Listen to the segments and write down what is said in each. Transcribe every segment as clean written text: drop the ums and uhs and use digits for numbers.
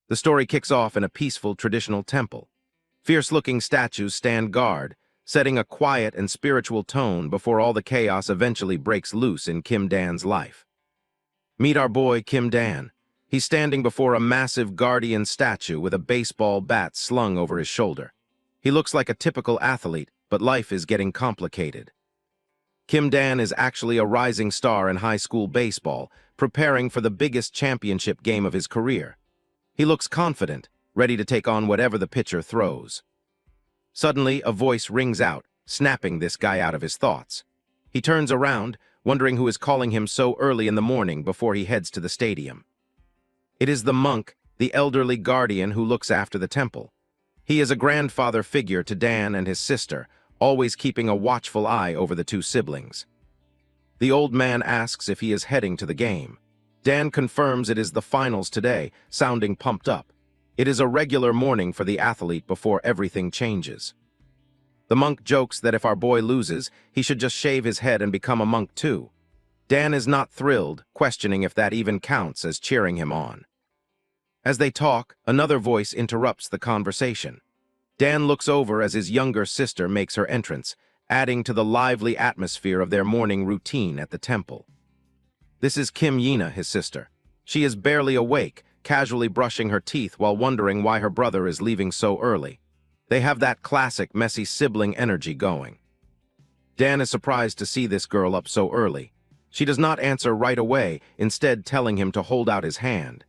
The story kicks off in a peaceful traditional temple. Fierce-looking statues stand guard, setting a quiet and spiritual tone before all the chaos eventually breaks loose in Kim Dan's life. Meet our boy Kim Dan. He's standing before a massive guardian statue with a baseball bat slung over his shoulder. He looks like a typical athlete, but life is getting complicated. Kim Dan is actually a rising star in high school baseball, preparing for the biggest championship game of his career. He looks confident, ready to take on whatever the pitcher throws. Suddenly, a voice rings out, snapping this guy out of his thoughts. He turns around, wondering who is calling him so early in the morning before he heads to the stadium. It is the monk, the elderly guardian who looks after the temple. He is a grandfather figure to Dan and his sister, always keeping a watchful eye over the two siblings. The old man asks if he is heading to the game. Dan confirms it is the finals today, sounding pumped up. It is a regular morning for the athlete before everything changes. The monk jokes that if our boy loses, he should just shave his head and become a monk too. Dan is not thrilled, questioning if that even counts as cheering him on. As they talk, another voice interrupts the conversation. Dan looks over as his younger sister makes her entrance, adding to the lively atmosphere of their morning routine at the temple. This is Kim Yina, his sister. She is barely awake, casually brushing her teeth while wondering why her brother is leaving so early. They have that classic messy sibling energy going. Dan is surprised to see this girl up so early. She does not answer right away, instead telling him to hold out his hand.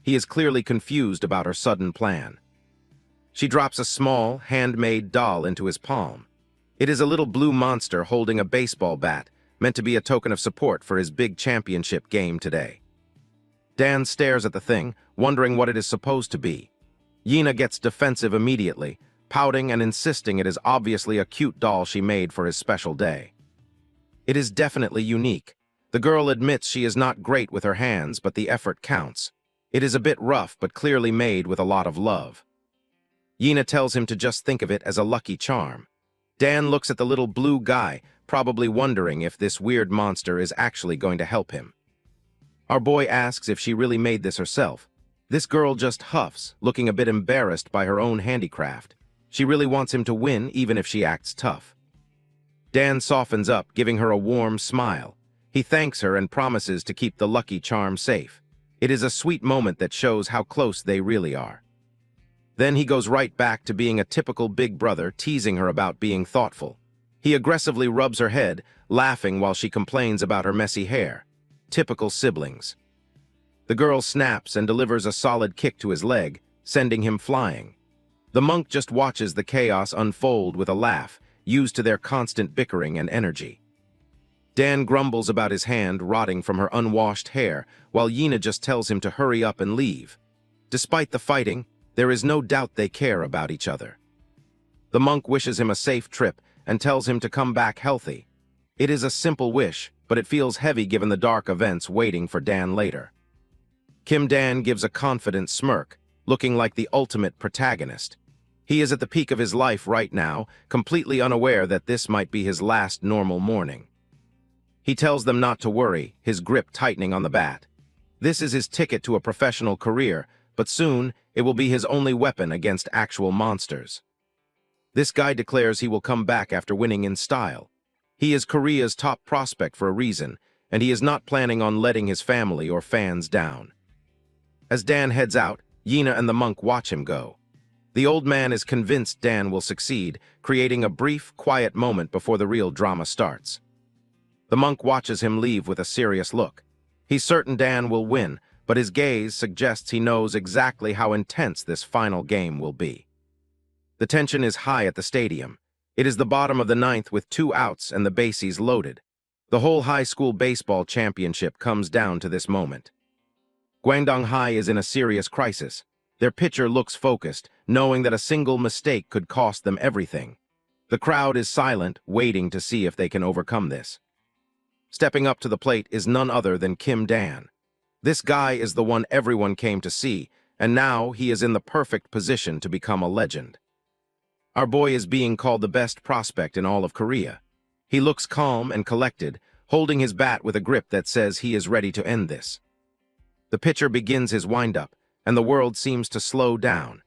He is clearly confused about her sudden plan. She drops a small, handmade doll into his palm. It is a little blue monster holding a baseball bat, meant to be a token of support for his big championship game today. Dan stares at the thing, wondering what it is supposed to be. Yina gets defensive immediately, pouting and insisting it is obviously a cute doll she made for his special day. It is definitely unique. The girl admits she is not great with her hands, but the effort counts. It is a bit rough, but clearly made with a lot of love. Yina tells him to just think of it as a lucky charm. Dan looks at the little blue guy, probably wondering if this weird monster is actually going to help him. Our boy asks if she really made this herself. This girl just huffs, looking a bit embarrassed by her own handicraft. She really wants him to win, even if she acts tough. Dan softens up, giving her a warm smile. He thanks her and promises to keep the lucky charm safe. It is a sweet moment that shows how close they really are. Then he goes right back to being a typical big brother, teasing her about being thoughtful. He aggressively rubs her head, laughing while she complains about her messy hair. Typical siblings. The girl snaps and delivers a solid kick to his leg, sending him flying. The monk just watches the chaos unfold with a laugh, used to their constant bickering and energy. Dan grumbles about his hand rotting from her unwashed hair, while Yina just tells him to hurry up and leave. Despite the fighting, there is no doubt they care about each other. The monk wishes him a safe trip and tells him to come back healthy. It is a simple wish, but it feels heavy given the dark events waiting for Dan later. Kim Dan gives a confident smirk, looking like the ultimate protagonist. He is at the peak of his life right now, completely unaware that this might be his last normal morning. He tells them not to worry, his grip tightening on the bat. This is his ticket to a professional career, but soon it will be his only weapon against actual monsters. This guy declares he will come back after winning in style. He is Korea's top prospect for a reason, and he is not planning on letting his family or fans down. As Dan heads out, Yina and the monk watch him go. The old man is convinced Dan will succeed, creating a brief, quiet moment before the real drama starts. The monk watches him leave with a serious look. He's certain Dan will win, but his gaze suggests he knows exactly how intense this final game will be. The tension is high at the stadium. It is the bottom of the ninth with 2 outs and the bases loaded. The whole high school baseball championship comes down to this moment. Guangdong High is in a serious crisis. Their pitcher looks focused, knowing that a single mistake could cost them everything. The crowd is silent, waiting to see if they can overcome this. Stepping up to the plate is none other than Kim Dan. This guy is the one everyone came to see, and now he is in the perfect position to become a legend. Our boy is being called the best prospect in all of Korea. He looks calm and collected, holding his bat with a grip that says he is ready to end this. The pitcher begins his windup, and the world seems to slow down.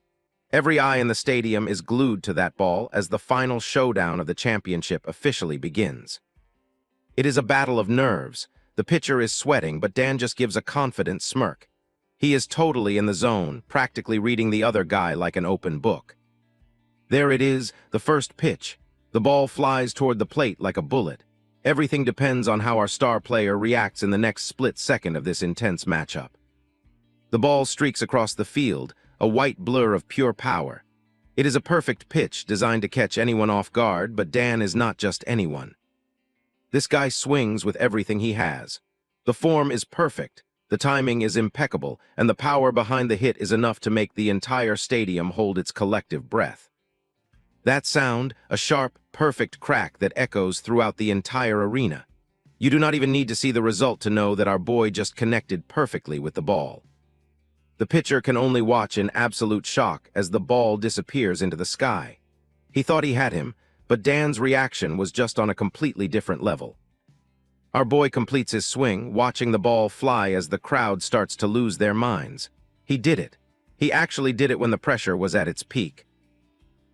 Every eye in the stadium is glued to that ball as the final showdown of the championship officially begins. It is a battle of nerves. The pitcher is sweating, but Dan just gives a confident smirk. He is totally in the zone, practically reading the other guy like an open book. There it is, the first pitch. The ball flies toward the plate like a bullet. Everything depends on how our star player reacts in the next split second of this intense matchup. The ball streaks across the field, a white blur of pure power. It is a perfect pitch designed to catch anyone off guard, but Dan is not just anyone. This guy swings with everything he has. The form is perfect, the timing is impeccable, and the power behind the hit is enough to make the entire stadium hold its collective breath. That sound, a sharp, perfect crack that echoes throughout the entire arena. You do not even need to see the result to know that our boy just connected perfectly with the ball. The pitcher can only watch in absolute shock as the ball disappears into the sky. He thought he had him, but Dan's reaction was just on a completely different level. Our boy completes his swing, watching the ball fly as the crowd starts to lose their minds. He did it. He actually did it when the pressure was at its peak.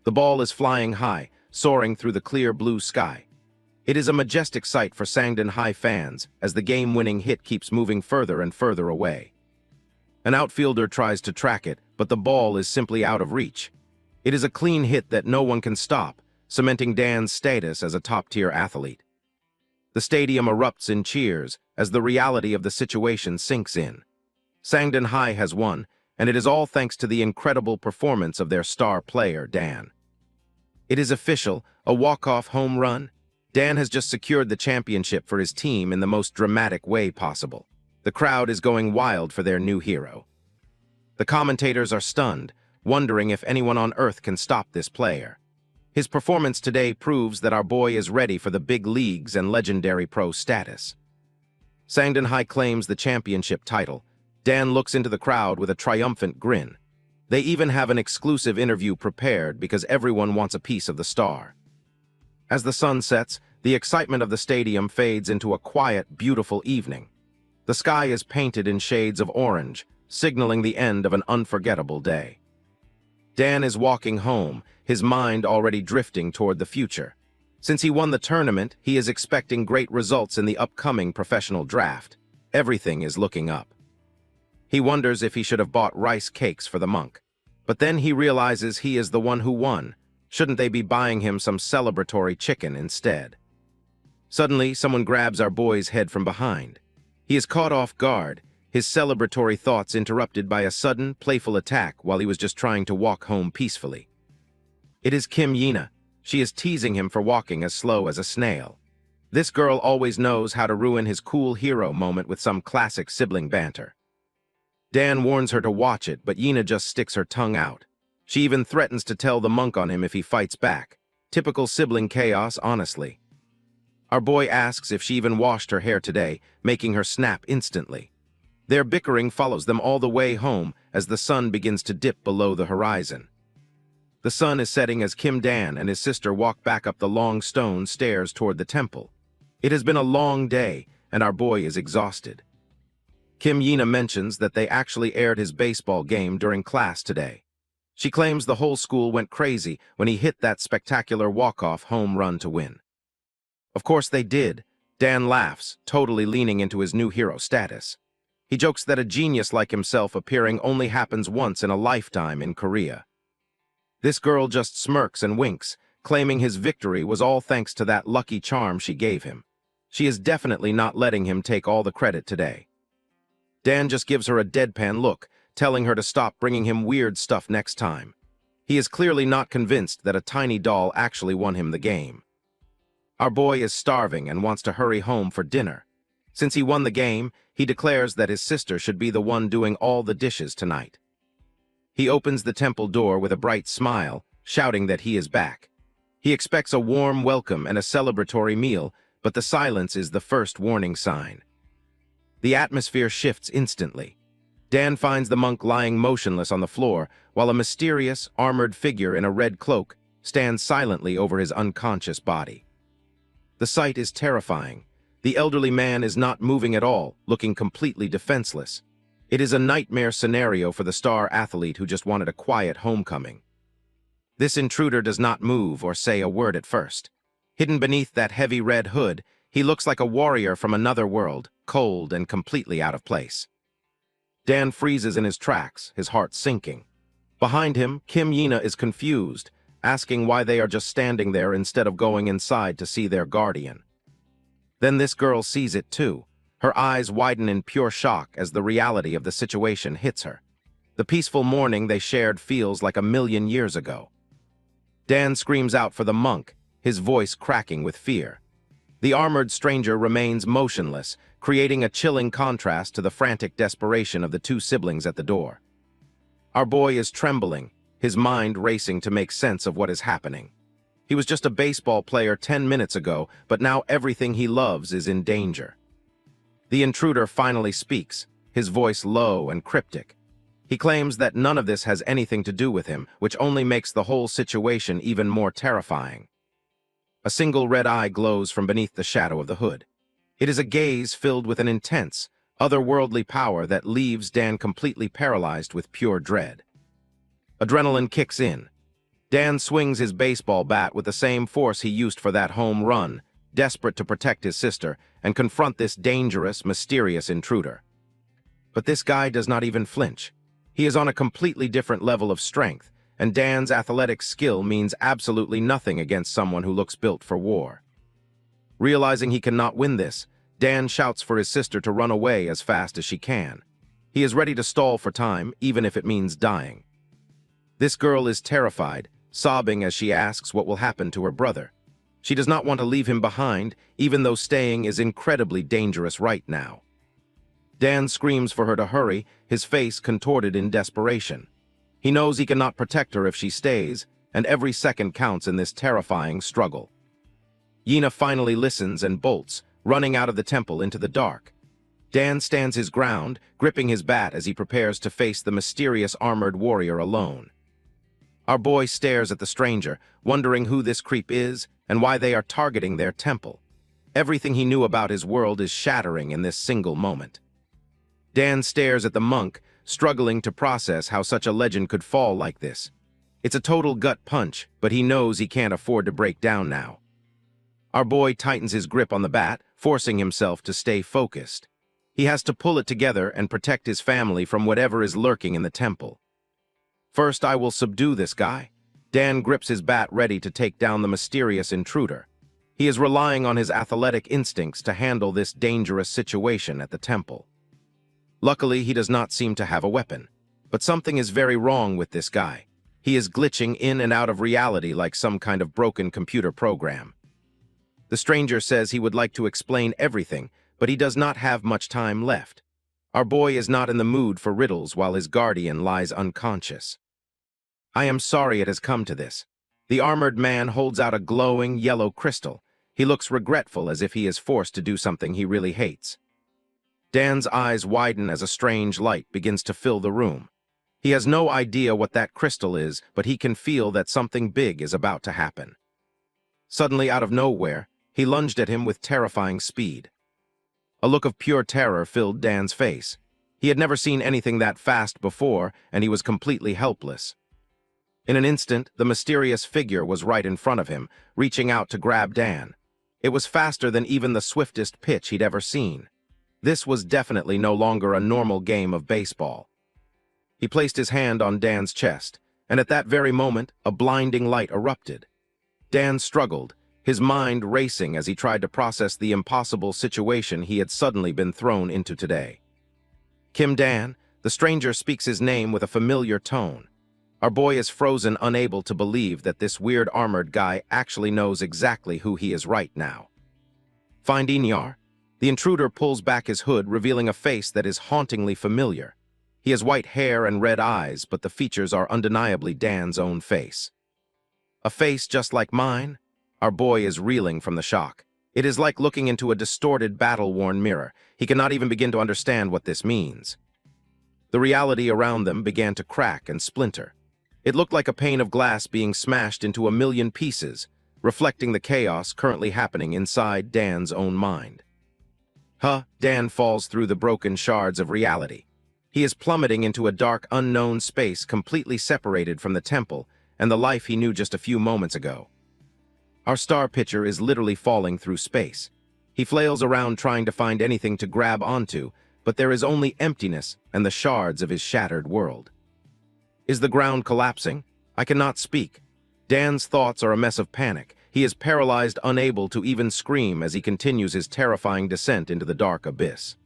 The ball is flying high, soaring through the clear blue sky. It is a majestic sight for Sangdon High fans as the game-winning hit keeps moving further and further away. An outfielder tries to track it, but the ball is simply out of reach. It is a clean hit that no one can stop, cementing Dan's status as a top-tier athlete. The stadium erupts in cheers as the reality of the situation sinks in. Sangdon High has won, and it is all thanks to the incredible performance of their star player, Dan. It is official, a walk-off home run. Dan has just secured the championship for his team in the most dramatic way possible. The crowd is going wild for their new hero. The commentators are stunned, wondering if anyone on Earth can stop this player. His performance today proves that our boy is ready for the big leagues and legendary pro status. Sangdon High claims the championship title. Dan looks into the crowd with a triumphant grin. They even have an exclusive interview prepared because everyone wants a piece of the star. As the sun sets, the excitement of the stadium fades into a quiet, beautiful evening. The sky is painted in shades of orange, signaling the end of an unforgettable day. Dan is walking home, his mind already drifting toward the future. Since he won the tournament, he is expecting great results in the upcoming professional draft. Everything is looking up. He wonders if he should have bought rice cakes for the monk. But then he realizes he is the one who won. Shouldn't they be buying him some celebratory chicken instead? Suddenly, someone grabs our boy's head from behind. He is caught off guard, his celebratory thoughts interrupted by a sudden, playful attack while he was just trying to walk home peacefully. It is Kim Yina. She is teasing him for walking as slow as a snail. This girl always knows how to ruin his cool hero moment with some classic sibling banter. Dan warns her to watch it, but Yina just sticks her tongue out. She even threatens to tell the monk on him if he fights back. Typical sibling chaos, honestly. Our boy asks if she even washed her hair today, making her snap instantly. Their bickering follows them all the way home as the sun begins to dip below the horizon. The sun is setting as Kim Dan and his sister walk back up the long stone stairs toward the temple. It has been a long day, and our boy is exhausted. Kim Yina mentions that they actually aired his baseball game during class today. She claims the whole school went crazy when he hit that spectacular walk-off home run to win. Of course they did. Dan laughs, totally leaning into his new hero status. He jokes that a genius like himself appearing only happens once in a lifetime in Korea. This girl just smirks and winks, claiming his victory was all thanks to that lucky charm she gave him. She is definitely not letting him take all the credit today. Dan just gives her a deadpan look, telling her to stop bringing him weird stuff next time. He is clearly not convinced that a tiny doll actually won him the game. Our boy is starving and wants to hurry home for dinner. Since he won the game, he declares that his sister should be the one doing all the dishes tonight. He opens the temple door with a bright smile, shouting that he is back. He expects a warm welcome and a celebratory meal, but the silence is the first warning sign. The atmosphere shifts instantly. Dan finds the monk lying motionless on the floor, while a mysterious, armored figure in a red cloak stands silently over his unconscious body. The sight is terrifying. The elderly man is not moving at all, looking completely defenseless. It is a nightmare scenario for the star athlete who just wanted a quiet homecoming. This intruder does not move or say a word at first. Hidden beneath that heavy red hood, he looks like a warrior from another world, cold and completely out of place. Dan freezes in his tracks, his heart sinking. Behind him, Kim Yina is confused, asking why they are just standing there instead of going inside to see their guardian. Then this girl sees it too. Her eyes widen in pure shock as the reality of the situation hits her. The peaceful morning they shared feels like 1,000,000 years ago. Dan screams out for the monk, his voice cracking with fear. The armored stranger remains motionless, creating a chilling contrast to the frantic desperation of the two siblings at the door. Our boy is trembling, his mind racing to make sense of what is happening. He was just a baseball player 10 minutes ago, but now everything he loves is in danger. The intruder finally speaks, his voice low and cryptic. He claims that none of this has anything to do with him, which only makes the whole situation even more terrifying. A single red eye glows from beneath the shadow of the hood. It is a gaze filled with an intense, otherworldly power that leaves Dan completely paralyzed with pure dread. Adrenaline kicks in. Dan swings his baseball bat with the same force he used for that home run, desperate to protect his sister and confront this dangerous, mysterious intruder. But this guy does not even flinch. He is on a completely different level of strength, and Dan's athletic skill means absolutely nothing against someone who looks built for war. Realizing he cannot win this, Dan shouts for his sister to run away as fast as she can. He is ready to stall for time, even if it means dying. This girl is terrified, sobbing as she asks what will happen to her brother. She does not want to leave him behind, even though staying is incredibly dangerous right now. Dan screams for her to hurry, his face contorted in desperation. He knows he cannot protect her if she stays, and every second counts in this terrifying struggle. Yina finally listens and bolts, running out of the temple into the dark. Dan stands his ground, gripping his bat as he prepares to face the mysterious armored warrior alone. Our boy stares at the stranger, wondering who this creep is and why they are targeting their temple. Everything he knew about his world is shattering in this single moment. Dan stares at the monk, struggling to process how such a legend could fall like this. It's a total gut punch, but he knows he can't afford to break down now. Our boy tightens his grip on the bat, forcing himself to stay focused. He has to pull it together and protect his family from whatever is lurking in the temple. First, I will subdue this guy. Dan grips his bat ready to take down the mysterious intruder. He is relying on his athletic instincts to handle this dangerous situation at the temple. Luckily, he does not seem to have a weapon. But something is very wrong with this guy. He is glitching in and out of reality like some kind of broken computer program. The stranger says he would like to explain everything, but he does not have much time left. Our boy is not in the mood for riddles while his guardian lies unconscious. I am sorry it has come to this. The armored man holds out a glowing yellow crystal. He looks regretful as if he is forced to do something he really hates. Dan's eyes widen as a strange light begins to fill the room. He has no idea what that crystal is, but he can feel that something big is about to happen. Suddenly, out of nowhere, he lunged at him with terrifying speed. A look of pure terror filled Dan's face. He had never seen anything that fast before, and he was completely helpless. In an instant, the mysterious figure was right in front of him, reaching out to grab Dan. It was faster than even the swiftest pitch he'd ever seen. This was definitely no longer a normal game of baseball. He placed his hand on Dan's chest, and at that very moment, a blinding light erupted. Dan struggled, his mind racing as he tried to process the impossible situation he had suddenly been thrown into today. Kim Dan, the stranger speaks his name with a familiar tone. Our boy is frozen, unable to believe that this weird armored guy actually knows exactly who he is right now. Find Inyar. The intruder pulls back his hood, revealing a face that is hauntingly familiar. He has white hair and red eyes, but the features are undeniably Dan's own face. A face just like mine? Our boy is reeling from the shock. It is like looking into a distorted, battle-worn mirror. He cannot even begin to understand what this means. The reality around them began to crack and splinter. It looked like a pane of glass being smashed into 1,000,000 pieces, reflecting the chaos currently happening inside Dan's own mind. Dan falls through the broken shards of reality. He is plummeting into a dark, unknown space completely separated from the temple and the life he knew just a few moments ago. Our star pitcher is literally falling through space. He flails around trying to find anything to grab onto, but there is only emptiness and the shards of his shattered world. Is the ground collapsing? I cannot speak. Dan's thoughts are a mess of panic. He is paralyzed, unable to even scream as he continues his terrifying descent into the dark abyss.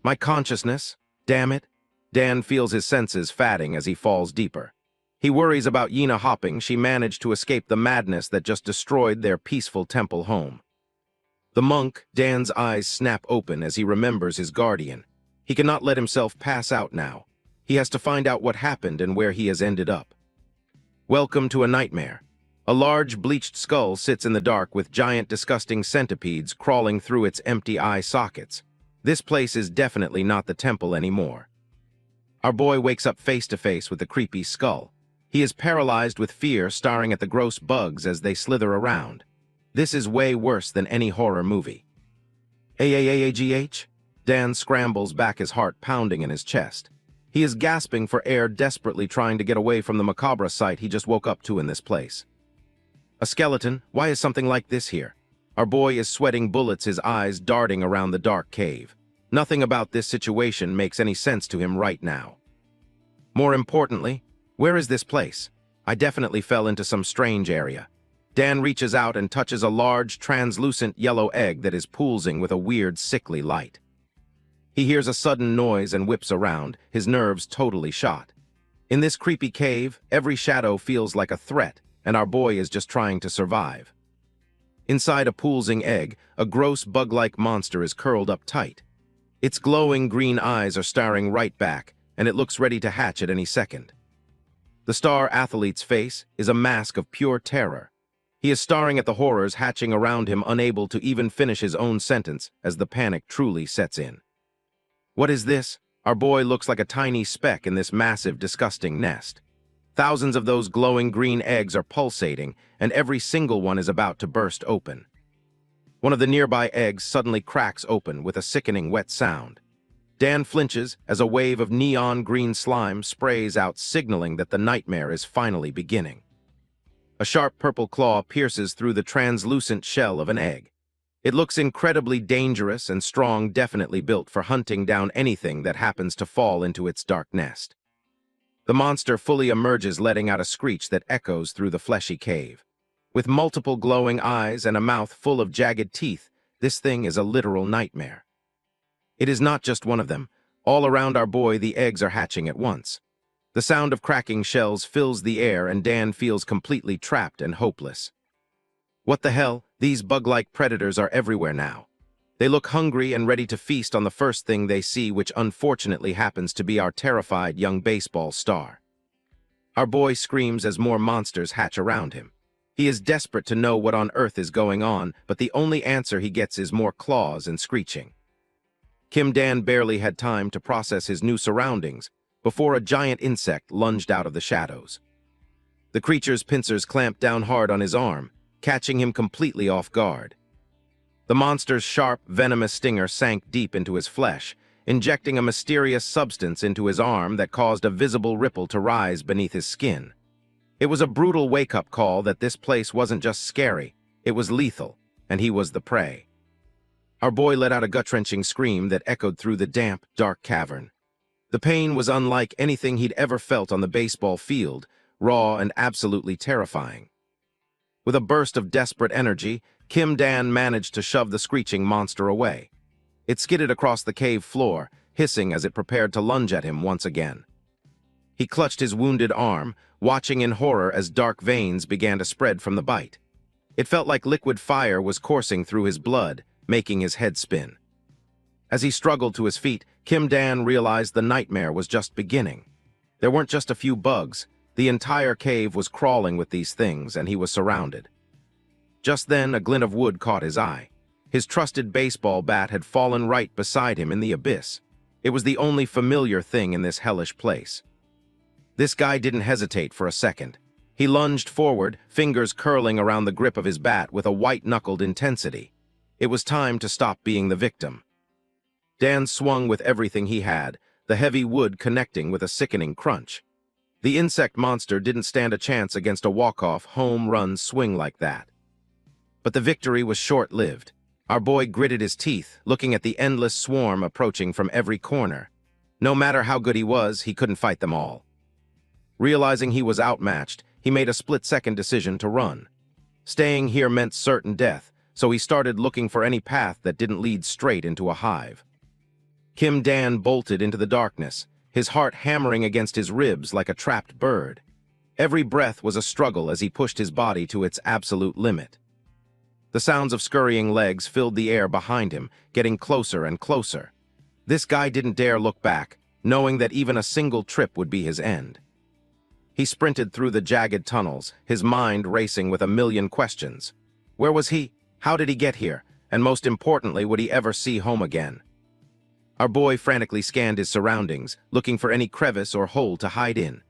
My consciousness? Damn it. Dan feels his senses fading as he falls deeper. He worries about Yina hopping. She managed to escape the madness that just destroyed their peaceful temple home. The monk, Dan's eyes snap open as he remembers his guardian. He cannot let himself pass out now. He has to find out what happened and where he has ended up. Welcome to a nightmare. A large bleached skull sits in the dark with giant disgusting centipedes crawling through its empty eye sockets. This place is definitely not the temple anymore. Our boy wakes up face to face with the creepy skull. He is paralyzed with fear, staring at the gross bugs as they slither around. This is way worse than any horror movie. AAAAGH? Dan scrambles back, his heart pounding in his chest. He is gasping for air, desperately trying to get away from the macabre sight he just woke up to in this place. A skeleton? Why is something like this here? Our boy is sweating bullets, his eyes darting around the dark cave. Nothing about this situation makes any sense to him right now. More importantly, where is this place? I definitely fell into some strange area. Dan reaches out and touches a large, translucent yellow egg that is pulsing with a weird, sickly light. He hears a sudden noise and whips around, his nerves totally shot. In this creepy cave, every shadow feels like a threat, and our boy is just trying to survive. Inside a pulsing egg, a gross bug-like monster is curled up tight. Its glowing green eyes are staring right back, and it looks ready to hatch at any second. The star athlete's face is a mask of pure terror. He is staring at the horrors hatching around him, unable to even finish his own sentence as the panic truly sets in. What is this? Our boy looks like a tiny speck in this massive, disgusting nest. Thousands of those glowing green eggs are pulsating, and every single one is about to burst open. One of the nearby eggs suddenly cracks open with a sickening wet sound. Dan flinches as a wave of neon green slime sprays out, signaling that the nightmare is finally beginning. A sharp purple claw pierces through the translucent shell of an egg. It looks incredibly dangerous and strong, definitely built for hunting down anything that happens to fall into its dark nest. The monster fully emerges, letting out a screech that echoes through the fleshy cave. With multiple glowing eyes and a mouth full of jagged teeth, this thing is a literal nightmare. It is not just one of them. All around our boy, the eggs are hatching at once. The sound of cracking shells fills the air, and Dan feels completely trapped and hopeless. What the hell? These bug-like predators are everywhere now. They look hungry and ready to feast on the first thing they see, which unfortunately happens to be our terrified young baseball star. Our boy screams as more monsters hatch around him. He is desperate to know what on earth is going on, but the only answer he gets is more claws and screeching. Dan barely had time to process his new surroundings before a giant insect lunged out of the shadows. The creature's pincers clamped down hard on his arm, catching him completely off guard. The monster's sharp, venomous stinger sank deep into his flesh, injecting a mysterious substance into his arm that caused a visible ripple to rise beneath his skin. It was a brutal wake-up call that this place wasn't just scary, it was lethal, and he was the prey. Our boy let out a gut-wrenching scream that echoed through the damp, dark cavern. The pain was unlike anything he'd ever felt on the baseball field, raw and absolutely terrifying. With a burst of desperate energy, Dan managed to shove the screeching monster away. It skidded across the cave floor, hissing as it prepared to lunge at him once again. He clutched his wounded arm, watching in horror as dark veins began to spread from the bite. It felt like liquid fire was coursing through his blood, making his head spin. As he struggled to his feet, Dan realized the nightmare was just beginning. There weren't just a few bugs. The entire cave was crawling with these things, and he was surrounded. Just then, a glint of wood caught his eye. His trusted baseball bat had fallen right beside him in the abyss. It was the only familiar thing in this hellish place. This guy didn't hesitate for a second. He lunged forward, fingers curling around the grip of his bat with a white-knuckled intensity. It was time to stop being the victim. Dan swung with everything he had, the heavy wood connecting with a sickening crunch. The insect monster didn't stand a chance against a walk-off, home-run swing like that. But the victory was short-lived. Our boy gritted his teeth, looking at the endless swarm approaching from every corner. No matter how good he was, he couldn't fight them all. Realizing he was outmatched, he made a split-second decision to run. Staying here meant certain death, so he started looking for any path that didn't lead straight into a hive. Kim Dan bolted into the darkness, his heart hammering against his ribs like a trapped bird. Every breath was a struggle as he pushed his body to its absolute limit. The sounds of scurrying legs filled the air behind him, getting closer and closer. This guy didn't dare look back, knowing that even a single trip would be his end. He sprinted through the jagged tunnels, his mind racing with a million questions. Where was he? How did he get here? And most importantly, would he ever see home again? Our boy frantically scanned his surroundings, looking for any crevice or hole to hide in.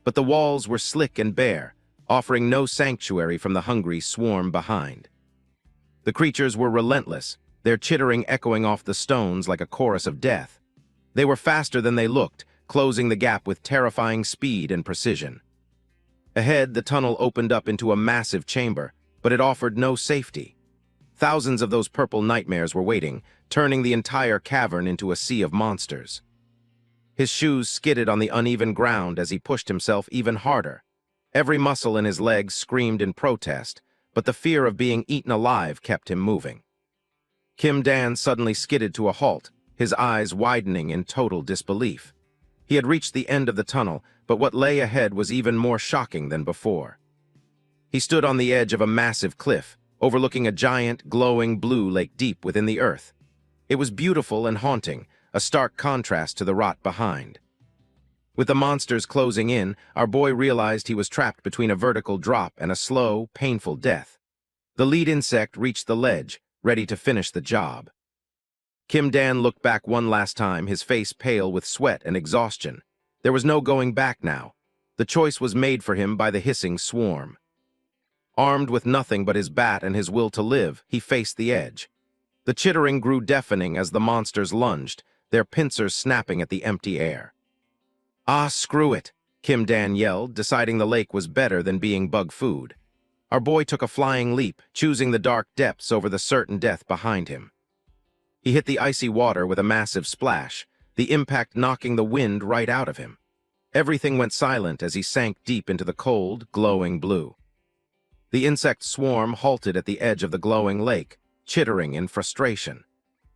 But the walls were slick and bare, offering no sanctuary from the hungry swarm behind. The creatures were relentless, their chittering echoing off the stones like a chorus of death. They were faster than they looked, closing the gap with terrifying speed and precision. Ahead, the tunnel opened up into a massive chamber, but it offered no safety. Thousands of those purple nightmares were waiting, turning the entire cavern into a sea of monsters. His shoes skidded on the uneven ground as he pushed himself even harder. Every muscle in his legs screamed in protest, but the fear of being eaten alive kept him moving. Kim Dan suddenly skidded to a halt, his eyes widening in total disbelief. He had reached the end of the tunnel, but what lay ahead was even more shocking than before. He stood on the edge of a massive cliff, overlooking a giant, glowing blue lake deep within the earth. It was beautiful and haunting, a stark contrast to the rot behind. With the monsters closing in, our boy realized he was trapped between a vertical drop and a slow, painful death. The lead insect reached the ledge, ready to finish the job. Kim Dan looked back one last time, his face pale with sweat and exhaustion. There was no going back now. The choice was made for him by the hissing swarm. Armed with nothing but his bat and his will to live, he faced the edge. The chittering grew deafening as the monsters lunged, their pincers snapping at the empty air. "Ah, screw it," Kim Dan yelled, deciding the lake was better than being bug food. Our boy took a flying leap, choosing the dark depths over the certain death behind him. He hit the icy water with a massive splash, the impact knocking the wind right out of him. Everything went silent as he sank deep into the cold, glowing blue. The insect swarm halted at the edge of the glowing lake, chittering in frustration.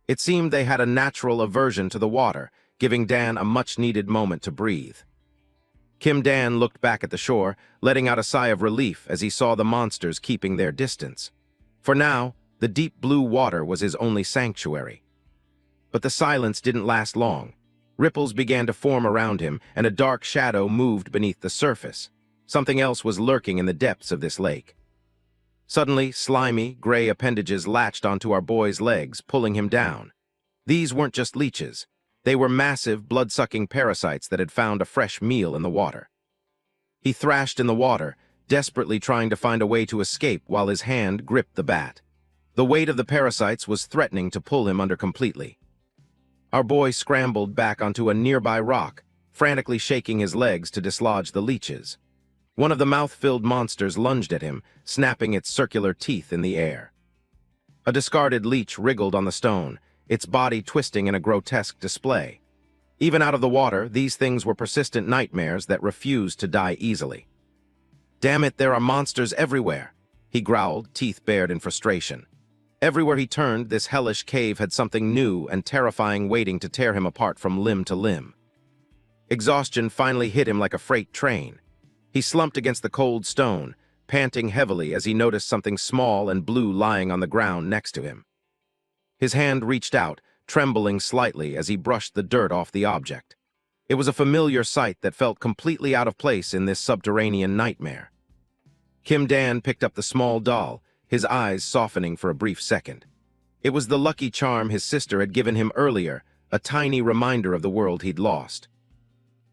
It seemed they had a natural aversion to the water, giving Dan a much-needed moment to breathe. Kim Dan looked back at the shore, letting out a sigh of relief as he saw the monsters keeping their distance. For now, the deep blue water was his only sanctuary. But the silence didn't last long. Ripples began to form around him, and a dark shadow moved beneath the surface. Something else was lurking in the depths of this lake. Suddenly, slimy, gray appendages latched onto our boy's legs, pulling him down. These weren't just leeches. They were massive, blood-sucking parasites that had found a fresh meal in the water. He thrashed in the water, desperately trying to find a way to escape while his hand gripped the bat. The weight of the parasites was threatening to pull him under completely. Our boy scrambled back onto a nearby rock, frantically shaking his legs to dislodge the leeches. One of the mouth-filled monsters lunged at him, snapping its circular teeth in the air. A discarded leech wriggled on the stone, its body twisting in a grotesque display. Even out of the water, these things were persistent nightmares that refused to die easily. "Damn it, there are monsters everywhere," he growled, teeth bared in frustration. Everywhere he turned, this hellish cave had something new and terrifying waiting to tear him apart from limb to limb. Exhaustion finally hit him like a freight train. He slumped against the cold stone, panting heavily as he noticed something small and blue lying on the ground next to him. His hand reached out, trembling slightly as he brushed the dirt off the object. It was a familiar sight that felt completely out of place in this subterranean nightmare. Kim Dan picked up the small doll, his eyes softening for a brief second. It was the lucky charm his sister had given him earlier, a tiny reminder of the world he'd lost.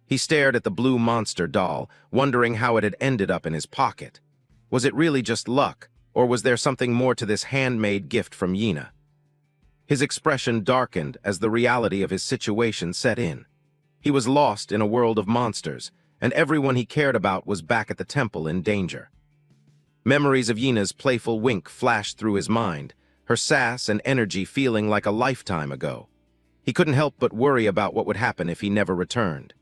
He stared at the blue monster doll, wondering how it had ended up in his pocket. Was it really just luck, or was there something more to this handmade gift from Yina? His expression darkened as the reality of his situation set in. He was lost in a world of monsters, and everyone he cared about was back at the temple in danger. Memories of Yina's playful wink flashed through his mind, her sass and energy feeling like a lifetime ago. He couldn't help but worry about what would happen if he never returned.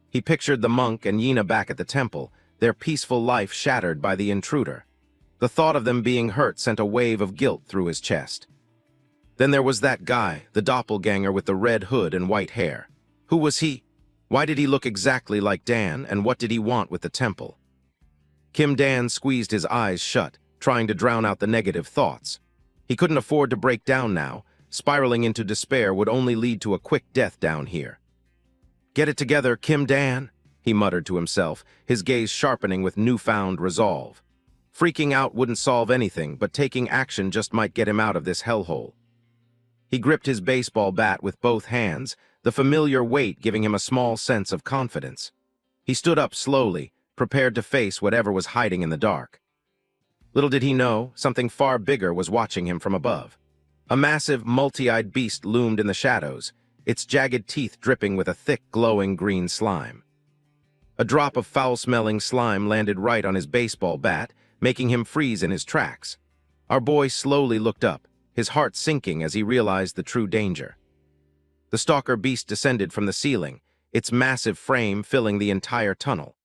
He pictured the monk and Yina back at the temple, their peaceful life shattered by the intruder. The thought of them being hurt sent a wave of guilt through his chest. Then there was that guy, the doppelganger with the red hood and white hair. Who was he? Why did he look exactly like Dan, and what did he want with the temple? Kim Dan squeezed his eyes shut, trying to drown out the negative thoughts. He couldn't afford to break down now. Spiraling into despair would only lead to a quick death down here. "Get it together, Kim Dan," he muttered to himself, his gaze sharpening with newfound resolve. Freaking out wouldn't solve anything, but taking action just might get him out of this hellhole. He gripped his baseball bat with both hands, the familiar weight giving him a small sense of confidence. He stood up slowly, prepared to face whatever was hiding in the dark. Little did he know, something far bigger was watching him from above. A massive, multi-eyed beast loomed in the shadows, its jagged teeth dripping with a thick, glowing green slime. A drop of foul-smelling slime landed right on his baseball bat, making him freeze in his tracks. Our boy slowly looked up, his heart sinking as he realized the true danger. The stalker beast descended from the ceiling, its massive frame filling the entire tunnel.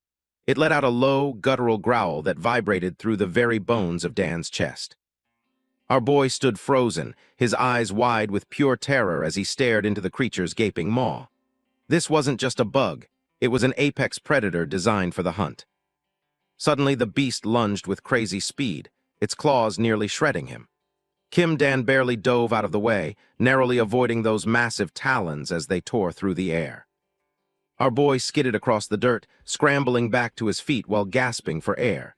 It let out a low, guttural growl that vibrated through the very bones of Dan's chest. Our boy stood frozen, his eyes wide with pure terror as he stared into the creature's gaping maw. This wasn't just a bug, it was an apex predator designed for the hunt. Suddenly the beast lunged with crazy speed, its claws nearly shredding him. Kim Dan barely dove out of the way, narrowly avoiding those massive talons as they tore through the air. Our boy skidded across the dirt, scrambling back to his feet while gasping for air.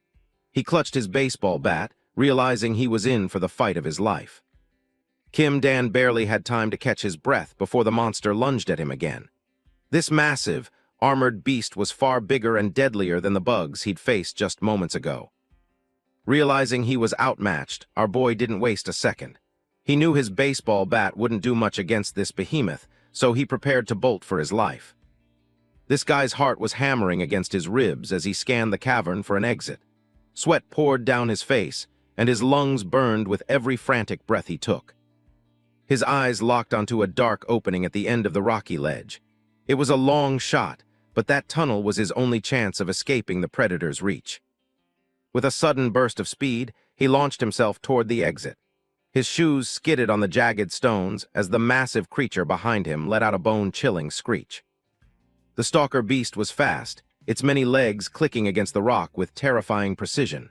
He clutched his baseball bat, realizing he was in for the fight of his life. Kim Dan barely had time to catch his breath before the monster lunged at him again. This massive, armored beast was far bigger and deadlier than the bugs he'd faced just moments ago. Realizing he was outmatched, our boy didn't waste a second. He knew his baseball bat wouldn't do much against this behemoth, so he prepared to bolt for his life. This guy's heart was hammering against his ribs as he scanned the cavern for an exit. Sweat poured down his face, and his lungs burned with every frantic breath he took. His eyes locked onto a dark opening at the end of the rocky ledge. It was a long shot, but that tunnel was his only chance of escaping the predator's reach. With a sudden burst of speed, he launched himself toward the exit. His shoes skidded on the jagged stones as the massive creature behind him let out a bone-chilling screech. The stalker beast was fast, its many legs clicking against the rock with terrifying precision.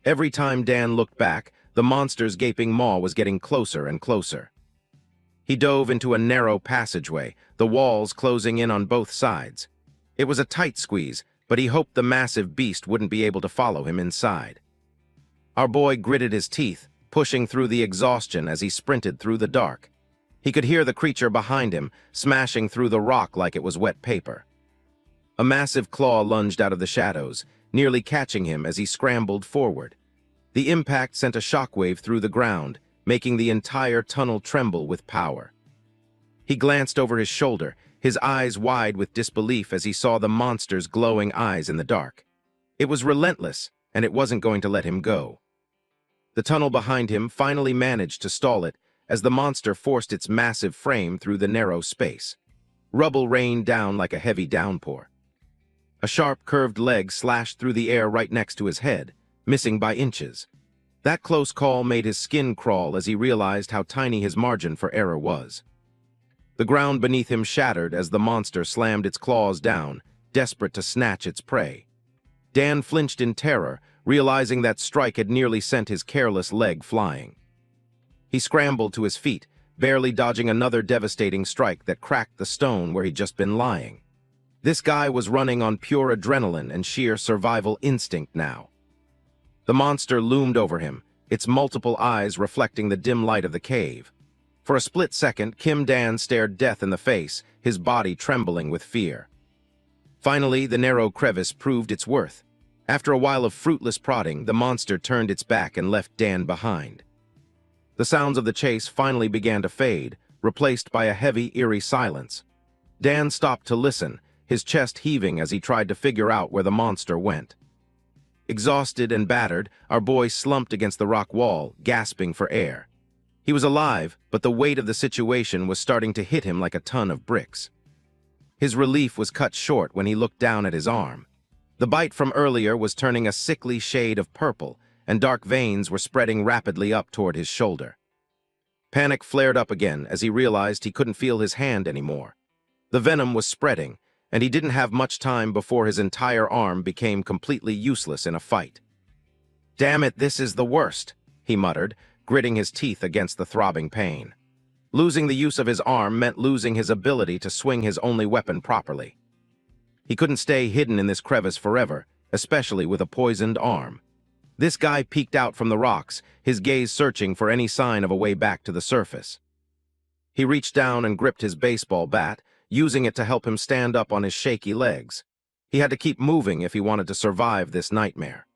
Every time Dan looked back, the monster's gaping maw was getting closer and closer. He dove into a narrow passageway, the walls closing in on both sides. It was a tight squeeze, but he hoped the massive beast wouldn't be able to follow him inside. Our boy gritted his teeth, pushing through the exhaustion as he sprinted through the dark. He could hear the creature behind him, smashing through the rock like it was wet paper. A massive claw lunged out of the shadows, nearly catching him as he scrambled forward. The impact sent a shockwave through the ground, making the entire tunnel tremble with power. He glanced over his shoulder, his eyes wide with disbelief as he saw the monster's glowing eyes in the dark. It was relentless, and it wasn't going to let him go. The tunnel behind him finally managed to stall it as the monster forced its massive frame through the narrow space. Rubble rained down like a heavy downpour. A sharp, curved leg slashed through the air right next to his head, missing by inches. That close call made his skin crawl as he realized how tiny his margin for error was. The ground beneath him shattered as the monster slammed its claws down, desperate to snatch its prey. Dan flinched in terror, realizing that strike had nearly sent his careless leg flying. He scrambled to his feet, barely dodging another devastating strike that cracked the stone where he'd just been lying. This guy was running on pure adrenaline and sheer survival instinct now. The monster loomed over him, its multiple eyes reflecting the dim light of the cave. For a split second, Kim Dan stared death in the face, his body trembling with fear. Finally, the narrow crevice proved its worth. After a while of fruitless prodding, the monster turned its back and left Dan behind. The sounds of the chase finally began to fade, replaced by a heavy, eerie silence. Dan stopped to listen, his chest heaving as he tried to figure out where the monster went. Exhausted and battered, our boy slumped against the rock wall, gasping for air. He was alive, but the weight of the situation was starting to hit him like a ton of bricks. His relief was cut short when he looked down at his arm. The bite from earlier was turning a sickly shade of purple, and dark veins were spreading rapidly up toward his shoulder. Panic flared up again as he realized he couldn't feel his hand anymore. The venom was spreading, and he didn't have much time before his entire arm became completely useless in a fight. "Damn it, this is the worst," he muttered, gritting his teeth against the throbbing pain. Losing the use of his arm meant losing his ability to swing his only weapon properly. He couldn't stay hidden in this crevice forever, especially with a poisoned arm. This guy peeked out from the rocks, his gaze searching for any sign of a way back to the surface. He reached down and gripped his baseball bat, using it to help him stand up on his shaky legs. He had to keep moving if he wanted to survive this nightmare.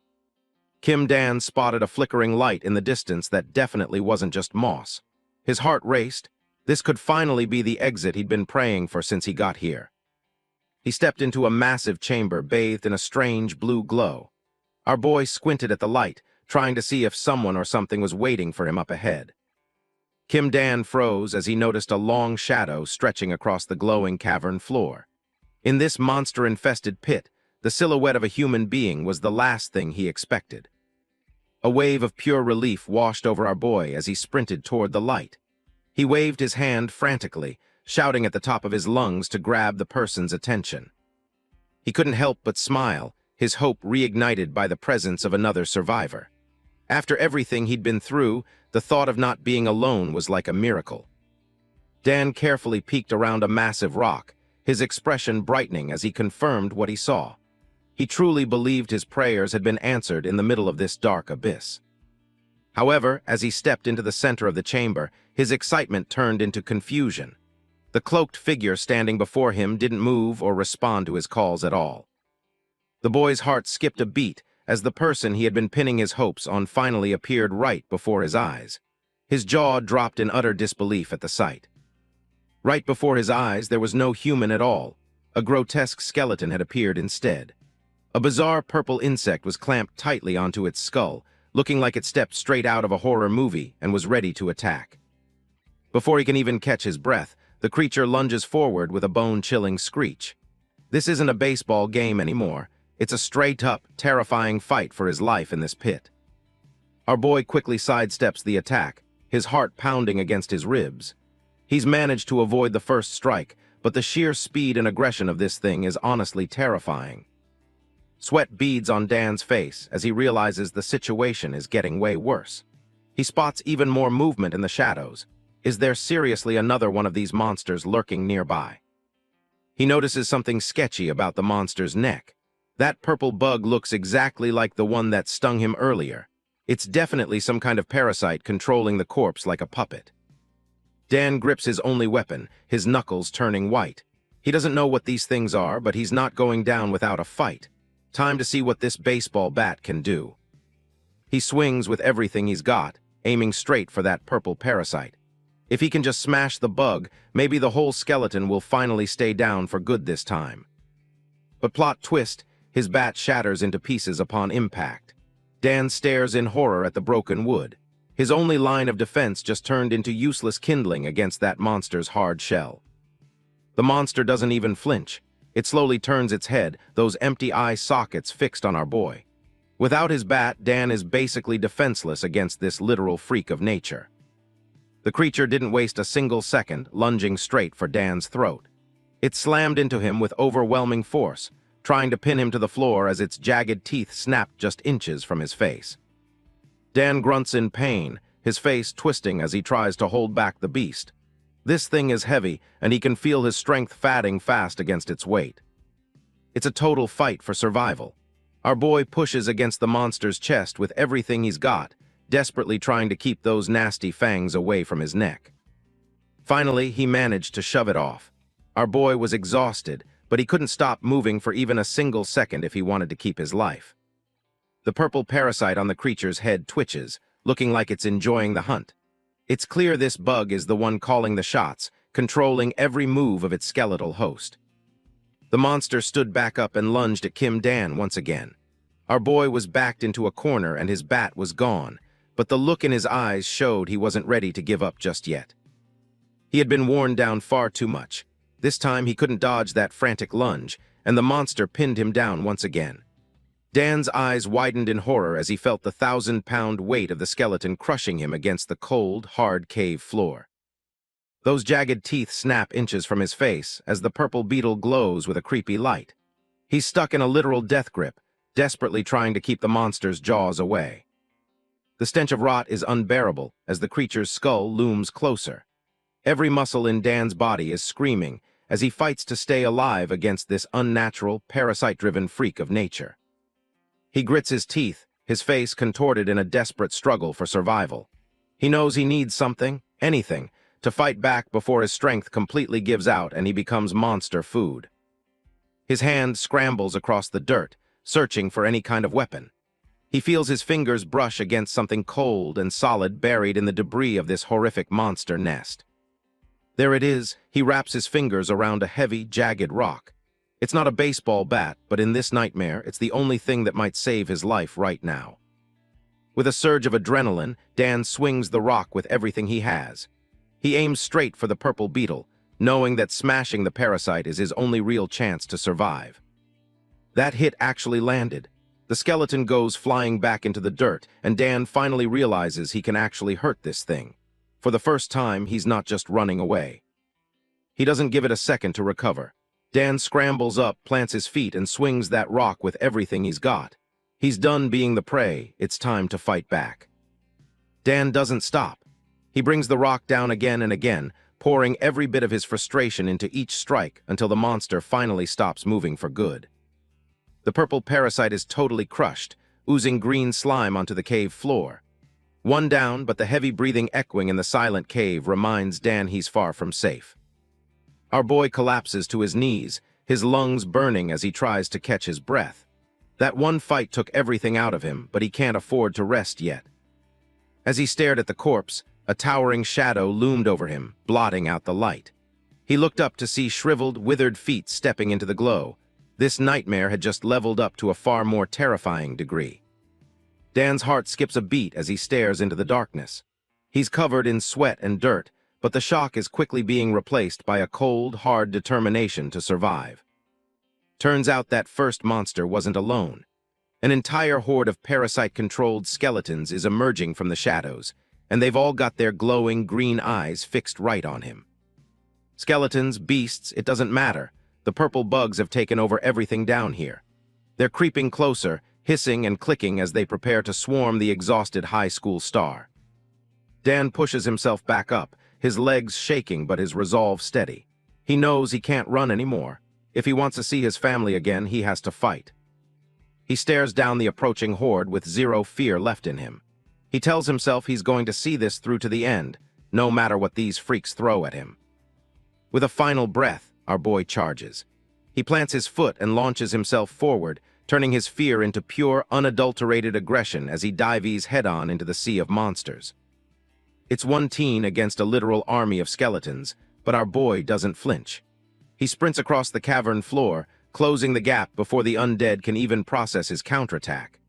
Kim Dan spotted a flickering light in the distance that definitely wasn't just moss. His heart raced. This could finally be the exit he'd been praying for since he got here. He stepped into a massive chamber bathed in a strange blue glow. Our boy squinted at the light, trying to see if someone or something was waiting for him up ahead. Kim Dan froze as he noticed a long shadow stretching across the glowing cavern floor. In this monster-infested pit, the silhouette of a human being was the last thing he expected. A wave of pure relief washed over our boy as he sprinted toward the light. He waved his hand frantically, shouting at the top of his lungs to grab the person's attention. He couldn't help but smile, his hope reignited by the presence of another survivor. After everything he'd been through, the thought of not being alone was like a miracle. Dan carefully peeked around a massive rock, his expression brightening as he confirmed what he saw. He truly believed his prayers had been answered in the middle of this dark abyss. However, as he stepped into the center of the chamber, his excitement turned into confusion. The cloaked figure standing before him didn't move or respond to his calls at all. The boy's heart skipped a beat as the person he had been pinning his hopes on finally appeared right before his eyes. His jaw dropped in utter disbelief at the sight. Right before his eyes, there was no human at all. A grotesque skeleton had appeared instead. A bizarre purple insect was clamped tightly onto its skull, looking like it stepped straight out of a horror movie and was ready to attack. Before he can even catch his breath, the creature lunges forward with a bone-chilling screech. This isn't a baseball game anymore. It's a straight-up, terrifying fight for his life in this pit. Our boy quickly sidesteps the attack, his heart pounding against his ribs. He's managed to avoid the first strike, but the sheer speed and aggression of this thing is honestly terrifying. Sweat beads on Dan's face as he realizes the situation is getting way worse. He spots even more movement in the shadows. Is there seriously another one of these monsters lurking nearby? He notices something sketchy about the monster's neck. That purple bug looks exactly like the one that stung him earlier. It's definitely some kind of parasite controlling the corpse like a puppet. Dan grips his only weapon, his knuckles turning white. He doesn't know what these things are, but he's not going down without a fight. Time to see what this baseball bat can do. He swings with everything he's got, aiming straight for that purple parasite. If he can just smash the bug, maybe the whole skeleton will finally stay down for good this time. But plot twist, his bat shatters into pieces upon impact. Dan stares in horror at the broken wood. His only line of defense just turned into useless kindling against that monster's hard shell. The monster doesn't even flinch. It slowly turns its head, those empty eye sockets fixed on our boy. Without his bat, Dan is basically defenseless against this literal freak of nature. The creature didn't waste a single second, lunging straight for Dan's throat. It slammed into him with overwhelming force, trying to pin him to the floor as its jagged teeth snapped just inches from his face. Dan grunts in pain, his face twisting as he tries to hold back the beast. This thing is heavy, and he can feel his strength fatting fast against its weight. It's a total fight for survival. Our boy pushes against the monster's chest with everything he's got, desperately trying to keep those nasty fangs away from his neck. Finally, he managed to shove it off. Our boy was exhausted, but he couldn't stop moving for even a single second if he wanted to keep his life. The purple parasite on the creature's head twitches, looking like it's enjoying the hunt. It's clear this bug is the one calling the shots, controlling every move of its skeletal host. The monster stood back up and lunged at Kim Dan once again. Our boy was backed into a corner and his bat was gone, but the look in his eyes showed he wasn't ready to give up just yet. He had been worn down far too much. This time he couldn't dodge that frantic lunge, and the monster pinned him down once again. Dan's eyes widened in horror as he felt the 1,000-pound weight of the skeleton crushing him against the cold, hard cave floor. Those jagged teeth snap inches from his face as the purple beetle glows with a creepy light. He's stuck in a literal death grip, desperately trying to keep the monster's jaws away. The stench of rot is unbearable as the creature's skull looms closer. Every muscle in Dan's body is screaming as he fights to stay alive against this unnatural, parasite-driven freak of nature. He grits his teeth, his face contorted in a desperate struggle for survival. He knows he needs something, anything, to fight back before his strength completely gives out and he becomes monster food. His hand scrambles across the dirt, searching for any kind of weapon. He feels his fingers brush against something cold and solid buried in the debris of this horrific monster nest. There it is. He wraps his fingers around a heavy, jagged rock. It's not a baseball bat, but in this nightmare, it's the only thing that might save his life right now. With a surge of adrenaline, Dan swings the rock with everything he has. He aims straight for the purple beetle, knowing that smashing the parasite is his only real chance to survive. That hit actually landed. The skeleton goes flying back into the dirt, and Dan finally realizes he can actually hurt this thing. For the first time, he's not just running away. He doesn't give it a second to recover. Dan scrambles up, plants his feet, and swings that rock with everything he's got. He's done being the prey. It's time to fight back. Dan doesn't stop. He brings the rock down again and again, pouring every bit of his frustration into each strike until the monster finally stops moving for good. The purple parasite is totally crushed, oozing green slime onto the cave floor. One down, but the heavy breathing echoing in the silent cave reminds Dan he's far from safe. Our boy collapses to his knees, his lungs burning as he tries to catch his breath. That one fight took everything out of him, but he can't afford to rest yet. As he stared at the corpse, a towering shadow loomed over him, blotting out the light. He looked up to see shriveled, withered feet stepping into the glow. This nightmare had just leveled up to a far more terrifying degree. Dan's heart skips a beat as he stares into the darkness. He's covered in sweat and dirt, but the shock is quickly being replaced by a cold, hard determination to survive. Turns out that first monster wasn't alone. An entire horde of parasite-controlled skeletons is emerging from the shadows, and they've all got their glowing green eyes fixed right on him. Skeletons, beasts, it doesn't matter. The purple bugs have taken over everything down here. They're creeping closer, hissing and clicking as they prepare to swarm the exhausted high school star. Dan pushes himself back up, his legs shaking but his resolve steady. He knows he can't run anymore. If he wants to see his family again, he has to fight. He stares down the approaching horde with zero fear left in him. He tells himself he's going to see this through to the end, no matter what these freaks throw at him. With a final breath, our boy charges. He plants his foot and launches himself forward, turning his fear into pure, unadulterated aggression as he dives head-on into the sea of monsters. It's one teen against a literal army of skeletons, but our boy doesn't flinch. He sprints across the cavern floor, closing the gap before the undead can even process his counterattack.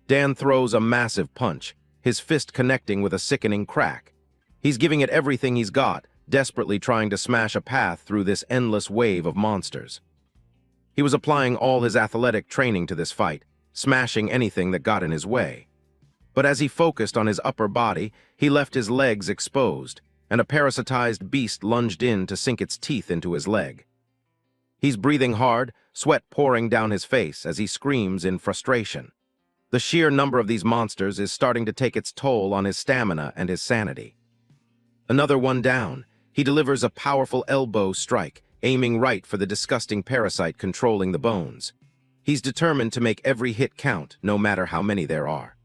Dan throws a massive punch, his fist connecting with a sickening crack. He's giving it everything he's got, desperately trying to smash a path through this endless wave of monsters. He was applying all his athletic training to this fight, smashing anything that got in his way. But as he focused on his upper body, he left his legs exposed, and a parasitized beast lunged in to sink its teeth into his leg. He's breathing hard, sweat pouring down his face as he screams in frustration. The sheer number of these monsters is starting to take its toll on his stamina and his sanity. Another one down, he delivers a powerful elbow strike, aiming right for the disgusting parasite controlling the bones. He's determined to make every hit count, no matter how many there are.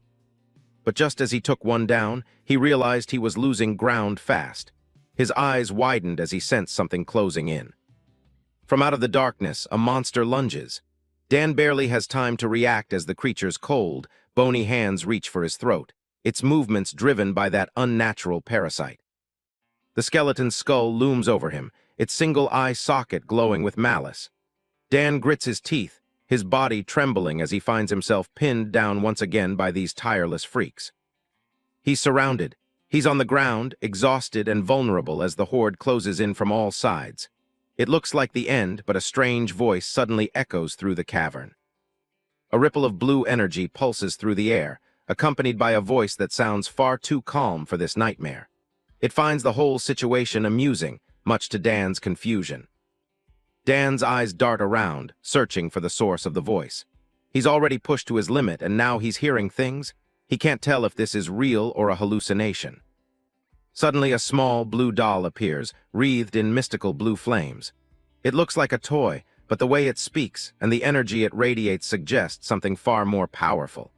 But just as he took one down, he realized he was losing ground fast. His eyes widened as he sensed something closing in. From out of the darkness, a monster lunges. Dan barely has time to react as the creature's cold, bony hands reach for his throat, its movements driven by that unnatural parasite. The skeleton's skull looms over him, its single eye socket glowing with malice. Dan grits his teeth, his body trembling as he finds himself pinned down once again by these tireless freaks. He's surrounded. He's on the ground, exhausted and vulnerable as the horde closes in from all sides. It looks like the end, but a strange voice suddenly echoes through the cavern. A ripple of blue energy pulses through the air, accompanied by a voice that sounds far too calm for this nightmare. It finds the whole situation amusing, much to Dan's confusion. Dan's eyes dart around, searching for the source of the voice. He's already pushed to his limit, and now he's hearing things. He can't tell if this is real or a hallucination. Suddenly, a small blue doll appears, wreathed in mystical blue flames. It looks like a toy, but the way it speaks and the energy it radiates suggests something far more powerful.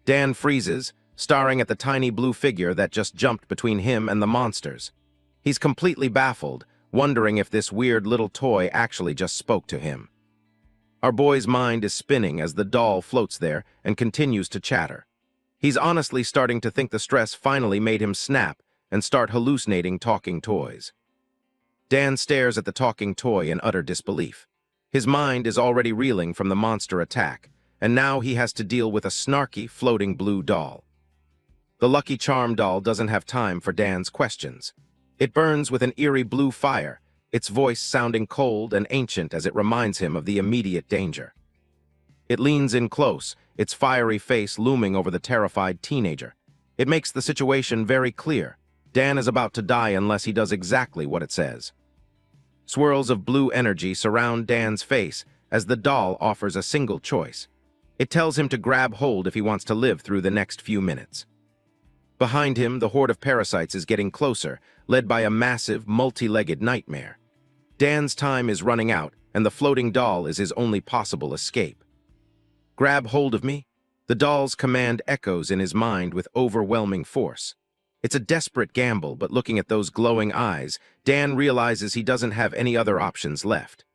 Dan freezes, staring at the tiny blue figure that just jumped between him and the monsters. He's completely baffled, wondering if this weird little toy actually just spoke to him. Our boy's mind is spinning as the doll floats there and continues to chatter. He's honestly starting to think the stress finally made him snap and start hallucinating talking toys. Dan stares at the talking toy in utter disbelief. His mind is already reeling from the monster attack, and now he has to deal with a snarky, floating blue doll. The Lucky Charm doll doesn't have time for Dan's questions. It burns with an eerie blue fire, its voice sounding cold and ancient as it reminds him of the immediate danger. It leans in close, its fiery face looming over the terrified teenager. It makes the situation very clear. Dan is about to die unless he does exactly what it says. Swirls of blue energy surround Dan's face as the doll offers a single choice. It tells him to grab hold if he wants to live through the next few minutes. Behind him, the horde of parasites is getting closer, led by a massive, multi-legged nightmare. Dan's time is running out, and the floating doll is his only possible escape. Grab hold of me? The doll's command echoes in his mind with overwhelming force. It's a desperate gamble, but looking at those glowing eyes, Dan realizes he doesn't have any other options left.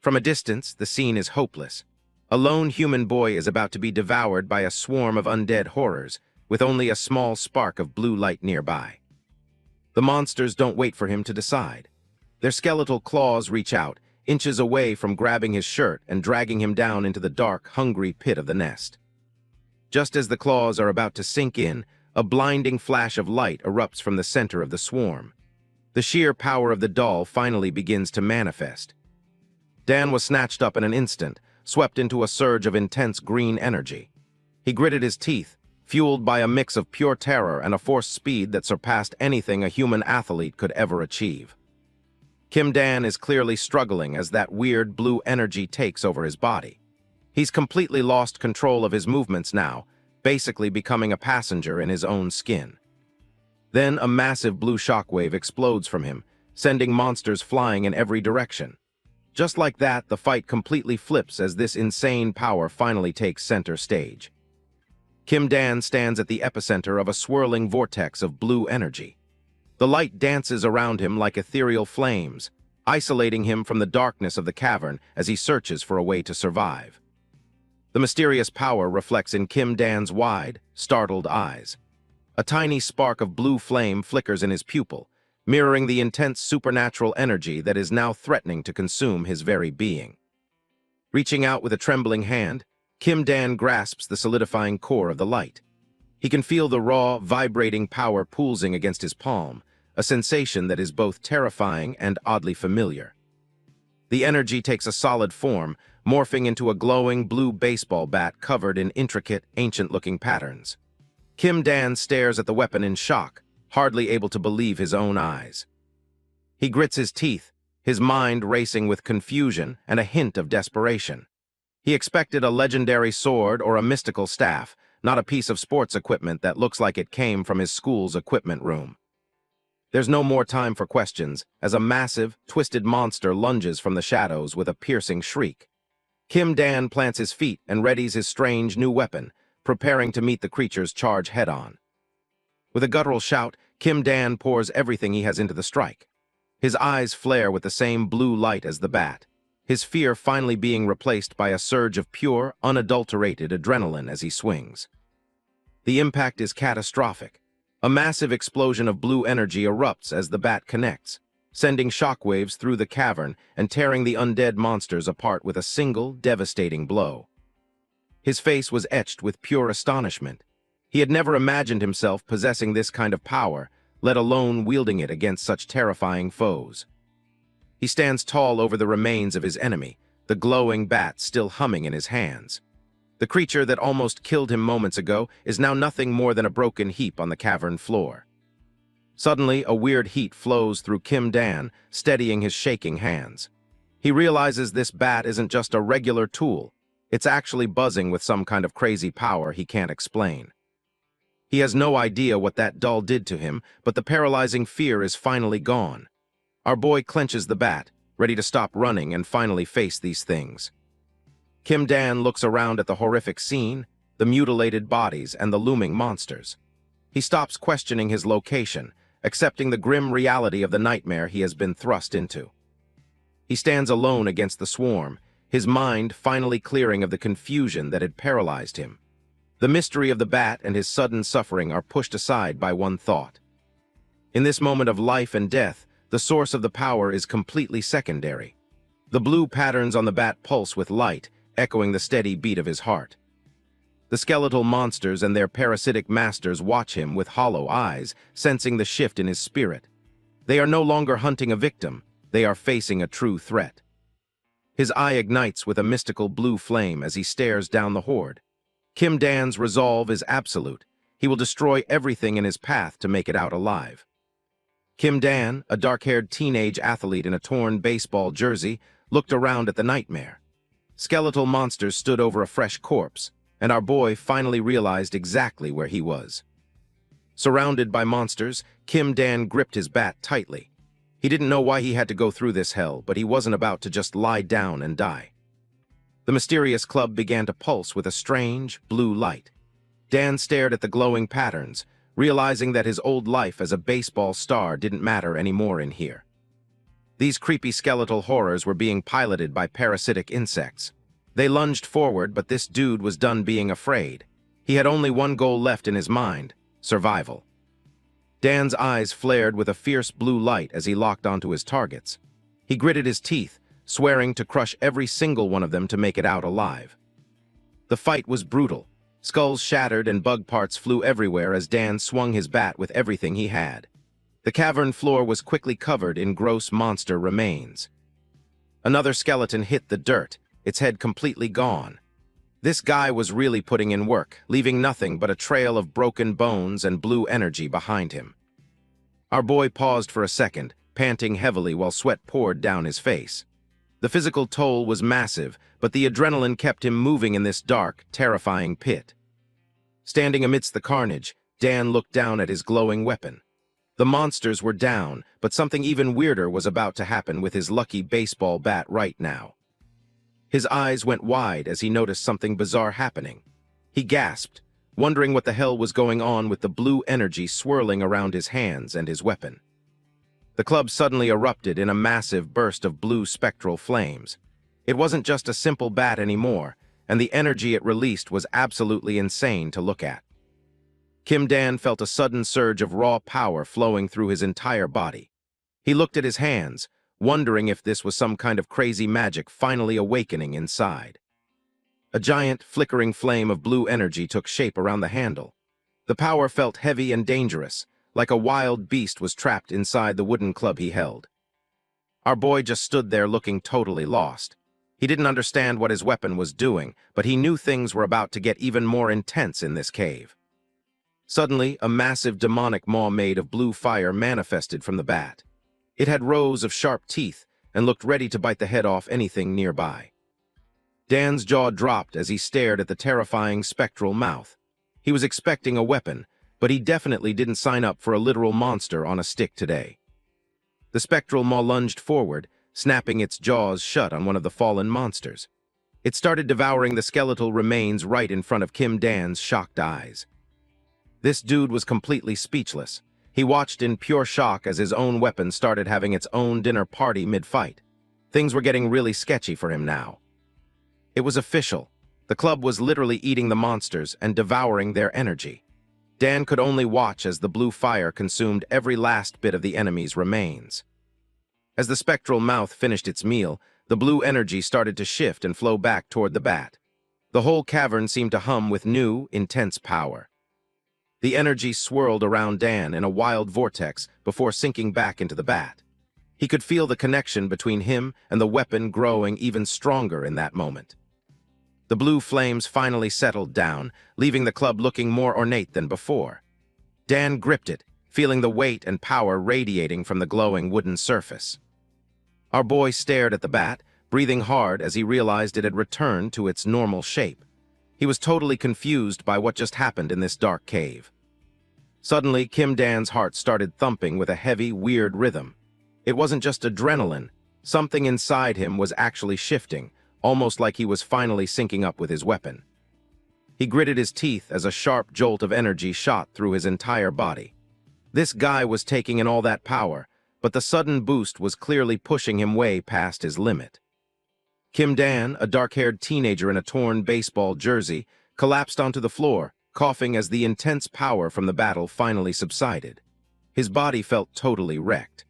From a distance, the scene is hopeless. A lone human boy is about to be devoured by a swarm of undead horrors, with only a small spark of blue light nearby. The monsters don't wait for him to decide. Their skeletal claws reach out, inches away from grabbing his shirt and dragging him down into the dark, hungry pit of the nest. Just as the claws are about to sink in, a blinding flash of light erupts from the center of the swarm. The sheer power of the doll finally begins to manifest. Dan was snatched up in an instant, swept into a surge of intense green energy. He gritted his teeth, fueled by a mix of pure terror and a force speed that surpassed anything a human athlete could ever achieve. Kim Dan is clearly struggling as that weird blue energy takes over his body. He's completely lost control of his movements now, basically becoming a passenger in his own skin. Then a massive blue shockwave explodes from him, sending monsters flying in every direction. Just like that, the fight completely flips as this insane power finally takes center stage. Kim Dan stands at the epicenter of a swirling vortex of blue energy. The light dances around him like ethereal flames, isolating him from the darkness of the cavern as he searches for a way to survive. The mysterious power reflects in Kim Dan's wide, startled eyes. A tiny spark of blue flame flickers in his pupil, mirroring the intense supernatural energy that is now threatening to consume his very being. Reaching out with a trembling hand, Kim Dan grasps the solidifying core of the light. He can feel the raw, vibrating power pulsing against his palm, a sensation that is both terrifying and oddly familiar. The energy takes a solid form, morphing into a glowing blue baseball bat covered in intricate, ancient-looking patterns. Kim Dan stares at the weapon in shock, hardly able to believe his own eyes. He grits his teeth, his mind racing with confusion and a hint of desperation. He expected a legendary sword or a mystical staff, not a piece of sports equipment that looks like it came from his school's equipment room. There's no more time for questions, as a massive, twisted monster lunges from the shadows with a piercing shriek. Kim Dan plants his feet and readies his strange new weapon, preparing to meet the creature's charge head-on. With a guttural shout, Kim Dan pours everything he has into the strike. His eyes flare with the same blue light as the bat, his fear finally being replaced by a surge of pure, unadulterated adrenaline as he swings. The impact is catastrophic. A massive explosion of blue energy erupts as the bat connects, sending shockwaves through the cavern and tearing the undead monsters apart with a single, devastating blow. His face was etched with pure astonishment. He had never imagined himself possessing this kind of power, let alone wielding it against such terrifying foes. He stands tall over the remains of his enemy, the glowing bat still humming in his hands. The creature that almost killed him moments ago is now nothing more than a broken heap on the cavern floor. Suddenly, a weird heat flows through Kim Dan, steadying his shaking hands. He realizes this bat isn't just a regular tool. It's actually buzzing with some kind of crazy power he can't explain. He has no idea what that doll did to him, but the paralyzing fear is finally gone. Our boy clenches the bat, ready to stop running and finally face these things. Kim Dan looks around at the horrific scene, the mutilated bodies and the looming monsters. He stops questioning his location, accepting the grim reality of the nightmare he has been thrust into. He stands alone against the swarm, his mind finally clearing of the confusion that had paralyzed him. The mystery of the bat and his sudden suffering are pushed aside by one thought. In this moment of life and death, the source of the power is completely secondary. The blue patterns on the bat pulse with light, echoing the steady beat of his heart. The skeletal monsters and their parasitic masters watch him with hollow eyes, sensing the shift in his spirit. They are no longer hunting a victim, they are facing a true threat. His eye ignites with a mystical blue flame as he stares down the horde. Kim Dan's resolve is absolute. He will destroy everything in his path to make it out alive. Kim Dan, a dark-haired teenage athlete in a torn baseball jersey, looked around at the nightmare. Skeletal monsters stood over a fresh corpse, and our boy finally realized exactly where he was. Surrounded by monsters, Kim Dan gripped his bat tightly. He didn't know why he had to go through this hell, but he wasn't about to just lie down and die. The mysterious club began to pulse with a strange, blue light. Dan stared at the glowing patterns, realizing that his old life as a baseball star didn't matter anymore in here. These creepy skeletal horrors were being piloted by parasitic insects. They lunged forward, but this dude was done being afraid. He had only one goal left in his mind: survival. Dan's eyes flared with a fierce blue light as he locked onto his targets. He gritted his teeth, swearing to crush every single one of them to make it out alive. The fight was brutal. Skulls shattered and bug parts flew everywhere as Dan swung his bat with everything he had. The cavern floor was quickly covered in gross monster remains. Another skeleton hit the dirt, its head completely gone. This guy was really putting in work, leaving nothing but a trail of broken bones and blue energy behind him. Our boy paused for a second, panting heavily while sweat poured down his face. The physical toll was massive, but the adrenaline kept him moving in this dark, terrifying pit. Standing amidst the carnage, Dan looked down at his glowing weapon. The monsters were down, but something even weirder was about to happen with his lucky baseball bat right now. His eyes went wide as he noticed something bizarre happening. He gasped, wondering what the hell was going on with the blue energy swirling around his hands and his weapon. The club suddenly erupted in a massive burst of blue spectral flames. It wasn't just a simple bat anymore, and the energy it released was absolutely insane to look at. Kim Dan felt a sudden surge of raw power flowing through his entire body. He looked at his hands, wondering if this was some kind of crazy magic finally awakening inside. A giant, flickering flame of blue energy took shape around the handle. The power felt heavy and dangerous, like a wild beast was trapped inside the wooden club he held. Our boy just stood there looking totally lost. He didn't understand what his weapon was doing, but he knew things were about to get even more intense in this cave. Suddenly, a massive demonic maw made of blue fire manifested from the bat. It had rows of sharp teeth and looked ready to bite the head off anything nearby. Dan's jaw dropped as he stared at the terrifying spectral mouth. He was expecting a weapon, but he definitely didn't sign up for a literal monster on a stick today. The spectral maw lunged forward, snapping its jaws shut on one of the fallen monsters. It started devouring the skeletal remains right in front of Kim Dan's shocked eyes. This dude was completely speechless. He watched in pure shock as his own weapon started having its own dinner party mid-fight. Things were getting really sketchy for him now. It was official. The club was literally eating the monsters and devouring their energy. Dan could only watch as the blue fire consumed every last bit of the enemy's remains. As the spectral mouth finished its meal, the blue energy started to shift and flow back toward the bat. The whole cavern seemed to hum with new, intense power. The energy swirled around Dan in a wild vortex before sinking back into the bat. He could feel the connection between him and the weapon growing even stronger in that moment. The blue flames finally settled down, leaving the club looking more ornate than before. Dan gripped it, feeling the weight and power radiating from the glowing wooden surface. Our boy stared at the bat, breathing hard as he realized it had returned to its normal shape. He was totally confused by what just happened in this dark cave. Suddenly, Kim Dan's heart started thumping with a heavy, weird rhythm. It wasn't just adrenaline. Something inside him was actually shifting, almost like he was finally syncing up with his weapon. He gritted his teeth as a sharp jolt of energy shot through his entire body. This guy was taking in all that power, but the sudden boost was clearly pushing him way past his limit. Kim Dan, a dark-haired teenager in a torn baseball jersey, collapsed onto the floor, coughing as the intense power from the battle finally subsided. His body felt totally wrecked.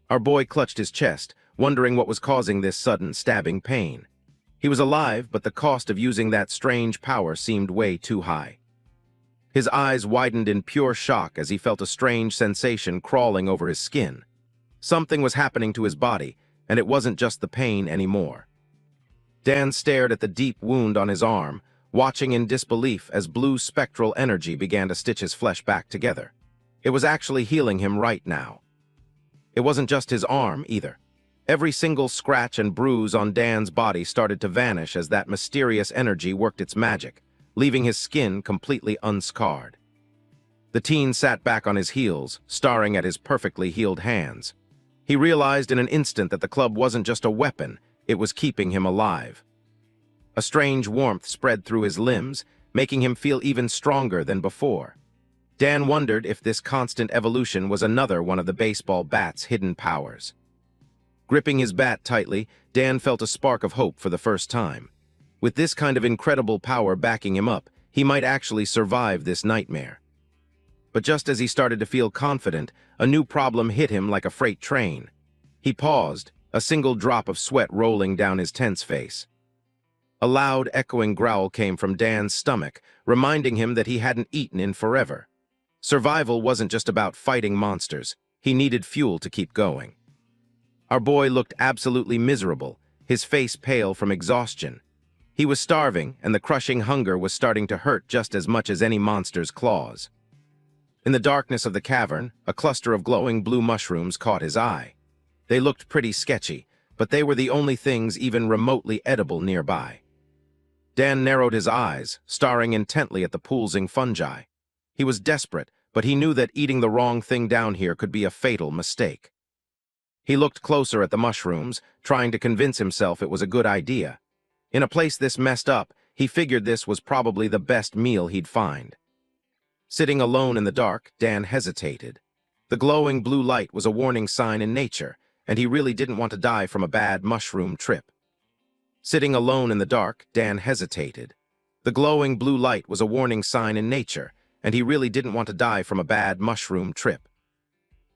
Our boy clutched his chest, wondering what was causing this sudden stabbing pain. He was alive, but the cost of using that strange power seemed way too high. His eyes widened in pure shock as he felt a strange sensation crawling over his skin. Something was happening to his body, and it wasn't just the pain anymore. Dan stared at the deep wound on his arm, watching in disbelief as blue spectral energy began to stitch his flesh back together. It was actually healing him right now. It wasn't just his arm, either. Every single scratch and bruise on Dan's body started to vanish as that mysterious energy worked its magic, leaving his skin completely unscarred. The teen sat back on his heels, staring at his perfectly healed hands. He realized in an instant that the club wasn't just a weapon, it was keeping him alive. A strange warmth spread through his limbs, making him feel even stronger than before. Dan wondered if this constant evolution was another one of the baseball bat's hidden powers. Gripping his bat tightly, Dan felt a spark of hope for the first time. With this kind of incredible power backing him up, he might actually survive this nightmare. But just as he started to feel confident, a new problem hit him like a freight train. He paused, a single drop of sweat rolling down his tense face. A loud, echoing growl came from Dan's stomach, reminding him that he hadn't eaten in forever. Survival wasn't just about fighting monsters. He needed fuel to keep going. Our boy looked absolutely miserable, his face pale from exhaustion. He was starving, and the crushing hunger was starting to hurt just as much as any monster's claws. In the darkness of the cavern, a cluster of glowing blue mushrooms caught his eye. They looked pretty sketchy, but they were the only things even remotely edible nearby. Dan narrowed his eyes, staring intently at the pulsing fungi. He was desperate, but he knew that eating the wrong thing down here could be a fatal mistake. He looked closer at the mushrooms, trying to convince himself it was a good idea. In a place this messed up, he figured this was probably the best meal he'd find. Sitting alone in the dark, Dan hesitated. The glowing blue light was a warning sign in nature, and he really didn't want to die from a bad mushroom trip. Sitting alone in the dark, Dan hesitated. The glowing blue light was a warning sign in nature, and he really didn't want to die from a bad mushroom trip.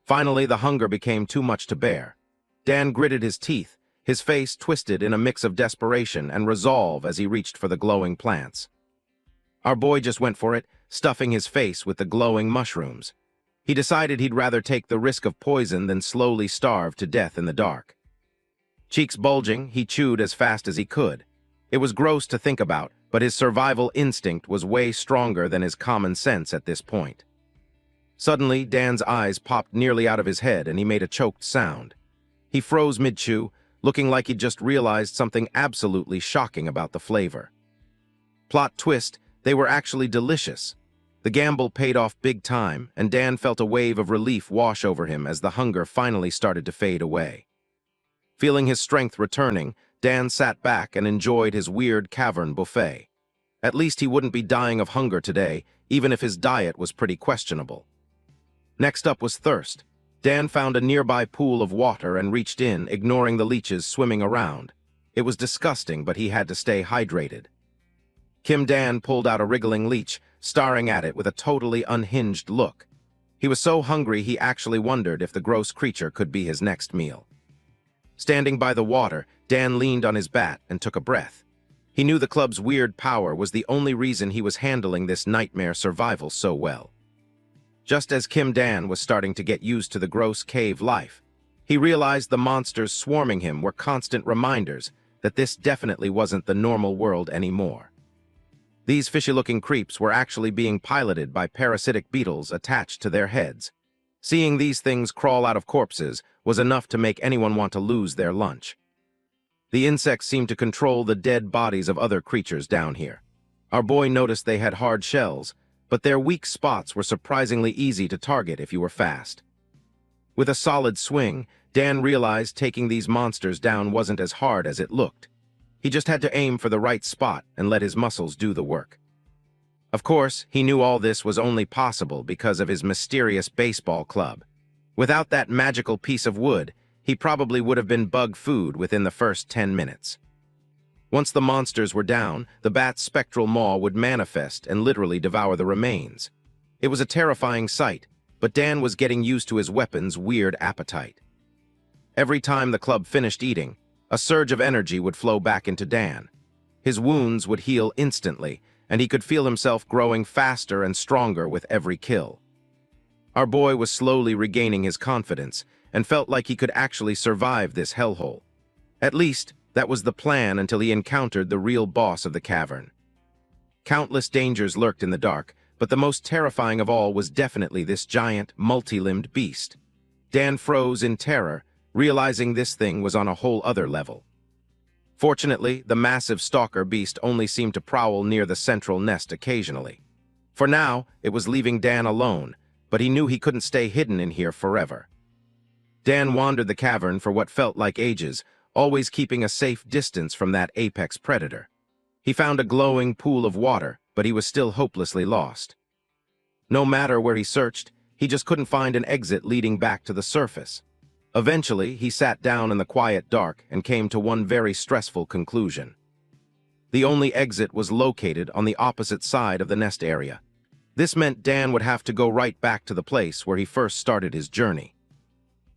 Finally, the hunger became too much to bear. Dan gritted his teeth, his face twisted in a mix of desperation and resolve as he reached for the glowing plants. Our boy just went for it, stuffing his face with the glowing mushrooms. He decided he'd rather take the risk of poison than slowly starve to death in the dark. Cheeks bulging, he chewed as fast as he could. It was gross to think about, but his survival instinct was way stronger than his common sense at this point. Suddenly, Dan's eyes popped nearly out of his head and he made a choked sound. He froze mid-chew, looking like he'd just realized something absolutely shocking about the flavor. Plot twist, they were actually delicious. The gamble paid off big time, and Dan felt a wave of relief wash over him as the hunger finally started to fade away. Feeling his strength returning, Dan sat back and enjoyed his weird cavern buffet. At least he wouldn't be dying of hunger today, even if his diet was pretty questionable. Next up was thirst. Dan found a nearby pool of water and reached in, ignoring the leeches swimming around. It was disgusting, but he had to stay hydrated. Kim Dan pulled out a wriggling leech, staring at it with a totally unhinged look. He was so hungry he actually wondered if the gross creature could be his next meal. Standing by the water, Dan leaned on his bat and took a breath. He knew the club's weird power was the only reason he was handling this nightmare survival so well. Just as Kim Dan was starting to get used to the gross cave life, he realized the monsters swarming him were constant reminders that this definitely wasn't the normal world anymore. These fishy-looking creeps were actually being piloted by parasitic beetles attached to their heads. Seeing these things crawl out of corpses was enough to make anyone want to lose their lunch. The insects seemed to control the dead bodies of other creatures down here. Our boy noticed they had hard shells, but their weak spots were surprisingly easy to target if you were fast. With a solid swing, Dan realized taking these monsters down wasn't as hard as it looked. He just had to aim for the right spot and let his muscles do the work. Of course, he knew all this was only possible because of his mysterious baseball club. Without that magical piece of wood, he probably would have been bug food within the first 10 minutes. Once the monsters were down, the bat's spectral maw would manifest and literally devour the remains. It was a terrifying sight, but Dan was getting used to his weapon's weird appetite. Every time the club finished eating, a surge of energy would flow back into Dan. His wounds would heal instantly, and he could feel himself growing faster and stronger with every kill. Our boy was slowly regaining his confidence and felt like he could actually survive this hellhole. At least, that was the plan until he encountered the real boss of the cavern. Countless dangers lurked in the dark, but the most terrifying of all was definitely this giant, multi-limbed beast. Dan froze in terror, realizing this thing was on a whole other level. Fortunately, the massive stalker beast only seemed to prowl near the central nest occasionally. For now, it was leaving Dan alone, but he knew he couldn't stay hidden in here forever. Dan wandered the cavern for what felt like ages, always keeping a safe distance from that apex predator. He found a glowing pool of water, but he was still hopelessly lost. No matter where he searched, he just couldn't find an exit leading back to the surface. Eventually, he sat down in the quiet dark and came to one very stressful conclusion. The only exit was located on the opposite side of the nest area. This meant Dan would have to go right back to the place where he first started his journey.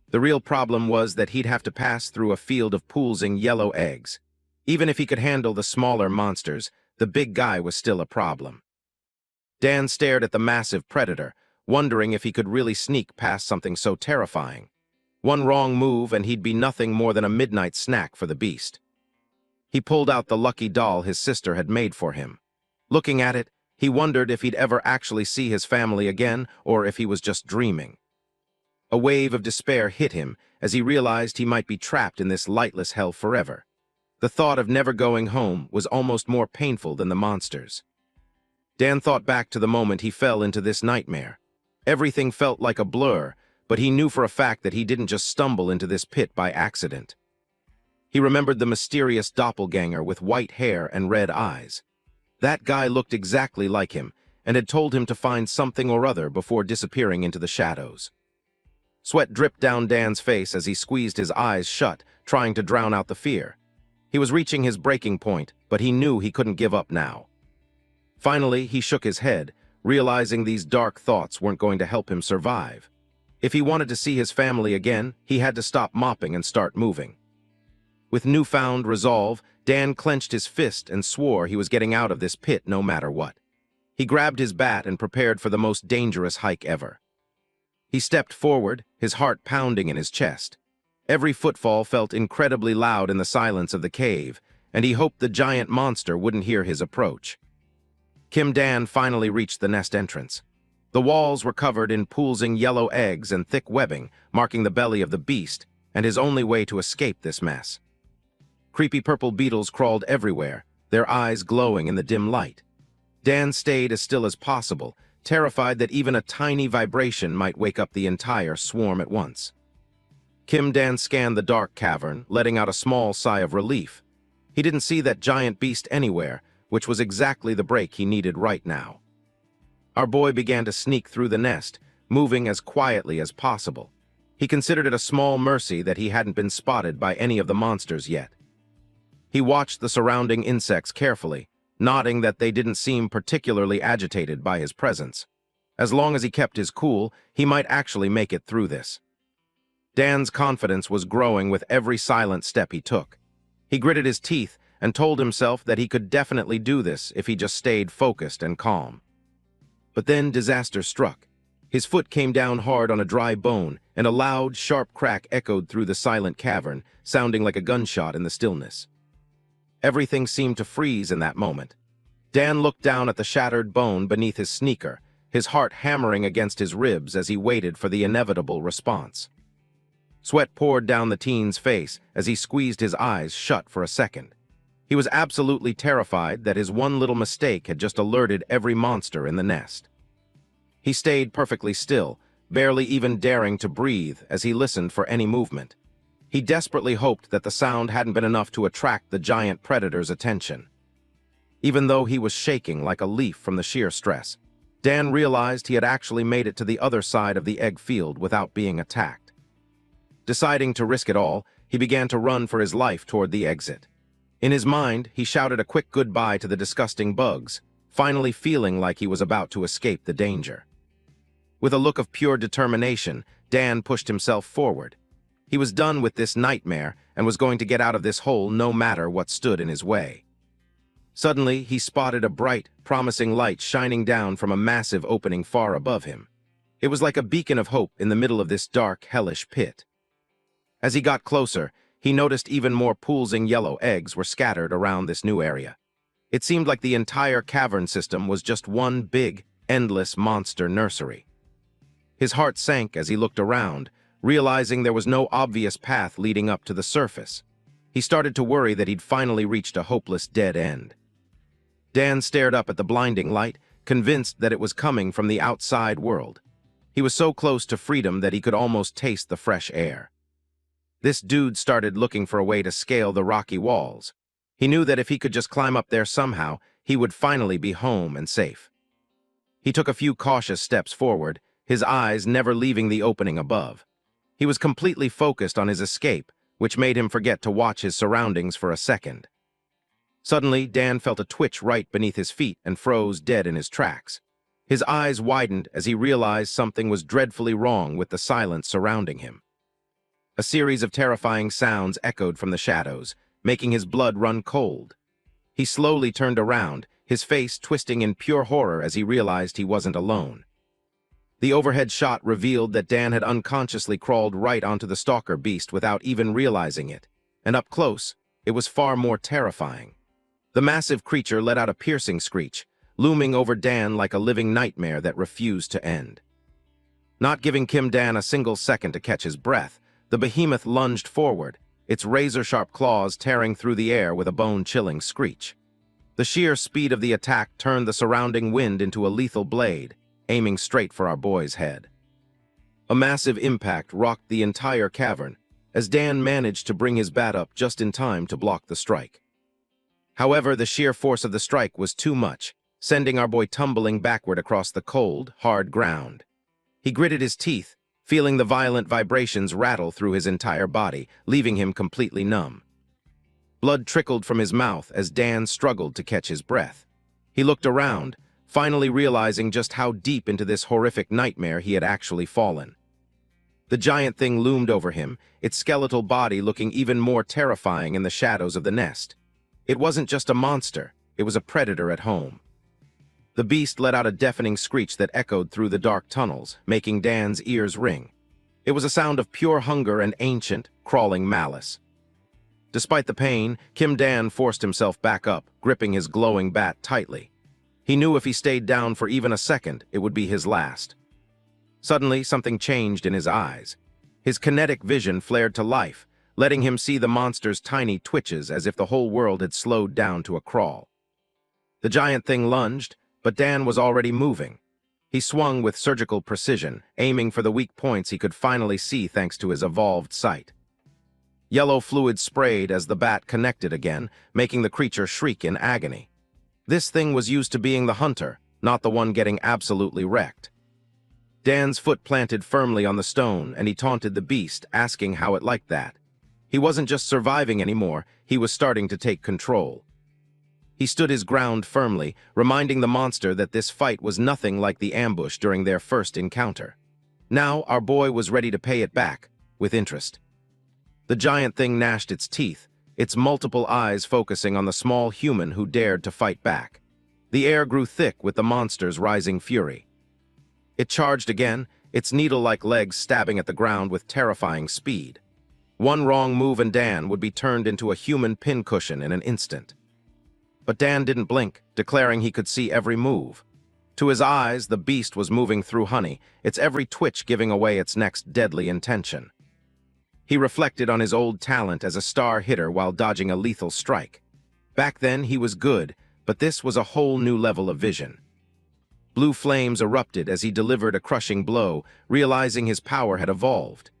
The real problem was that he'd have to pass through a field of poolsing yellow eggs. Even if he could handle the smaller monsters, the big guy was still a problem. Dan stared at the massive predator, wondering if he could really sneak past something so terrifying. One wrong move and he'd be nothing more than a midnight snack for the beast. He pulled out the lucky doll his sister had made for him. Looking at it, he wondered if he'd ever actually see his family again or if he was just dreaming. A wave of despair hit him as he realized he might be trapped in this lightless hell forever. The thought of never going home was almost more painful than the monsters. Dan thought back to the moment he fell into this nightmare. Everything felt like a blur, but he knew for a fact that he didn't just stumble into this pit by accident. He remembered the mysterious doppelganger with white hair and red eyes. That guy looked exactly like him and had told him to find something or other before disappearing into the shadows. Sweat dripped down Dan's face as he squeezed his eyes shut, trying to drown out the fear. He was reaching his breaking point, but he knew he couldn't give up now. Finally, he shook his head, realizing these dark thoughts weren't going to help him survive. If he wanted to see his family again, he had to stop mopping and start moving. With newfound resolve, Dan clenched his fist and swore he was getting out of this pit no matter what. He grabbed his bat and prepared for the most dangerous hike ever. He stepped forward, his heart pounding in his chest. Every footfall felt incredibly loud in the silence of the cave, and he hoped the giant monster wouldn't hear his approach. Kim Dan finally reached the nest entrance. The walls were covered in poolsing yellow eggs and thick webbing, marking the belly of the beast, and his only way to escape this mess. Creepy purple beetles crawled everywhere, their eyes glowing in the dim light. Dan stayed as still as possible, terrified that even a tiny vibration might wake up the entire swarm at once. Kim Dan scanned the dark cavern, letting out a small sigh of relief. He didn't see that giant beast anywhere, which was exactly the break he needed right now. Our boy began to sneak through the nest, moving as quietly as possible. He considered it a small mercy that he hadn't been spotted by any of the monsters yet. He watched the surrounding insects carefully, nodding that they didn't seem particularly agitated by his presence. As long as he kept his cool, he might actually make it through this. Dan's confidence was growing with every silent step he took. He gritted his teeth and told himself that he could definitely do this if he just stayed focused and calm. But then disaster struck. His foot came down hard on a dry bone, and a loud, sharp crack echoed through the silent cavern, sounding like a gunshot in the stillness. Everything seemed to freeze in that moment. Dan looked down at the shattered bone beneath his sneaker, his heart hammering against his ribs as he waited for the inevitable response. Sweat poured down the teen's face as he squeezed his eyes shut for a second. He was absolutely terrified that his one little mistake had just alerted every monster in the nest. He stayed perfectly still, barely even daring to breathe as he listened for any movement. He desperately hoped that the sound hadn't been enough to attract the giant predator's attention. Even though he was shaking like a leaf from the sheer stress, Dan realized he had actually made it to the other side of the egg field without being attacked. Deciding to risk it all, he began to run for his life toward the exit. In his mind, he shouted a quick goodbye to the disgusting bugs, finally feeling like he was about to escape the danger. With a look of pure determination, Dan pushed himself forward. He was done with this nightmare and was going to get out of this hole no matter what stood in his way. Suddenly, he spotted a bright, promising light shining down from a massive opening far above him. It was like a beacon of hope in the middle of this dark, hellish pit. As he got closer, he noticed even more pools-ing yellow eggs were scattered around this new area. It seemed like the entire cavern system was just one big, endless monster nursery. His heart sank as he looked around, realizing there was no obvious path leading up to the surface. He started to worry that he'd finally reached a hopeless dead end. Dan stared up at the blinding light, convinced that it was coming from the outside world. He was so close to freedom that he could almost taste the fresh air. This dude started looking for a way to scale the rocky walls. He knew that if he could just climb up there somehow, he would finally be home and safe. He took a few cautious steps forward, his eyes never leaving the opening above. He was completely focused on his escape, which made him forget to watch his surroundings for a second. Suddenly, Dan felt a twitch right beneath his feet and froze dead in his tracks. His eyes widened as he realized something was dreadfully wrong with the silence surrounding him. A series of terrifying sounds echoed from the shadows, making his blood run cold. He slowly turned around, his face twisting in pure horror as he realized he wasn't alone. The overhead shot revealed that Dan had unconsciously crawled right onto the stalker beast without even realizing it, and up close, it was far more terrifying. The massive creature let out a piercing screech, looming over Dan like a living nightmare that refused to end. Not giving Kim Dan a single second to catch his breath, the behemoth lunged forward, its razor-sharp claws tearing through the air with a bone-chilling screech. The sheer speed of the attack turned the surrounding wind into a lethal blade, aiming straight for our boy's head. A massive impact rocked the entire cavern, as Dan managed to bring his bat up just in time to block the strike. However, the sheer force of the strike was too much, sending our boy tumbling backward across the cold, hard ground. He gritted his teeth, feeling the violent vibrations rattle through his entire body, leaving him completely numb. Blood trickled from his mouth as Dan struggled to catch his breath. He looked around, finally realizing just how deep into this horrific nightmare he had actually fallen. The giant thing loomed over him, its skeletal body looking even more terrifying in the shadows of the nest. It wasn't just a monster, it was a predator at home. The beast let out a deafening screech that echoed through the dark tunnels, making Dan's ears ring. It was a sound of pure hunger and ancient, crawling malice. Despite the pain, Kim Dan forced himself back up, gripping his glowing bat tightly. He knew if he stayed down for even a second, it would be his last. Suddenly, something changed in his eyes. His kinetic vision flared to life, letting him see the monster's tiny twitches as if the whole world had slowed down to a crawl. The giant thing lunged, but Dan was already moving. He swung with surgical precision, aiming for the weak points he could finally see thanks to his evolved sight. Yellow fluid sprayed as the bat connected again, making the creature shriek in agony. This thing was used to being the hunter, not the one getting absolutely wrecked. Dan's foot planted firmly on the stone, and he taunted the beast, asking how it liked that. He wasn't just surviving anymore, he was starting to take control. He stood his ground firmly, reminding the monster that this fight was nothing like the ambush during their first encounter. Now, our boy was ready to pay it back, with interest. The giant thing gnashed its teeth, its multiple eyes focusing on the small human who dared to fight back. The air grew thick with the monster's rising fury. It charged again, its needle-like legs stabbing at the ground with terrifying speed. One wrong move and Dan would be turned into a human pincushion in an instant. But Dan didn't blink, declaring he could see every move. To his eyes, the beast was moving through honey, its every twitch giving away its next deadly intention. He reflected on his old talent as a star hitter while dodging a lethal strike. Back then, he was good, but this was a whole new level of vision. Blue flames erupted as he delivered a crushing blow, realizing his power had evolved.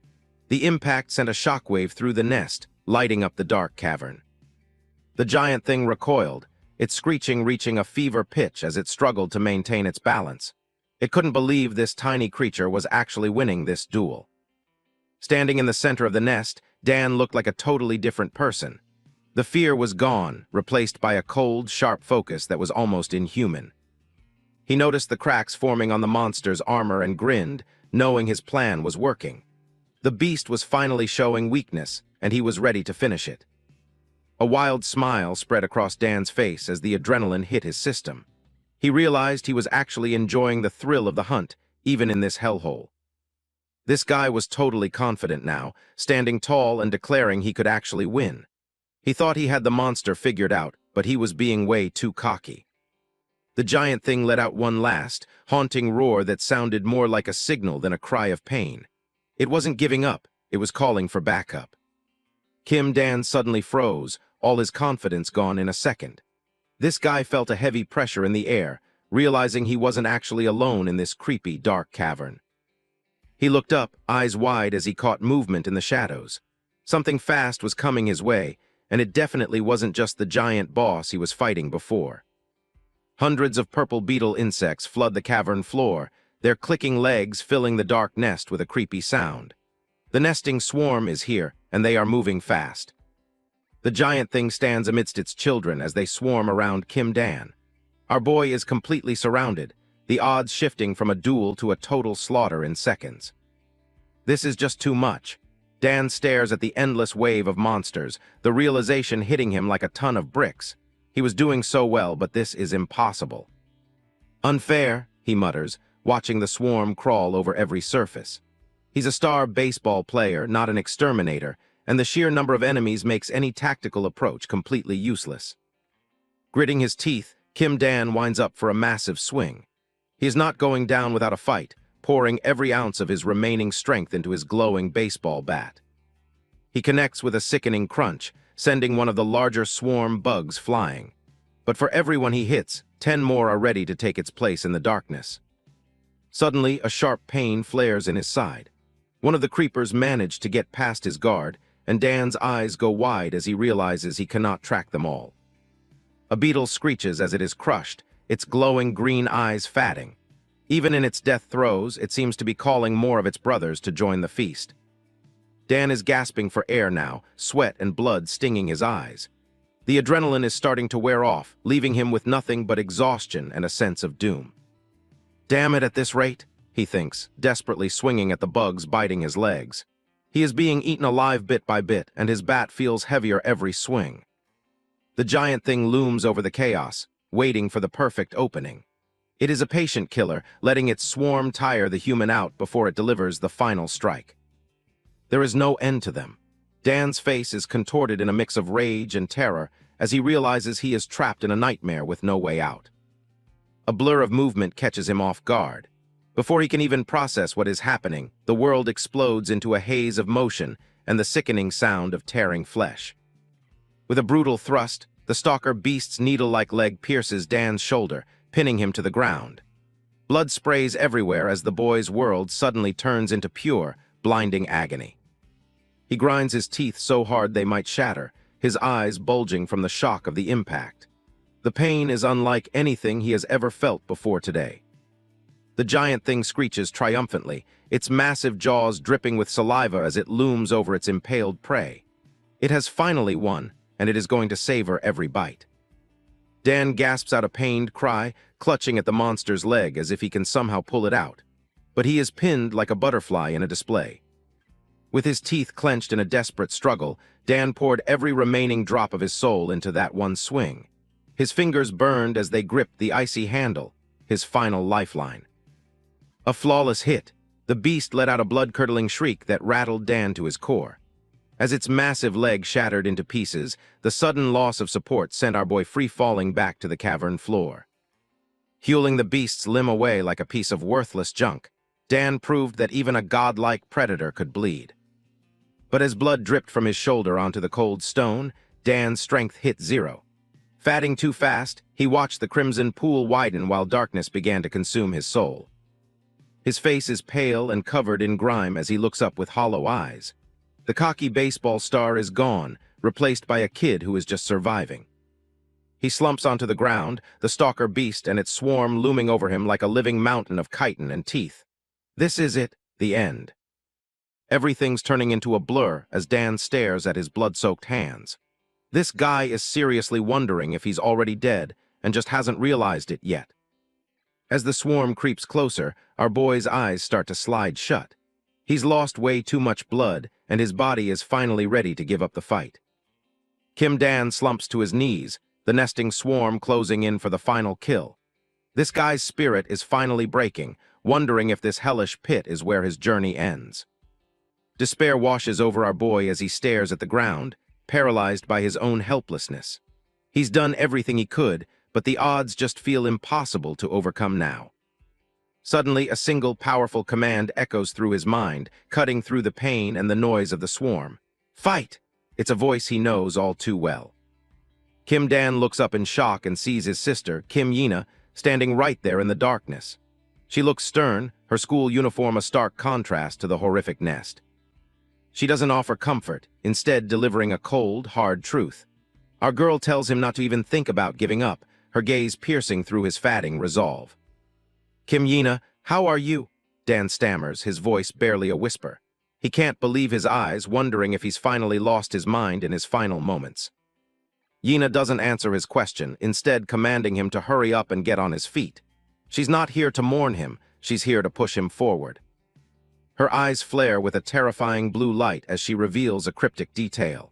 The impact sent a shockwave through the nest, lighting up the dark cavern. The giant thing recoiled, its screeching reaching a fever pitch as it struggled to maintain its balance. It couldn't believe this tiny creature was actually winning this duel. Standing in the center of the nest, Dan looked like a totally different person. The fear was gone, replaced by a cold, sharp focus that was almost inhuman. He noticed the cracks forming on the monster's armor and grinned, knowing his plan was working. The beast was finally showing weakness, and he was ready to finish it. A wild smile spread across Dan's face as the adrenaline hit his system. He realized he was actually enjoying the thrill of the hunt, even in this hellhole. This guy was totally confident now, standing tall and declaring he could actually win. He thought he had the monster figured out, but he was being way too cocky. The giant thing let out one last, haunting roar that sounded more like a signal than a cry of pain. It wasn't giving up, it was calling for backup. Kim Dan suddenly froze, all his confidence gone in a second. This guy felt a heavy pressure in the air, realizing he wasn't actually alone in this creepy, dark cavern. He looked up, eyes wide as he caught movement in the shadows. Something fast was coming his way, and it definitely wasn't just the giant boss he was fighting before. Hundreds of purple beetle insects flood the cavern floor, their clicking legs filling the dark nest with a creepy sound. The nesting swarm is here, and they are moving fast. The giant thing stands amidst its children as they swarm around Kim Dan. Our boy is completely surrounded, the odds shifting from a duel to a total slaughter in seconds. This is just too much. Dan stares at the endless wave of monsters, the realization hitting him like a ton of bricks. He was doing so well, but this is impossible. Unfair, he mutters, watching the swarm crawl over every surface. He's a star baseball player, not an exterminator, and the sheer number of enemies makes any tactical approach completely useless. Gritting his teeth, Kim Dan winds up for a massive swing. He is not going down without a fight, pouring every ounce of his remaining strength into his glowing baseball bat. He connects with a sickening crunch, sending one of the larger swarm bugs flying. But for every one he hits, 10 more are ready to take its place in the darkness. Suddenly, a sharp pain flares in his side. One of the creepers managed to get past his guard, and Dan's eyes go wide as he realizes he cannot track them all. A beetle screeches as it is crushed, its glowing green eyes fatting. Even in its death throes, it seems to be calling more of its brothers to join the feast. Dan is gasping for air now, sweat and blood stinging his eyes. The adrenaline is starting to wear off, leaving him with nothing but exhaustion and a sense of doom. Damn it, at this rate, he thinks, desperately swinging at the bugs biting his legs. He is being eaten alive bit by bit, and his bat feels heavier every swing. The giant thing looms over the chaos, waiting for the perfect opening. It is a patient killer, letting its swarm tire the human out before it delivers the final strike. There is no end to them. Dan's face is contorted in a mix of rage and terror as he realizes he is trapped in a nightmare with no way out. A blur of movement catches him off guard. Before he can even process what is happening, the world explodes into a haze of motion and the sickening sound of tearing flesh. With a brutal thrust, the stalker beast's needle-like leg pierces Dan's shoulder, pinning him to the ground. Blood sprays everywhere as the boy's world suddenly turns into pure, blinding agony. He grinds his teeth so hard they might shatter, his eyes bulging from the shock of the impact. The pain is unlike anything he has ever felt before today. The giant thing screeches triumphantly, its massive jaws dripping with saliva as it looms over its impaled prey. It has finally won, and it is going to savor every bite. Dan gasps out a pained cry, clutching at the monster's leg as if he can somehow pull it out. But he is pinned like a butterfly in a display. With his teeth clenched in a desperate struggle, Dan poured every remaining drop of his soul into that one swing. His fingers burned as they gripped the icy handle, his final lifeline. A flawless hit. The beast let out a blood-curdling shriek that rattled Dan to his core. As its massive leg shattered into pieces, the sudden loss of support sent our boy free-falling back to the cavern floor. Hewling the beast's limb away like a piece of worthless junk, Dan proved that even a godlike predator could bleed. But as blood dripped from his shoulder onto the cold stone, Dan's strength hit zero. Fatting too fast, he watched the crimson pool widen while darkness began to consume his soul. His face is pale and covered in grime as he looks up with hollow eyes. The cocky baseball star is gone, replaced by a kid who is just surviving. He slumps onto the ground, the stalker beast and its swarm looming over him like a living mountain of chitin and teeth. This is it, the end. Everything's turning into a blur as Dan stares at his blood-soaked hands. This guy is seriously wondering if he's already dead and just hasn't realized it yet. As the swarm creeps closer, our boy's eyes start to slide shut. He's lost way too much blood, and his body is finally ready to give up the fight. Kim Dan slumps to his knees, the nesting swarm closing in for the final kill. This guy's spirit is finally breaking, wondering if this hellish pit is where his journey ends. Despair washes over our boy as he stares at the ground, paralyzed by his own helplessness. He's done everything he could, but the odds just feel impossible to overcome now. Suddenly, a single powerful command echoes through his mind, cutting through the pain and the noise of the swarm. Fight! It's a voice he knows all too well. Kim Dan looks up in shock and sees his sister, Kim Yina, standing right there in the darkness. She looks stern, her school uniform a stark contrast to the horrific nest. She doesn't offer comfort, instead delivering a cold, hard truth. Our girl tells him not to even think about giving up, her gaze piercing through his fatting resolve. Kim Yina, how are you? Dan stammers, his voice barely a whisper. He can't believe his eyes, wondering if he's finally lost his mind in his final moments. Yina doesn't answer his question, instead commanding him to hurry up and get on his feet. She's not here to mourn him, she's here to push him forward. Her eyes flare with a terrifying blue light as she reveals a cryptic detail.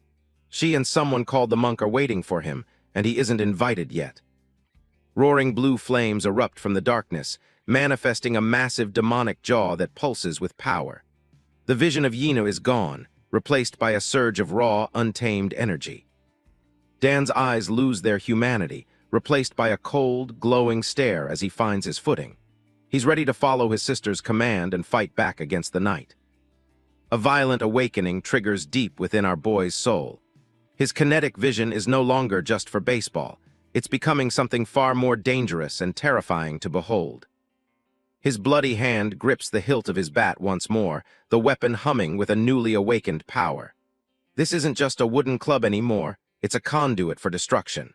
She and someone called the monk are waiting for him, and he isn't invited yet. Roaring blue flames erupt from the darkness, manifesting a massive demonic jaw that pulses with power. The vision of Yina is gone, replaced by a surge of raw, untamed energy. Dan's eyes lose their humanity, replaced by a cold, glowing stare as he finds his footing. He's ready to follow his sister's command and fight back against the night. A violent awakening triggers deep within our boy's soul. His kinetic vision is no longer just for baseball. It's becoming something far more dangerous and terrifying to behold. His bloody hand grips the hilt of his bat once more, the weapon humming with a newly awakened power. This isn't just a wooden club anymore, it's a conduit for destruction.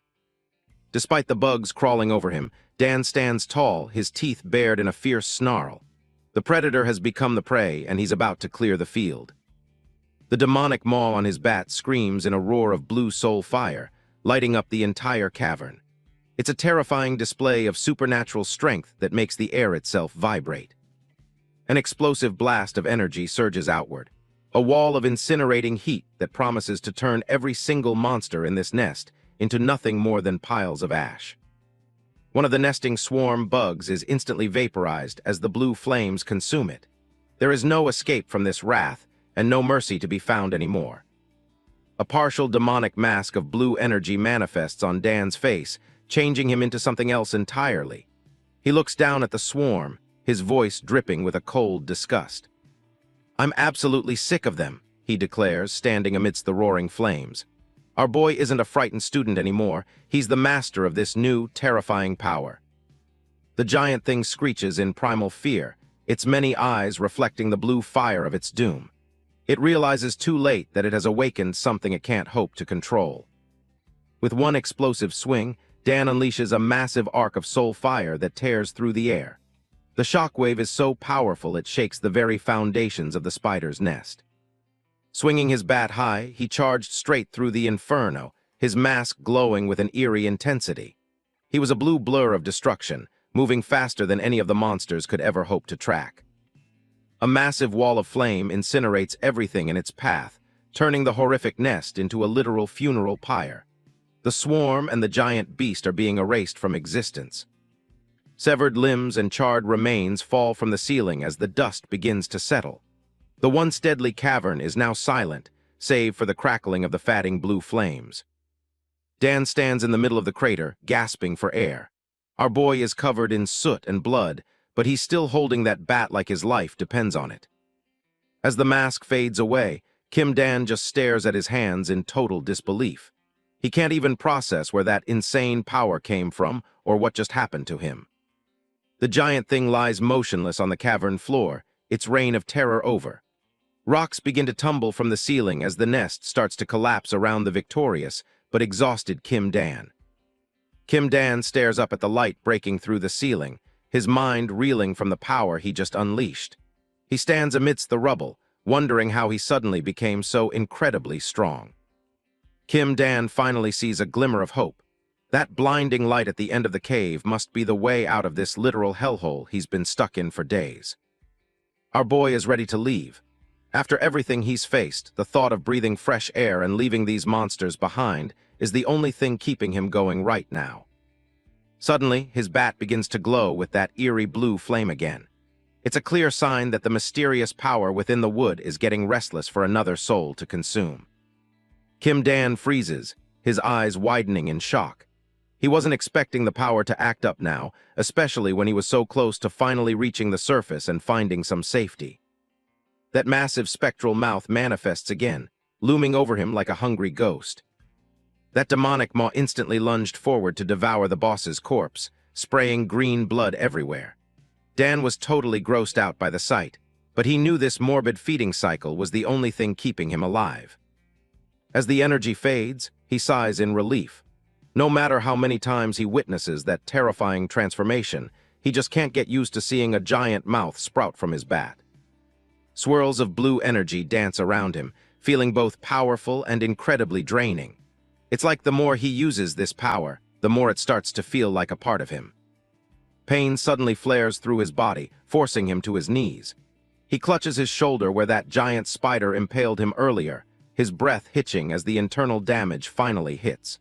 Despite the bugs crawling over him, Dan stands tall, his teeth bared in a fierce snarl. The predator has become the prey, and he's about to clear the field. The demonic maw on his bat screams in a roar of blue soul fire, lighting up the entire cavern. It's a terrifying display of supernatural strength that makes the air itself vibrate. An explosive blast of energy surges outward, a wall of incinerating heat that promises to turn every single monster in this nest into nothing more than piles of ash. One of the nesting swarm bugs is instantly vaporized as the blue flames consume it. There is no escape from this wrath, and no mercy to be found anymore. A partial demonic mask of blue energy manifests on Dan's face, changing him into something else entirely. He looks down at the swarm, his voice dripping with a cold disgust. "I'm absolutely sick of them," he declares, standing amidst the roaring flames. Our boy isn't a frightened student anymore, he's the master of this new, terrifying power. The giant thing screeches in primal fear, its many eyes reflecting the blue fire of its doom. It realizes too late that it has awakened something it can't hope to control. With one explosive swing, Dan unleashes a massive arc of soul fire that tears through the air. The shockwave is so powerful it shakes the very foundations of the spider's nest. Swinging his bat high, he charged straight through the inferno, his mask glowing with an eerie intensity. He was a blue blur of destruction, moving faster than any of the monsters could ever hope to track. A massive wall of flame incinerates everything in its path, turning the horrific nest into a literal funeral pyre. The swarm and the giant beast are being erased from existence. Severed limbs and charred remains fall from the ceiling as the dust begins to settle. The once deadly cavern is now silent, save for the crackling of the fatting blue flames. Dan stands in the middle of the crater, gasping for air. Our boy is covered in soot and blood, but he's still holding that bat like his life depends on it. As the mask fades away, Kim Dan just stares at his hands in total disbelief. He can't even process where that insane power came from or what just happened to him. The giant thing lies motionless on the cavern floor, its reign of terror over. Rocks begin to tumble from the ceiling as the nest starts to collapse around the victorious but exhausted Kim Dan. Kim Dan stares up at the light breaking through the ceiling, his mind reeling from the power he just unleashed. He stands amidst the rubble, wondering how he suddenly became so incredibly strong. Kim Dan finally sees a glimmer of hope. That blinding light at the end of the cave must be the way out of this literal hellhole he's been stuck in for days. Our boy is ready to leave. After everything he's faced, the thought of breathing fresh air and leaving these monsters behind is the only thing keeping him going right now. Suddenly, his bat begins to glow with that eerie blue flame again. It's a clear sign that the mysterious power within the wood is getting restless for another soul to consume. Kim Dan freezes, his eyes widening in shock. He wasn't expecting the power to act up now, especially when he was so close to finally reaching the surface and finding some safety. That massive spectral mouth manifests again, looming over him like a hungry ghost. That demonic maw instantly lunged forward to devour the boss's corpse, spraying green blood everywhere. Dan was totally grossed out by the sight, but he knew this morbid feeding cycle was the only thing keeping him alive. As the energy fades, he sighs in relief. No matter how many times he witnesses that terrifying transformation, he just can't get used to seeing a giant mouth sprout from his bat. Swirls of blue energy dance around him, feeling both powerful and incredibly draining. It's like the more he uses this power, the more it starts to feel like a part of him. Pain suddenly flares through his body, forcing him to his knees. He clutches his shoulder where that giant spider impaled him earlier, his breath hitching as the internal damage finally hits.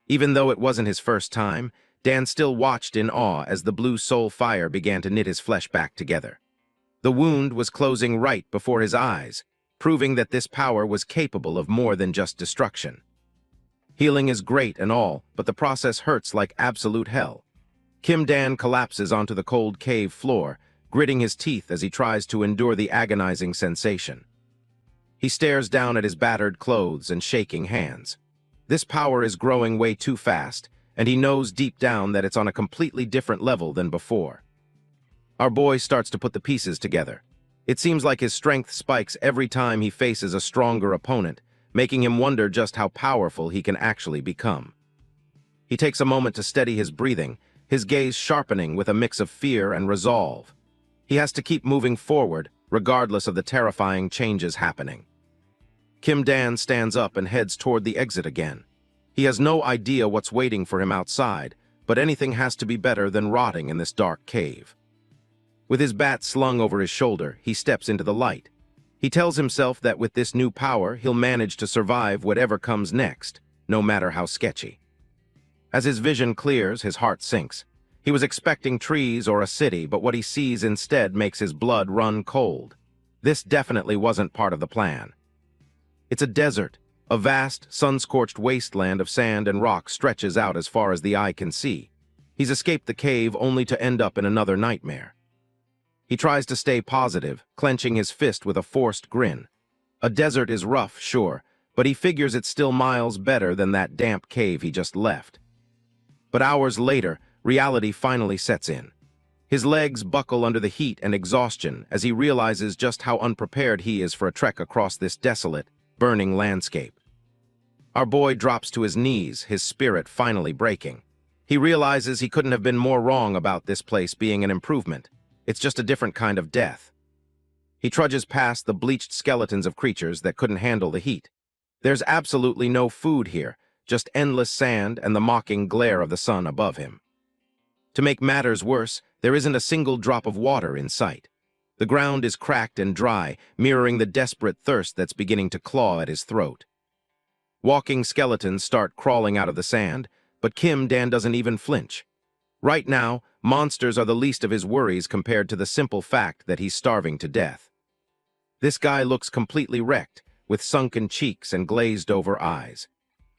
Even though it wasn't his first time, Dan still watched in awe as the blue soul fire began to knit his flesh back together. The wound was closing right before his eyes, proving that this power was capable of more than just destruction. Healing is great and all, but the process hurts like absolute hell. Kim Dan collapses onto the cold cave floor, gritting his teeth as he tries to endure the agonizing sensation. He stares down at his battered clothes and shaking hands. This power is growing way too fast, and he knows deep down that it's on a completely different level than before. Our boy starts to put the pieces together. It seems like his strength spikes every time he faces a stronger opponent, making him wonder just how powerful he can actually become. He takes a moment to steady his breathing, his gaze sharpening with a mix of fear and resolve. He has to keep moving forward, regardless of the terrifying changes happening. Kim Dan stands up and heads toward the exit again. He has no idea what's waiting for him outside, but anything has to be better than rotting in this dark cave. With his bat slung over his shoulder, he steps into the light. He tells himself that with this new power, he'll manage to survive whatever comes next, no matter how sketchy. As his vision clears, his heart sinks. He was expecting trees or a city, but what he sees instead makes his blood run cold. This definitely wasn't part of the plan. It's a desert. A vast, sun-scorched wasteland of sand and rock stretches out as far as the eye can see. He's escaped the cave only to end up in another nightmare. He tries to stay positive, clenching his fist with a forced grin. A desert is rough, sure, but he figures it's still miles better than that damp cave he just left. But hours later, reality finally sets in. His legs buckle under the heat and exhaustion as he realizes just how unprepared he is for a trek across this desolate, burning landscape. Our boy drops to his knees, his spirit finally breaking. He realizes he couldn't have been more wrong about this place being an improvement. It's just a different kind of death. He trudges past the bleached skeletons of creatures that couldn't handle the heat. There's absolutely no food here, just endless sand and the mocking glare of the sun above him. To make matters worse, there isn't a single drop of water in sight. The ground is cracked and dry, mirroring the desperate thirst that's beginning to claw at his throat. Walking skeletons start crawling out of the sand, but Kim Dan doesn't even flinch. Right now, monsters are the least of his worries compared to the simple fact that he's starving to death. This guy looks completely wrecked, with sunken cheeks and glazed-over eyes.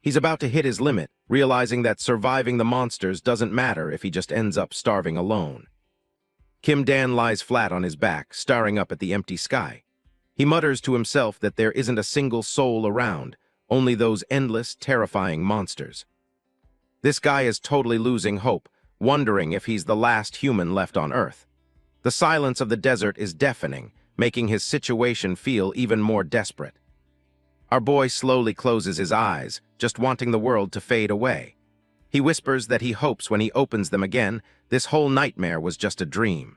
He's about to hit his limit, realizing that surviving the monsters doesn't matter if he just ends up starving alone. Kim Dan lies flat on his back, staring up at the empty sky. He mutters to himself that there isn't a single soul around, only those endless, terrifying monsters. This guy is totally losing hope, wondering if he's the last human left on Earth. The silence of the desert is deafening, making his situation feel even more desperate. Our boy slowly closes his eyes, just wanting the world to fade away. He whispers that he hopes when he opens them again, this whole nightmare was just a dream.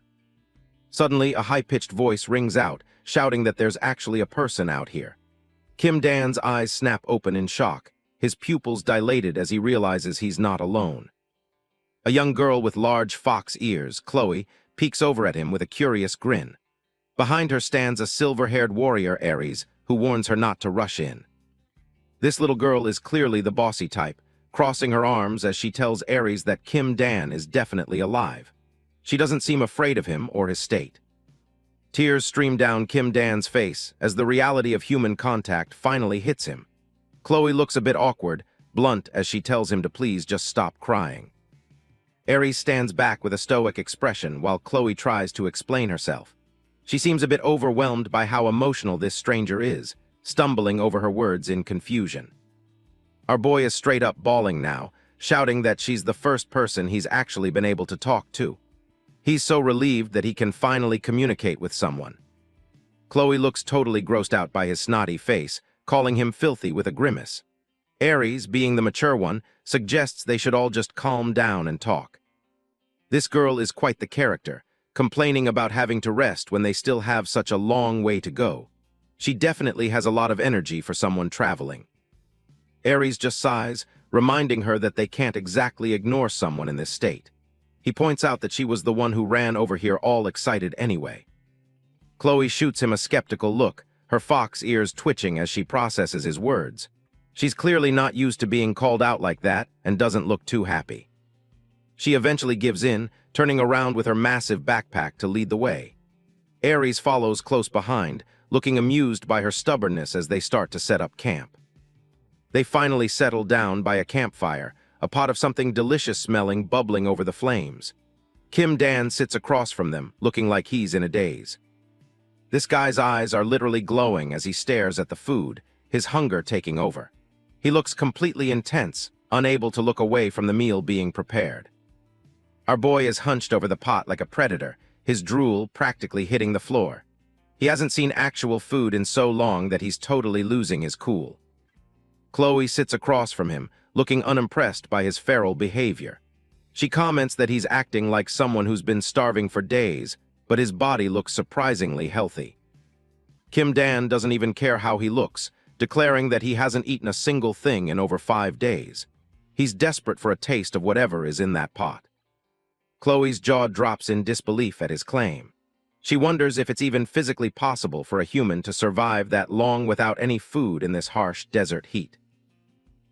Suddenly, a high-pitched voice rings out, shouting that there's actually a person out here. Kim Dan's eyes snap open in shock, his pupils dilated as he realizes he's not alone. A young girl with large fox ears, Chloe, peeks over at him with a curious grin. Behind her stands a silver-haired warrior, Aries, who warns her not to rush in. This little girl is clearly the bossy type, crossing her arms as she tells Aries that Kim Dan is definitely alive. She doesn't seem afraid of him or his state. Tears stream down Kim Dan's face as the reality of human contact finally hits him. Chloe looks a bit awkward, blunt as she tells him to please just stop crying. Aries stands back with a stoic expression while Chloe tries to explain herself. She seems a bit overwhelmed by how emotional this stranger is, stumbling over her words in confusion. Our boy is straight up bawling now, shouting that she's the first person he's actually been able to talk to. He's so relieved that he can finally communicate with someone. Chloe looks totally grossed out by his snotty face, calling him filthy with a grimace. Aries, being the mature one, suggests they should all just calm down and talk. This girl is quite the character, complaining about having to rest when they still have such a long way to go. She definitely has a lot of energy for someone traveling. Aries just sighs, reminding her that they can't exactly ignore someone in this state. He points out that she was the one who ran over here all excited anyway. Chloe shoots him a skeptical look, her fox ears twitching as she processes his words. She's clearly not used to being called out like that and doesn't look too happy. She eventually gives in, turning around with her massive backpack to lead the way. Aries follows close behind, looking amused by her stubbornness as they start to set up camp. They finally settle down by a campfire, a pot of something delicious smelling bubbling over the flames. Kim Dan sits across from them, looking like he's in a daze. This guy's eyes are literally glowing as he stares at the food, his hunger taking over. He looks completely intense, unable to look away from the meal being prepared. Our boy is hunched over the pot like a predator, his drool practically hitting the floor. He hasn't seen actual food in so long that he's totally losing his cool. Chloe sits across from him, looking unimpressed by his feral behavior. She comments that he's acting like someone who's been starving for days, but his body looks surprisingly healthy. Kim Dan doesn't even care how he looks, declaring that he hasn't eaten a single thing in over 5 days. He's desperate for a taste of whatever is in that pot. Chloe's jaw drops in disbelief at his claim. She wonders if it's even physically possible for a human to survive that long without any food in this harsh desert heat.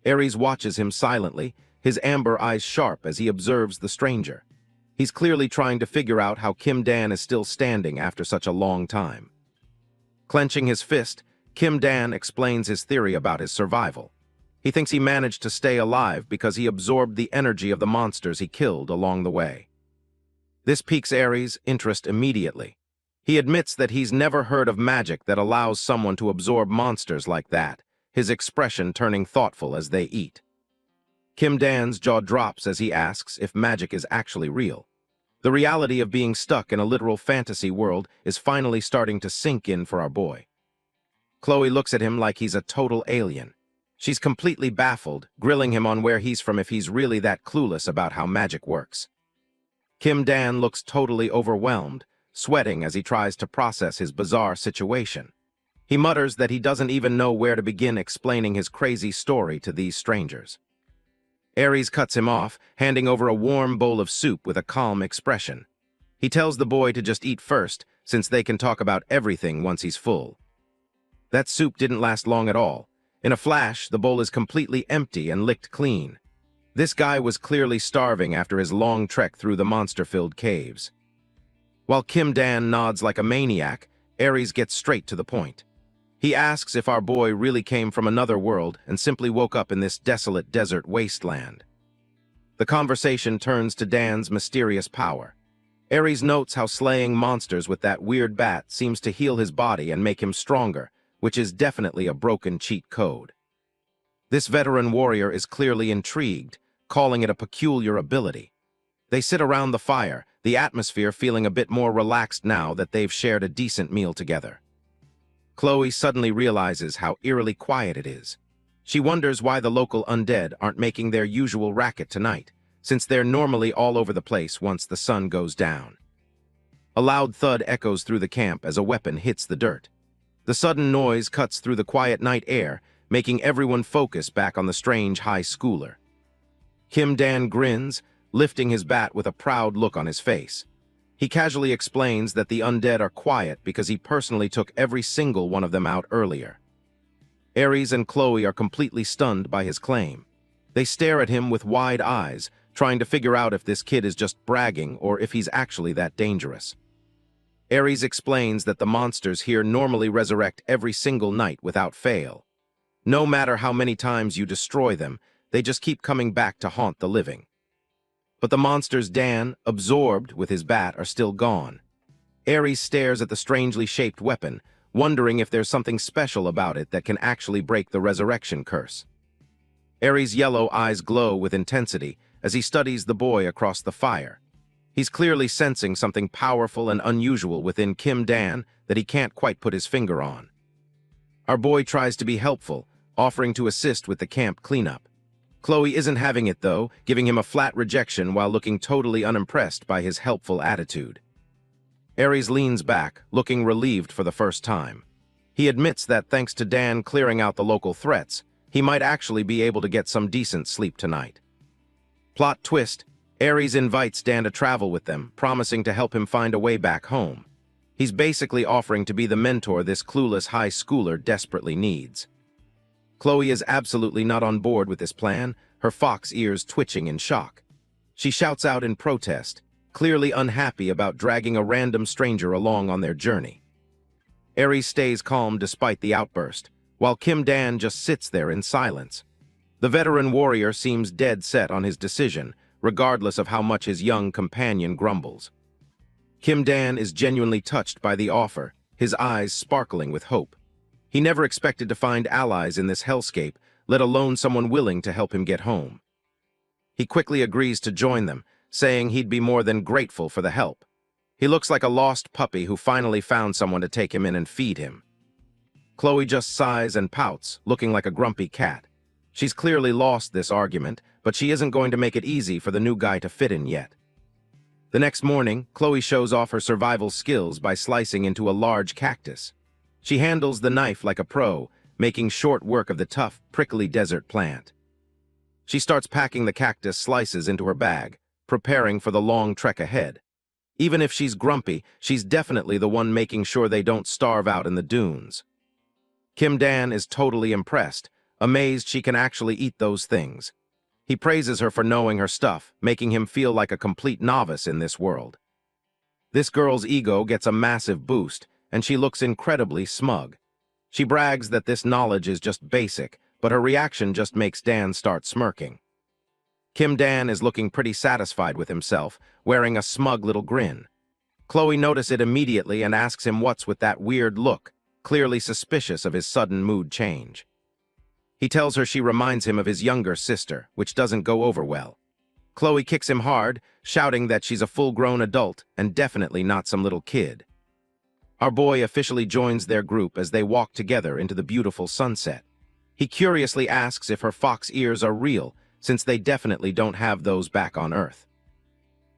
Aries watches him silently, his amber eyes sharp as he observes the stranger. He's clearly trying to figure out how Kim Dan is still standing after such a long time. Clenching his fist, Kim Dan explains his theory about his survival. He thinks he managed to stay alive because he absorbed the energy of the monsters he killed along the way. This piques Aries' interest immediately. He admits that he's never heard of magic that allows someone to absorb monsters like that, his expression turning thoughtful as they eat. Kim Dan's jaw drops as he asks if magic is actually real. The reality of being stuck in a literal fantasy world is finally starting to sink in for our boy. Chloe looks at him like he's a total alien. She's completely baffled, grilling him on where he's from if he's really that clueless about how magic works. Kim Dan looks totally overwhelmed, sweating as he tries to process his bizarre situation. He mutters that he doesn't even know where to begin explaining his crazy story to these strangers. Aries cuts him off, handing over a warm bowl of soup with a calm expression. He tells the boy to just eat first, since they can talk about everything once he's full. That soup didn't last long at all. In a flash, the bowl is completely empty and licked clean. This guy was clearly starving after his long trek through the monster-filled caves. While Kim Dan nods like a maniac, Aries gets straight to the point. He asks if our boy really came from another world and simply woke up in this desolate desert wasteland. The conversation turns to Dan's mysterious power. Aries notes how slaying monsters with that weird bat seems to heal his body and make him stronger, which is definitely a broken cheat code. This veteran warrior is clearly intrigued, calling it a peculiar ability. They sit around the fire, the atmosphere feeling a bit more relaxed now that they've shared a decent meal together. Chloe suddenly realizes how eerily quiet it is. She wonders why the local undead aren't making their usual racket tonight, since they're normally all over the place once the sun goes down. A loud thud echoes through the camp as a weapon hits the dirt. The sudden noise cuts through the quiet night air, making everyone focus back on the strange high schooler. Kim Dan grins, lifting his bat with a proud look on his face. He casually explains that the undead are quiet because he personally took every single one of them out earlier. Aries and Chloe are completely stunned by his claim. They stare at him with wide eyes, trying to figure out if this kid is just bragging or if he's actually that dangerous. Aries explains that the monsters here normally resurrect every single night without fail. No matter how many times you destroy them, they just keep coming back to haunt the living. But the monsters Dan, absorbed with his bat, are still gone. Aries stares at the strangely shaped weapon, wondering if there's something special about it that can actually break the resurrection curse. Aries' yellow eyes glow with intensity as he studies the boy across the fire. He's clearly sensing something powerful and unusual within Kim Dan that he can't quite put his finger on. Our boy tries to be helpful, offering to assist with the camp cleanup. Chloe isn't having it, though, giving him a flat rejection while looking totally unimpressed by his helpful attitude. Aries leans back, looking relieved for the first time. He admits that thanks to Dan clearing out the local threats, he might actually be able to get some decent sleep tonight. Plot twist, Aries invites Dan to travel with them, promising to help him find a way back home. He's basically offering to be the mentor this clueless high schooler desperately needs. Chloe is absolutely not on board with this plan, her fox ears twitching in shock. She shouts out in protest, clearly unhappy about dragging a random stranger along on their journey. Aries stays calm despite the outburst, while Kim Dan just sits there in silence. The veteran warrior seems dead set on his decision, regardless of how much his young companion grumbles. Kim Dan is genuinely touched by the offer, his eyes sparkling with hope. He never expected to find allies in this hellscape, let alone someone willing to help him get home. He quickly agrees to join them, saying he'd be more than grateful for the help. He looks like a lost puppy who finally found someone to take him in and feed him. Chloe just sighs and pouts, looking like a grumpy cat. She's clearly lost this argument, but she isn't going to make it easy for the new guy to fit in yet. The next morning, Chloe shows off her survival skills by slicing into a large cactus. She handles the knife like a pro, making short work of the tough, prickly desert plant. She starts packing the cactus slices into her bag, preparing for the long trek ahead. Even if she's grumpy, she's definitely the one making sure they don't starve out in the dunes. Kim Dan is totally impressed, amazed she can actually eat those things. He praises her for knowing her stuff, making him feel like a complete novice in this world. This girl's ego gets a massive boost, and she looks incredibly smug. She brags that this knowledge is just basic, but her reaction just makes Dan start smirking. Kim Dan is looking pretty satisfied with himself, wearing a smug little grin. Chloe notices it immediately and asks him what's with that weird look, clearly suspicious of his sudden mood change. He tells her she reminds him of his younger sister, which doesn't go over well. Chloe kicks him hard, shouting that she's a full-grown adult and definitely not some little kid. Our boy officially joins their group as they walk together into the beautiful sunset. He curiously asks if her fox ears are real, since they definitely don't have those back on Earth.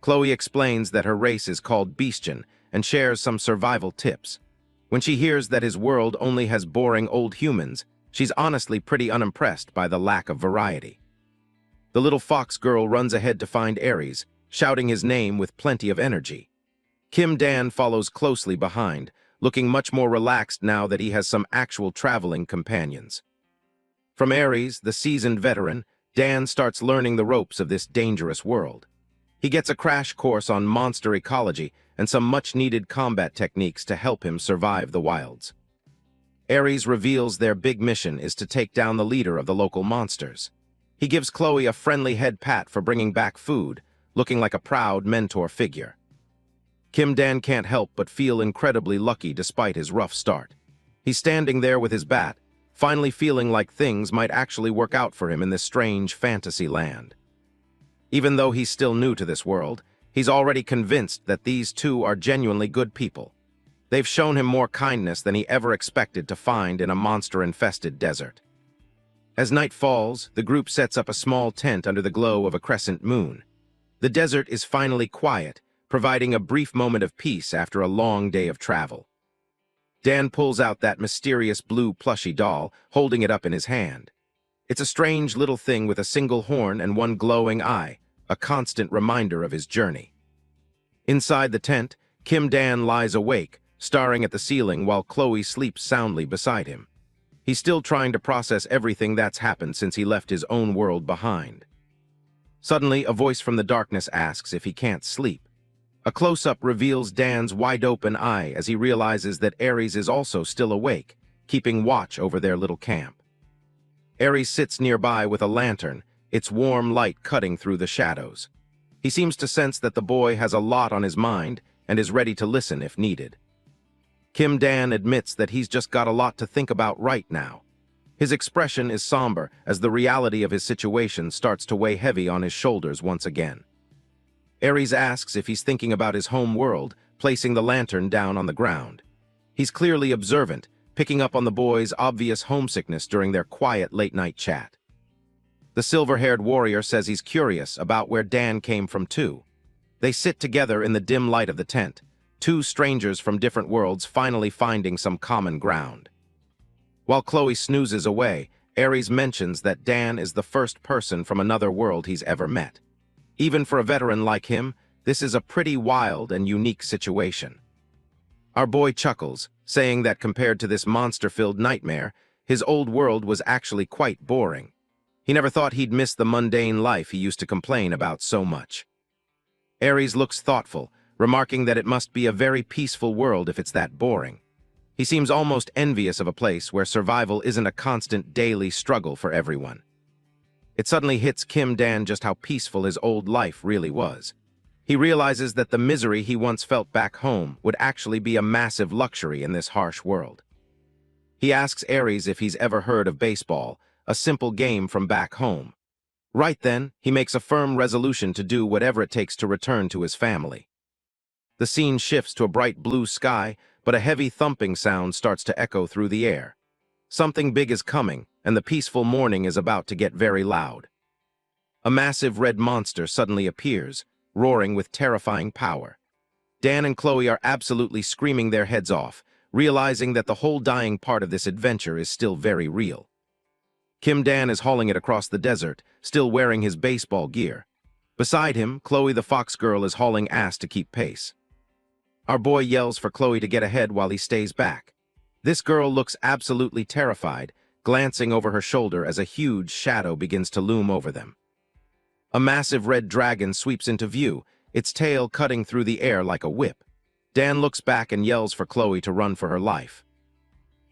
Chloe explains that her race is called Bestian and shares some survival tips. When she hears that his world only has boring old humans, she's honestly pretty unimpressed by the lack of variety. The little fox girl runs ahead to find Aries, shouting his name with plenty of energy. Kim Dan follows closely behind, looking much more relaxed now that he has some actual traveling companions. From Aries, the seasoned veteran, Dan starts learning the ropes of this dangerous world. He gets a crash course on monster ecology and some much-needed combat techniques to help him survive the wilds. Aries reveals their big mission is to take down the leader of the local monsters. He gives Chloe a friendly head pat for bringing back food, looking like a proud mentor figure. Kim Dan can't help but feel incredibly lucky despite his rough start. He's standing there with his bat, finally feeling like things might actually work out for him in this strange fantasy land. Even though he's still new to this world, he's already convinced that these two are genuinely good people. They've shown him more kindness than he ever expected to find in a monster-infested desert. As night falls, the group sets up a small tent under the glow of a crescent moon. The desert is finally quiet, providing a brief moment of peace after a long day of travel. Dan pulls out that mysterious blue plushy doll, holding it up in his hand. It's a strange little thing with a single horn and one glowing eye, a constant reminder of his journey. Inside the tent, Kim Dan lies awake, staring at the ceiling while Chloe sleeps soundly beside him. He's still trying to process everything that's happened since he left his own world behind. Suddenly, a voice from the darkness asks if he can't sleep. A close-up reveals Dan's wide-open eye as he realizes that Aries is also still awake, keeping watch over their little camp. Aries sits nearby with a lantern, its warm light cutting through the shadows. He seems to sense that the boy has a lot on his mind and is ready to listen if needed. Kim Dan admits that he's just got a lot to think about right now. His expression is somber as the reality of his situation starts to weigh heavy on his shoulders once again. Aries asks if he's thinking about his home world, placing the lantern down on the ground. He's clearly observant, picking up on the boy's obvious homesickness during their quiet late-night chat. The silver-haired warrior says he's curious about where Dan came from too. They sit together in the dim light of the tent, two strangers from different worlds finally finding some common ground. While Chloe snoozes away, Aries mentions that Dan is the first person from another world he's ever met. Even for a veteran like him, this is a pretty wild and unique situation. Our boy chuckles, saying that compared to this monster-filled nightmare, his old world was actually quite boring. He never thought he'd miss the mundane life he used to complain about so much. Aries looks thoughtful, remarking that it must be a very peaceful world if it's that boring. He seems almost envious of a place where survival isn't a constant daily struggle for everyone. It suddenly hits Kim Dan just how peaceful his old life really was. He realizes that the misery he once felt back home would actually be a massive luxury in this harsh world. He asks Aries if he's ever heard of baseball, a simple game from back home. Right then, he makes a firm resolution to do whatever it takes to return to his family. The scene shifts to a bright blue sky, but a heavy thumping sound starts to echo through the air. Something big is coming, and the peaceful morning is about to get very loud. A massive red monster suddenly appears, roaring with terrifying power. Dan and Chloe are absolutely screaming their heads off, realizing that the whole dying part of this adventure is still very real. Kim Dan is hauling it across the desert, still wearing his baseball gear. Beside him, Chloe the fox girl is hauling ass to keep pace. Our boy yells for Chloe to get ahead while he stays back. This girl looks absolutely terrified, glancing over her shoulder as a huge shadow begins to loom over them. A massive red dragon sweeps into view, its tail cutting through the air like a whip. Dan looks back and yells for Chloe to run for her life.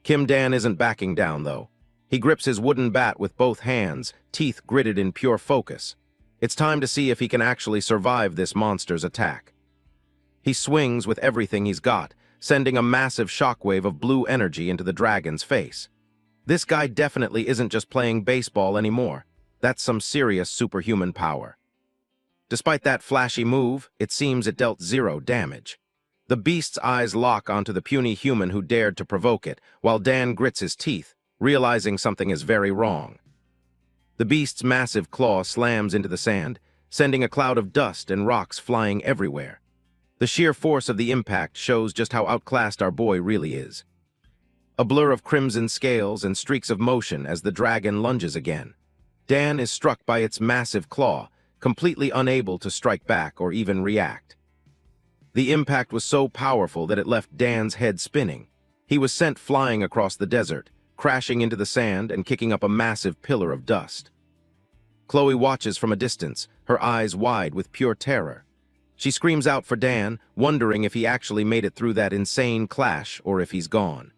Kim Dan isn't backing down, though. He grips his wooden bat with both hands, teeth gritted in pure focus. It's time to see if he can actually survive this monster's attack. He swings with everything he's got, sending a massive shockwave of blue energy into the dragon's face. This guy definitely isn't just playing baseball anymore. That's some serious superhuman power. Despite that flashy move, it seems it dealt zero damage. The beast's eyes lock onto the puny human who dared to provoke it, while Dan grits his teeth, realizing something is very wrong. The beast's massive claw slams into the sand, sending a cloud of dust and rocks flying everywhere. The sheer force of the impact shows just how outclassed our boy really is. A blur of crimson scales and streaks of motion as the dragon lunges again. Dan is struck by its massive claw, completely unable to strike back or even react. The impact was so powerful that it left Dan's head spinning. He was sent flying across the desert, crashing into the sand and kicking up a massive pillar of dust. Chloe watches from a distance, her eyes wide with pure terror. She screams out for Dan, wondering if he actually made it through that insane clash or if he's gone.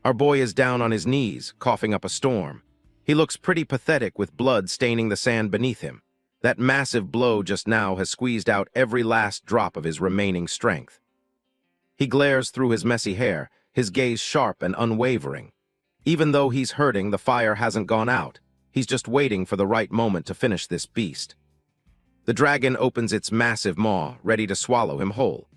Our boy is down on his knees, coughing up a storm. He looks pretty pathetic with blood staining the sand beneath him. That massive blow just now has squeezed out every last drop of his remaining strength. He glares through his messy hair, his gaze sharp and unwavering. Even though he's hurting, the fire hasn't gone out. He's just waiting for the right moment to finish this beast. The dragon opens its massive maw, ready to swallow him whole.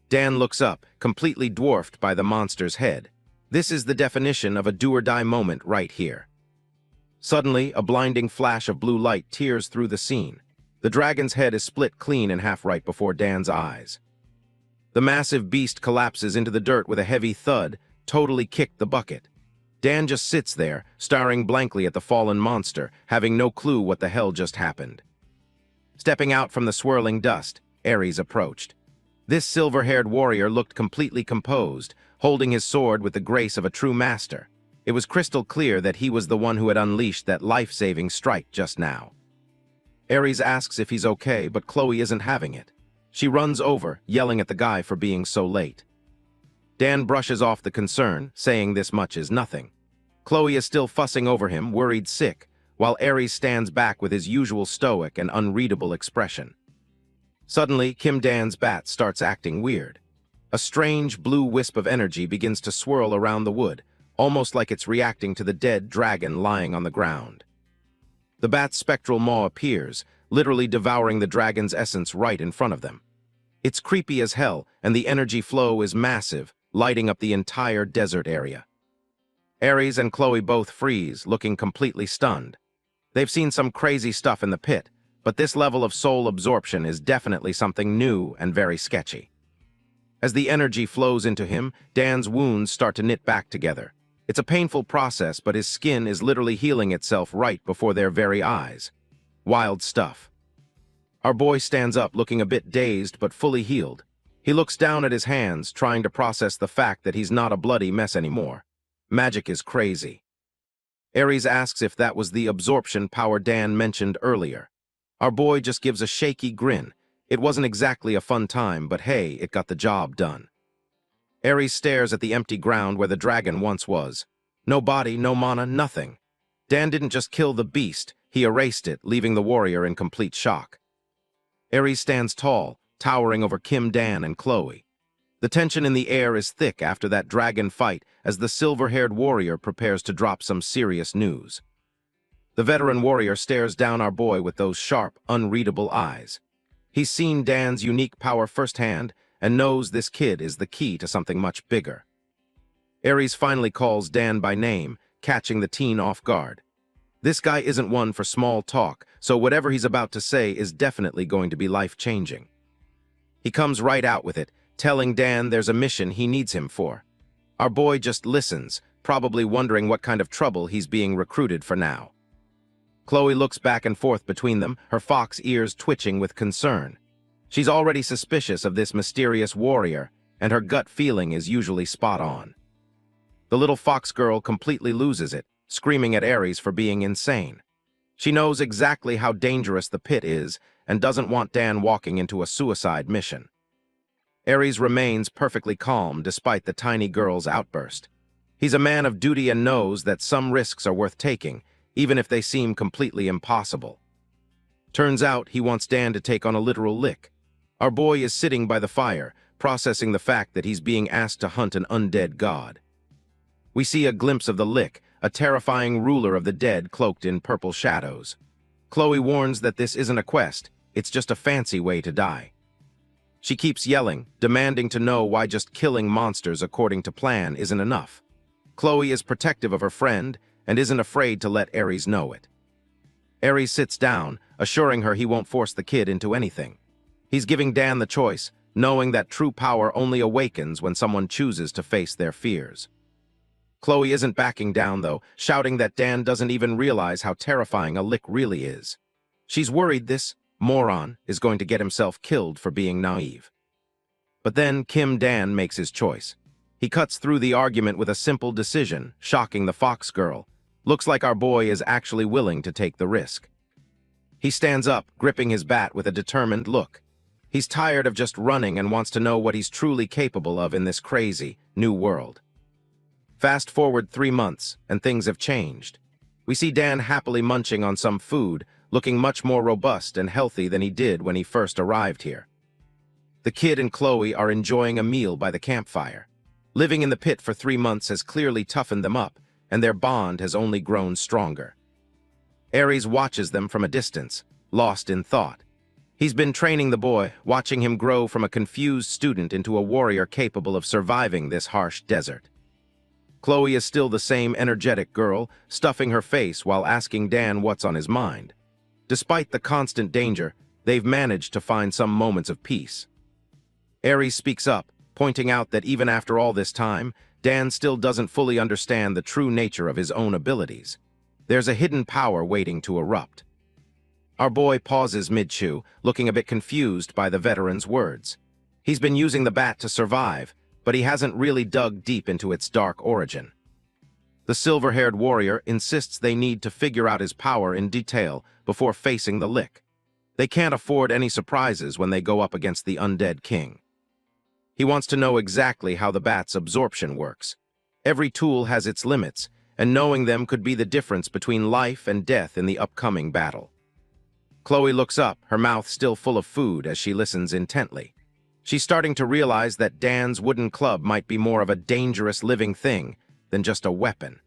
Dan looks up, completely dwarfed by the monster's head. This is the definition of a do-or-die moment right here. Suddenly, a blinding flash of blue light tears through the scene. The dragon's head is split clean in half right before Dan's eyes. The massive beast collapses into the dirt with a heavy thud, totally kicked the bucket. Dan just sits there, staring blankly at the fallen monster, having no clue what the hell just happened. Stepping out from the swirling dust, Ares approached. This silver-haired warrior looked completely composed, holding his sword with the grace of a true master. It was crystal clear that he was the one who had unleashed that life-saving strike just now. Ares asks if he's okay, but Chloe isn't having it. She runs over, yelling at the guy for being so late. Dan brushes off the concern, saying this much is nothing. Chloe is still fussing over him, worried sick, while Ares stands back with his usual stoic and unreadable expression. Suddenly, Kim Dan's bat starts acting weird. A strange blue wisp of energy begins to swirl around the wood, almost like it's reacting to the dead dragon lying on the ground. The bat's spectral maw appears, literally devouring the dragon's essence right in front of them. It's creepy as hell, and the energy flow is massive, lighting up the entire desert area. Ares and Chloe both freeze, looking completely stunned. They've seen some crazy stuff in the pit, but this level of soul absorption is definitely something new and very sketchy. As the energy flows into him, Dan's wounds start to knit back together. It's a painful process, but his skin is literally healing itself right before their very eyes. Wild stuff. Our boy stands up looking a bit dazed but fully healed. He looks down at his hands, trying to process the fact that he's not a bloody mess anymore. Magic is crazy. Ares asks if that was the absorption power Dan mentioned earlier. Our boy just gives a shaky grin. It wasn't exactly a fun time, but hey, it got the job done. Ares stares at the empty ground where the dragon once was. No body, no mana, nothing. Dan didn't just kill the beast, he erased it, leaving the warrior in complete shock. Ares stands tall, towering over Kim, Dan, and Chloe. The tension in the air is thick after that dragon fight as the silver-haired warrior prepares to drop some serious news. The veteran warrior stares down our boy with those sharp, unreadable eyes. He's seen Dan's unique power firsthand and knows this kid is the key to something much bigger. Ares finally calls Dan by name, catching the teen off guard. This guy isn't one for small talk, so whatever he's about to say is definitely going to be life-changing. He comes right out with it, telling Dan there's a mission he needs him for. Our boy just listens, probably wondering what kind of trouble he's being recruited for now. Chloe looks back and forth between them, her fox ears twitching with concern. She's already suspicious of this mysterious warrior, and her gut feeling is usually spot on. The little fox girl completely loses it, screaming at Ares for being insane. She knows exactly how dangerous the pit is and doesn't want Dan walking into a suicide mission. Ares remains perfectly calm despite the tiny girl's outburst. He's a man of duty and knows that some risks are worth taking, even if they seem completely impossible. Turns out he wants Dan to take on a literal lick. Our boy is sitting by the fire, processing the fact that he's being asked to hunt an undead god. We see a glimpse of the lick, a terrifying ruler of the dead cloaked in purple shadows. Chloe warns that this isn't a quest, it's just a fancy way to die. She keeps yelling, demanding to know why just killing monsters according to plan isn't enough. Chloe is protective of her friend and isn't afraid to let Ares know it. Ares sits down, assuring her he won't force the kid into anything. He's giving Dan the choice, knowing that true power only awakens when someone chooses to face their fears. Chloe isn't backing down, though, shouting that Dan doesn't even realize how terrifying a lick really is. She's worried this moron is going to get himself killed for being naive. But then Kim Dan makes his choice. He cuts through the argument with a simple decision, shocking the fox girl. Looks like our boy is actually willing to take the risk. He stands up, gripping his bat with a determined look. He's tired of just running and wants to know what he's truly capable of in this crazy, new world. Fast forward 3 months, and things have changed. We see Dan happily munching on some food, looking much more robust and healthy than he did when he first arrived here. The kid and Chloe are enjoying a meal by the campfire. Living in the pit for 3 months has clearly toughened them up, and their bond has only grown stronger. Aries watches them from a distance, lost in thought. He's been training the boy, watching him grow from a confused student into a warrior capable of surviving this harsh desert. Chloe is still the same energetic girl, stuffing her face while asking Dan what's on his mind. Despite the constant danger, they've managed to find some moments of peace. Aries speaks up, pointing out that even after all this time, Dan still doesn't fully understand the true nature of his own abilities. There's a hidden power waiting to erupt. Our boy pauses mid-chew, looking a bit confused by the veteran's words. He's been using the bat to survive, but he hasn't really dug deep into its dark origin. The silver-haired warrior insists they need to figure out his power in detail before facing the lick. They can't afford any surprises when they go up against the undead king. He wants to know exactly how the bat's absorption works. Every tool has its limits, and knowing them could be the difference between life and death in the upcoming battle. Chloe looks up, her mouth still full of food as she listens intently. She's starting to realize that Dan's wooden club might be more of a dangerous living thing than just a weapon.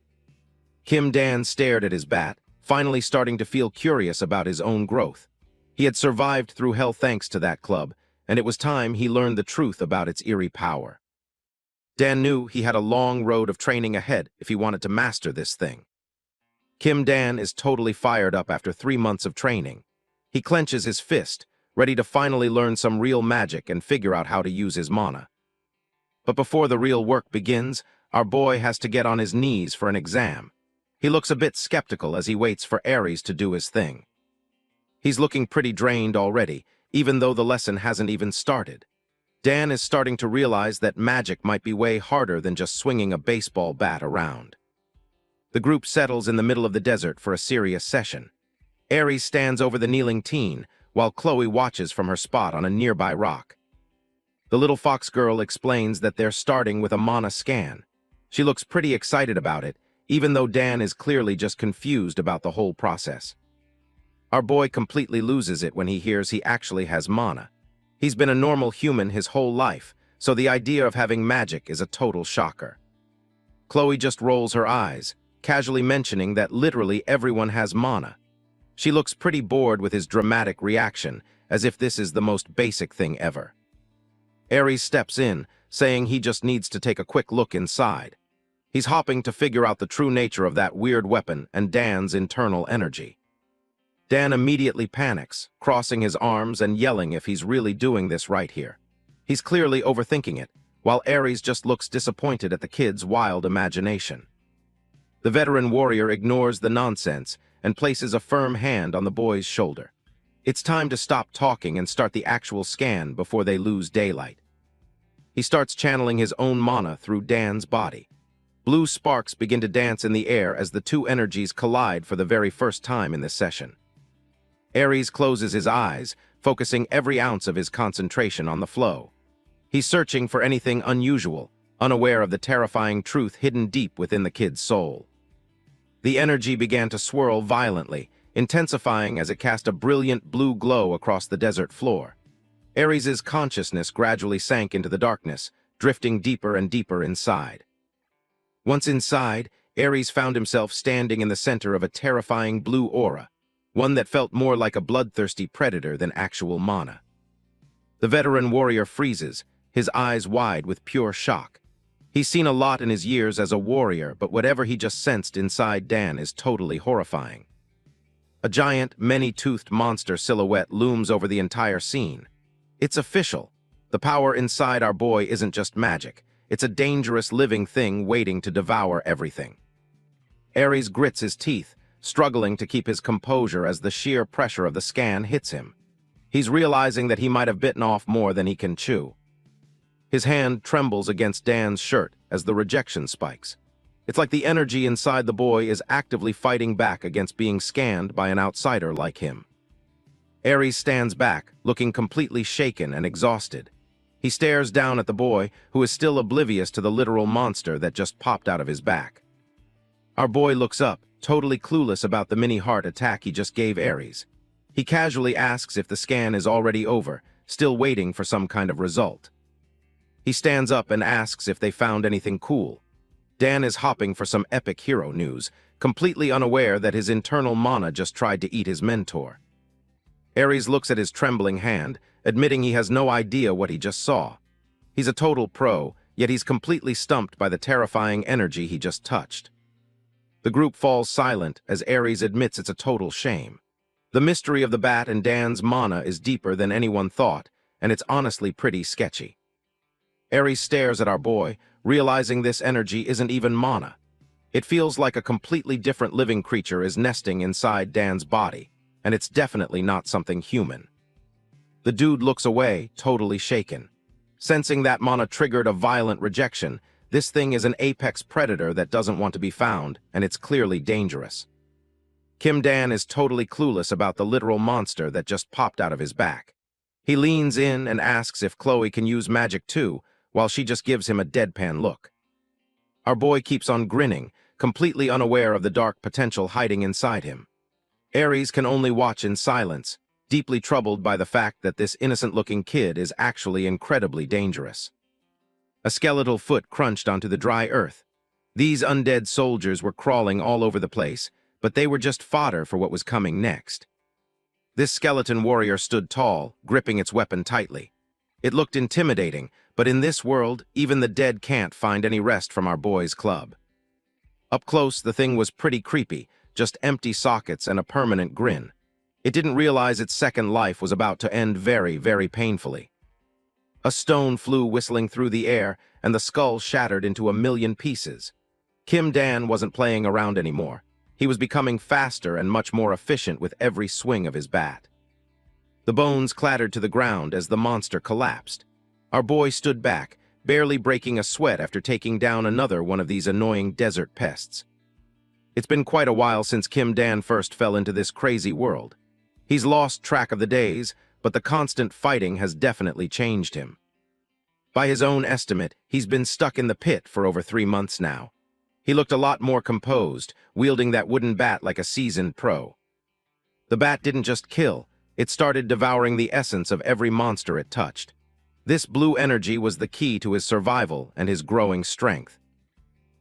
Kim Dan stared at his bat, finally starting to feel curious about his own growth. He had survived through hell thanks to that club, and it was time he learned the truth about its eerie power. Dan knew he had a long road of training ahead if he wanted to master this thing. Kim Dan is totally fired up after 3 months of training. He clenches his fist, ready to finally learn some real magic and figure out how to use his mana. But before the real work begins, our boy has to get on his knees for an exam. He looks a bit skeptical as he waits for Aries to do his thing. He's looking pretty drained already, even though the lesson hasn't even started. Dan is starting to realize that magic might be way harder than just swinging a baseball bat around. The group settles in the middle of the desert for a serious session. Aries stands over the kneeling teen, while Chloe watches from her spot on a nearby rock. The little fox girl explains that they're starting with a mana scan. She looks pretty excited about it, even though Dan is clearly just confused about the whole process. Our boy completely loses it when he hears he actually has mana. He's been a normal human his whole life, so the idea of having magic is a total shocker. Chloe just rolls her eyes, casually mentioning that literally everyone has mana. She looks pretty bored with his dramatic reaction, as if this is the most basic thing ever. Aries steps in, saying he just needs to take a quick look inside. He's hopping to figure out the true nature of that weird weapon and Dan's internal energy. Dan immediately panics, crossing his arms and yelling if he's really doing this right here. He's clearly overthinking it, while Aries just looks disappointed at the kid's wild imagination. The veteran warrior ignores the nonsense and places a firm hand on the boy's shoulder. It's time to stop talking and start the actual scan before they lose daylight. He starts channeling his own mana through Dan's body. Blue sparks begin to dance in the air as the two energies collide for the very first time in this session. Aries closes his eyes, focusing every ounce of his concentration on the flow. He's searching for anything unusual, unaware of the terrifying truth hidden deep within the kid's soul. The energy began to swirl violently, intensifying as it cast a brilliant blue glow across the desert floor. Aries' consciousness gradually sank into the darkness, drifting deeper and deeper inside. Once inside, Aries found himself standing in the center of a terrifying blue aura, one that felt more like a bloodthirsty predator than actual mana. The veteran warrior freezes, his eyes wide with pure shock. He's seen a lot in his years as a warrior, but whatever he just sensed inside Dan is totally horrifying. A giant, many-toothed monster silhouette looms over the entire scene. It's official. The power inside our boy isn't just magic. It's a dangerous living thing waiting to devour everything. Aries grits his teeth, struggling to keep his composure as the sheer pressure of the scan hits him. He's realizing that he might have bitten off more than he can chew. His hand trembles against Dan's shirt as the rejection spikes. It's like the energy inside the boy is actively fighting back against being scanned by an outsider like him. Aries stands back, looking completely shaken and exhausted. He stares down at the boy, who is still oblivious to the literal monster that just popped out of his back. Our boy looks up, totally clueless about the mini-heart attack he just gave Aries. He casually asks if the scan is already over, still waiting for some kind of result. He stands up and asks if they found anything cool. Dan is hopping for some epic hero news, completely unaware that his internal mana just tried to eat his mentor. Aries looks at his trembling hand, admitting he has no idea what he just saw. He's a total pro, yet he's completely stumped by the terrifying energy he just touched. The group falls silent as Aries admits it's a total shame. The mystery of the bat and Dan's mana is deeper than anyone thought, and it's honestly pretty sketchy. Aries stares at our boy, realizing this energy isn't even mana. It feels like a completely different living creature is nesting inside Dan's body, and it's definitely not something human. The dude looks away, totally shaken. Sensing that mana triggered a violent rejection, this thing is an apex predator that doesn't want to be found, and it's clearly dangerous. Kim Dan is totally clueless about the literal monster that just popped out of his back. He leans in and asks if Chloe can use magic too, while she just gives him a deadpan look. Our boy keeps on grinning, completely unaware of the dark potential hiding inside him. Aries can only watch in silence, deeply troubled by the fact that this innocent-looking kid is actually incredibly dangerous. A skeletal foot crunched onto the dry earth. These undead soldiers were crawling all over the place, but they were just fodder for what was coming next. This skeleton warrior stood tall, gripping its weapon tightly. It looked intimidating, but in this world, even the dead can't find any rest from our boy's club. Up close, the thing was pretty creepy, just empty sockets and a permanent grin. It didn't realize its second life was about to end very, very painfully. A stone flew whistling through the air, and the skull shattered into a million pieces. Kim Dan wasn't playing around anymore. He was becoming faster and much more efficient with every swing of his bat. The bones clattered to the ground as the monster collapsed. Our boy stood back, barely breaking a sweat after taking down another one of these annoying desert pests. It's been quite a while since Kim Dan first fell into this crazy world. He's lost track of the days, but the constant fighting has definitely changed him. By his own estimate, he's been stuck in the pit for over 3 months now. He looked a lot more composed, wielding that wooden bat like a seasoned pro. The bat didn't just kill, it started devouring the essence of every monster it touched. This blue energy was the key to his survival and his growing strength.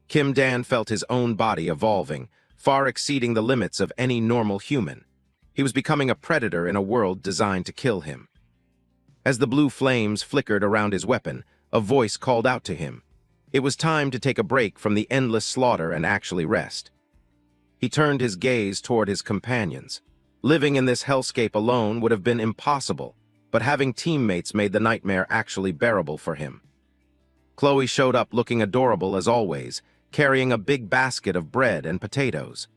Kim Dan felt his own body evolving, far exceeding the limits of any normal human. He was becoming a predator in a world designed to kill him. As the blue flames flickered around his weapon, a voice called out to him. It was time to take a break from the endless slaughter and actually rest. He turned his gaze toward his companions. Living in this hellscape alone would have been impossible, but having teammates made the nightmare actually bearable for him. Chloe showed up looking adorable as always, carrying a big basket of bread and potatoes.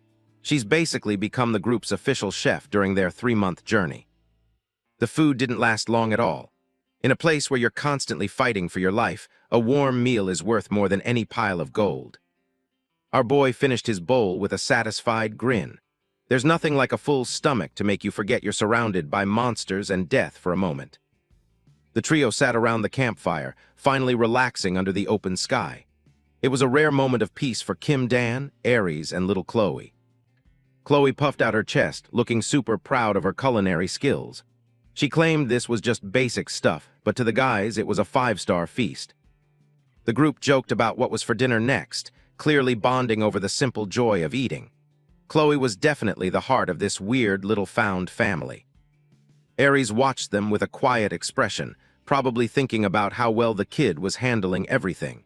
She's basically become the group's official chef during their 3-month journey. The food didn't last long at all. In a place where you're constantly fighting for your life, a warm meal is worth more than any pile of gold. Our boy finished his bowl with a satisfied grin. There's nothing like a full stomach to make you forget you're surrounded by monsters and death for a moment. The trio sat around the campfire, finally relaxing under the open sky. It was a rare moment of peace for Kim Dan, Aries, and little Chloe. Chloe puffed out her chest, looking super proud of her culinary skills. She claimed this was just basic stuff, but to the guys it was a 5-star feast. The group joked about what was for dinner next, clearly bonding over the simple joy of eating. Chloe was definitely the heart of this weird little found family. Aries watched them with a quiet expression, probably thinking about how well the kid was handling everything.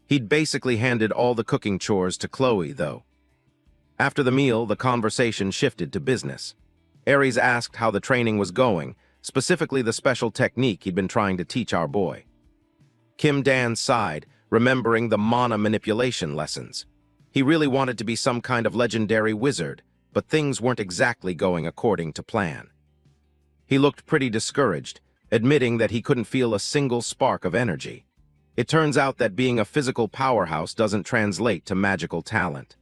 He'd basically handed all the cooking chores to Chloe, though. After the meal, the conversation shifted to business. Aries asked how the training was going, specifically the special technique he'd been trying to teach our boy. Kim Dan sighed, remembering the mana manipulation lessons. He really wanted to be some kind of legendary wizard, but things weren't exactly going according to plan. He looked pretty discouraged, admitting that he couldn't feel a single spark of energy. It turns out that being a physical powerhouse doesn't translate to magical talent.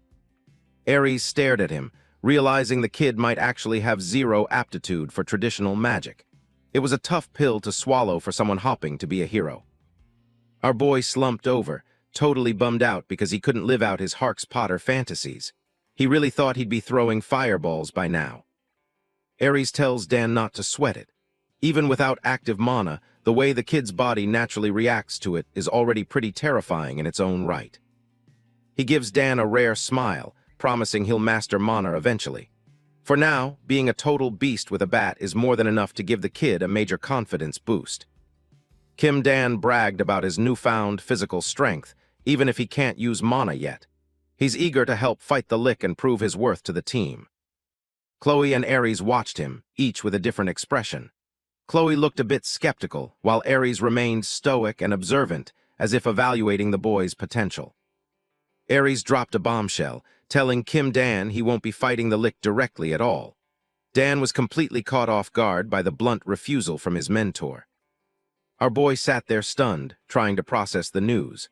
Ares stared at him, realizing the kid might actually have zero aptitude for traditional magic. It was a tough pill to swallow for someone hopping to be a hero. Our boy slumped over, totally bummed out because he couldn't live out his Harks Potter fantasies. He really thought he'd be throwing fireballs by now. Ares tells Dan not to sweat it. Even without active mana, the way the kid's body naturally reacts to it is already pretty terrifying in its own right. He gives Dan a rare smile, promising he'll master mana eventually. For now, being a total beast with a bat is more than enough to give the kid a major confidence boost. Kim Dan bragged about his newfound physical strength, even if he can't use mana yet. He's eager to help fight the Lick and prove his worth to the team. Chloe and Ares watched him, each with a different expression. Chloe looked a bit skeptical, while Ares remained stoic and observant, as if evaluating the boy's potential. Ares dropped a bombshell, telling Kim Dan he won't be fighting the Lick directly at all. Dan was completely caught off guard by the blunt refusal from his mentor. Our boy sat there stunned, trying to process the news.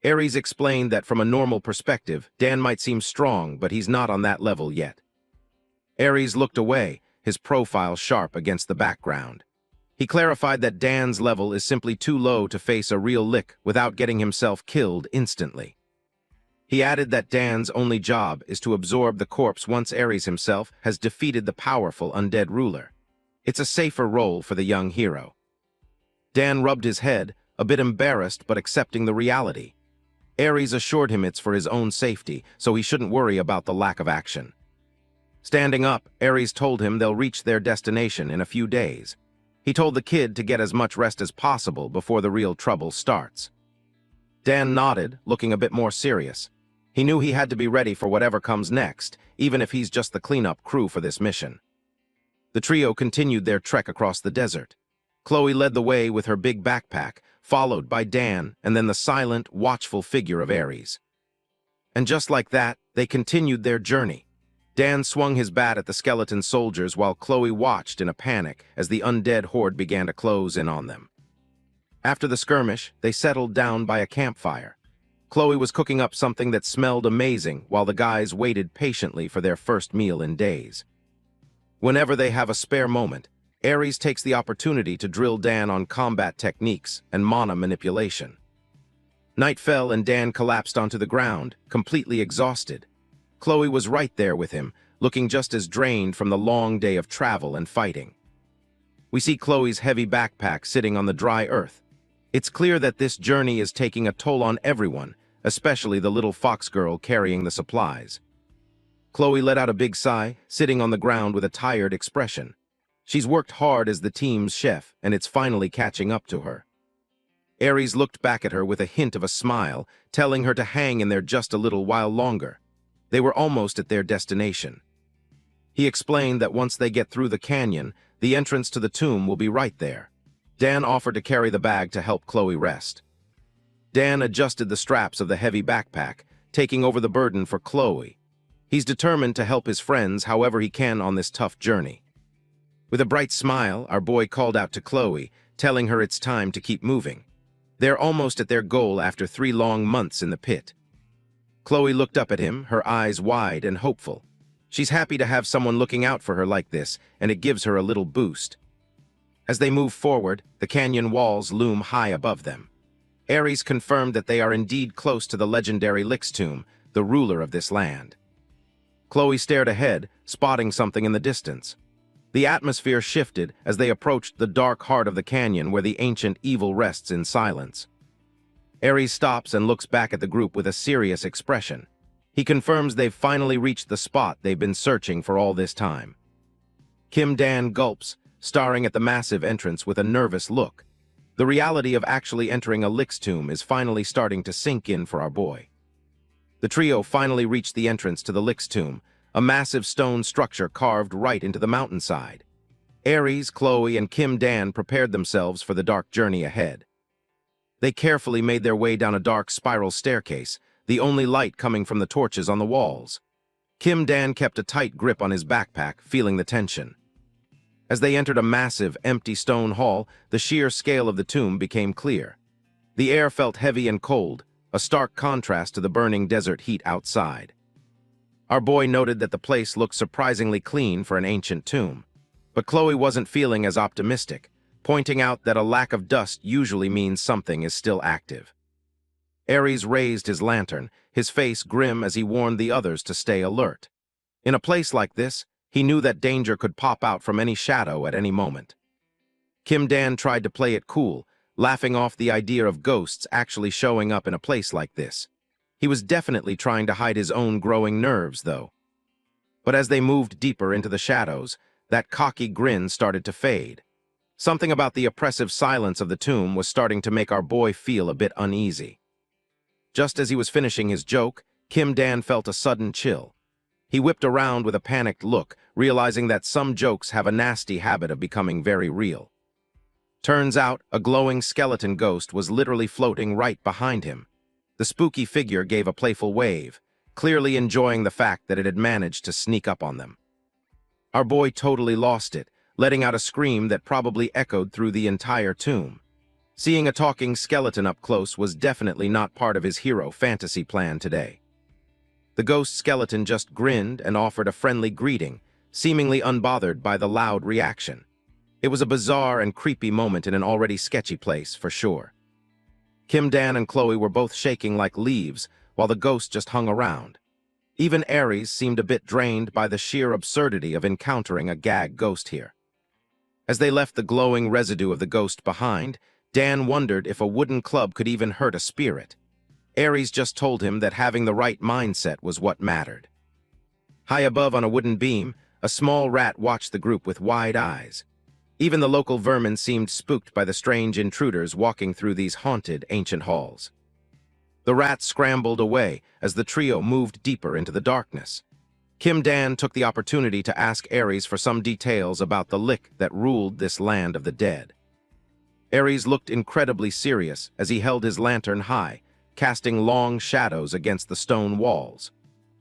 Ares explained that from a normal perspective, Dan might seem strong, but he's not on that level yet. Ares looked away, his profile sharp against the background. He clarified that Dan's level is simply too low to face a real Lick without getting himself killed instantly. He added that Dan's only job is to absorb the corpse once Ares himself has defeated the powerful undead ruler. It's a safer role for the young hero. Dan rubbed his head, a bit embarrassed but accepting the reality. Ares assured him it's for his own safety, so he shouldn't worry about the lack of action. Standing up, Ares told him they'll reach their destination in a few days. He told the kid to get as much rest as possible before the real trouble starts. Dan nodded, looking a bit more serious. He knew he had to be ready for whatever comes next, even if he's just the cleanup crew for this mission. The trio continued their trek across the desert. Chloe led the way with her big backpack, followed by Dan and then the silent, watchful figure of Ares. And just like that, they continued their journey. Dan swung his bat at the skeleton soldiers while Chloe watched in a panic as the undead horde began to close in on them. After the skirmish, they settled down by a campfire. Chloe was cooking up something that smelled amazing while the guys waited patiently for their first meal in days. Whenever they have a spare moment, Ares takes the opportunity to drill Dan on combat techniques and mana manipulation. Night fell and Dan collapsed onto the ground, completely exhausted. Chloe was right there with him, looking just as drained from the long day of travel and fighting. We see Chloe's heavy backpack sitting on the dry earth. It's clear that this journey is taking a toll on everyone, especially the little fox girl carrying the supplies. Chloe let out a big sigh, sitting on the ground with a tired expression. She's worked hard as the team's chef, and it's finally catching up to her. Ares looked back at her with a hint of a smile, telling her to hang in there just a little while longer. They were almost at their destination. He explained that once they get through the canyon, the entrance to the tomb will be right there. Dan offered to carry the bag to help Chloe rest. Dan adjusted the straps of the heavy backpack, taking over the burden for Chloe. He's determined to help his friends however he can on this tough journey. With a bright smile, our boy called out to Chloe, telling her it's time to keep moving. They're almost at their goal after 3 long months in the pit. Chloe looked up at him, her eyes wide and hopeful. She's happy to have someone looking out for her like this, and it gives her a little boost. As they move forward, the canyon walls loom high above them. Ares confirmed that they are indeed close to the legendary Lick's tomb, the ruler of this land. Chloe stared ahead, spotting something in the distance. The atmosphere shifted as they approached the dark heart of the canyon where the ancient evil rests in silence. Ares stops and looks back at the group with a serious expression. He confirms they've finally reached the spot they've been searching for all this time. Kim Dan gulps, staring at the massive entrance with a nervous look. The reality of actually entering a Lick's tomb is finally starting to sink in for our boy. The trio finally reached the entrance to the Lick's tomb, a massive stone structure carved right into the mountainside. Ares, Chloe, and Kim Dan prepared themselves for the dark journey ahead. They carefully made their way down a dark spiral staircase, the only light coming from the torches on the walls. Kim Dan kept a tight grip on his backpack, feeling the tension. As they entered a massive, empty stone hall, the sheer scale of the tomb became clear. The air felt heavy and cold, a stark contrast to the burning desert heat outside. Our boy noted that the place looked surprisingly clean for an ancient tomb. But Chloe wasn't feeling as optimistic, pointing out that a lack of dust usually means something is still active. Ares raised his lantern, his face grim as he warned the others to stay alert. In a place like this, he knew that danger could pop out from any shadow at any moment. Kim Dan tried to play it cool, laughing off the idea of ghosts actually showing up in a place like this. He was definitely trying to hide his own growing nerves, though. But as they moved deeper into the shadows, that cocky grin started to fade. Something about the oppressive silence of the tomb was starting to make our boy feel a bit uneasy. Just as he was finishing his joke, Kim Dan felt a sudden chill. He whipped around with a panicked look, realizing that some jokes have a nasty habit of becoming very real. Turns out, a glowing skeleton ghost was literally floating right behind him. The spooky figure gave a playful wave, clearly enjoying the fact that it had managed to sneak up on them. Our boy totally lost it, letting out a scream that probably echoed through the entire tomb. Seeing a talking skeleton up close was definitely not part of his hero fantasy plan today. The ghost skeleton just grinned and offered a friendly greeting, seemingly unbothered by the loud reaction. It was a bizarre and creepy moment in an already sketchy place, for sure. Kim Dan and Chloe were both shaking like leaves, while the ghost just hung around. Even Ares seemed a bit drained by the sheer absurdity of encountering a gag ghost here. As they left the glowing residue of the ghost behind, Dan wondered if a wooden club could even hurt a spirit. Ares just told him that having the right mindset was what mattered. High above on a wooden beam, a small rat watched the group with wide eyes. Even the local vermin seemed spooked by the strange intruders walking through these haunted ancient halls. The rat scrambled away as the trio moved deeper into the darkness. Kim Dan took the opportunity to ask Ares for some details about the lick that ruled this land of the dead. Ares looked incredibly serious as he held his lantern high, casting long shadows against the stone walls.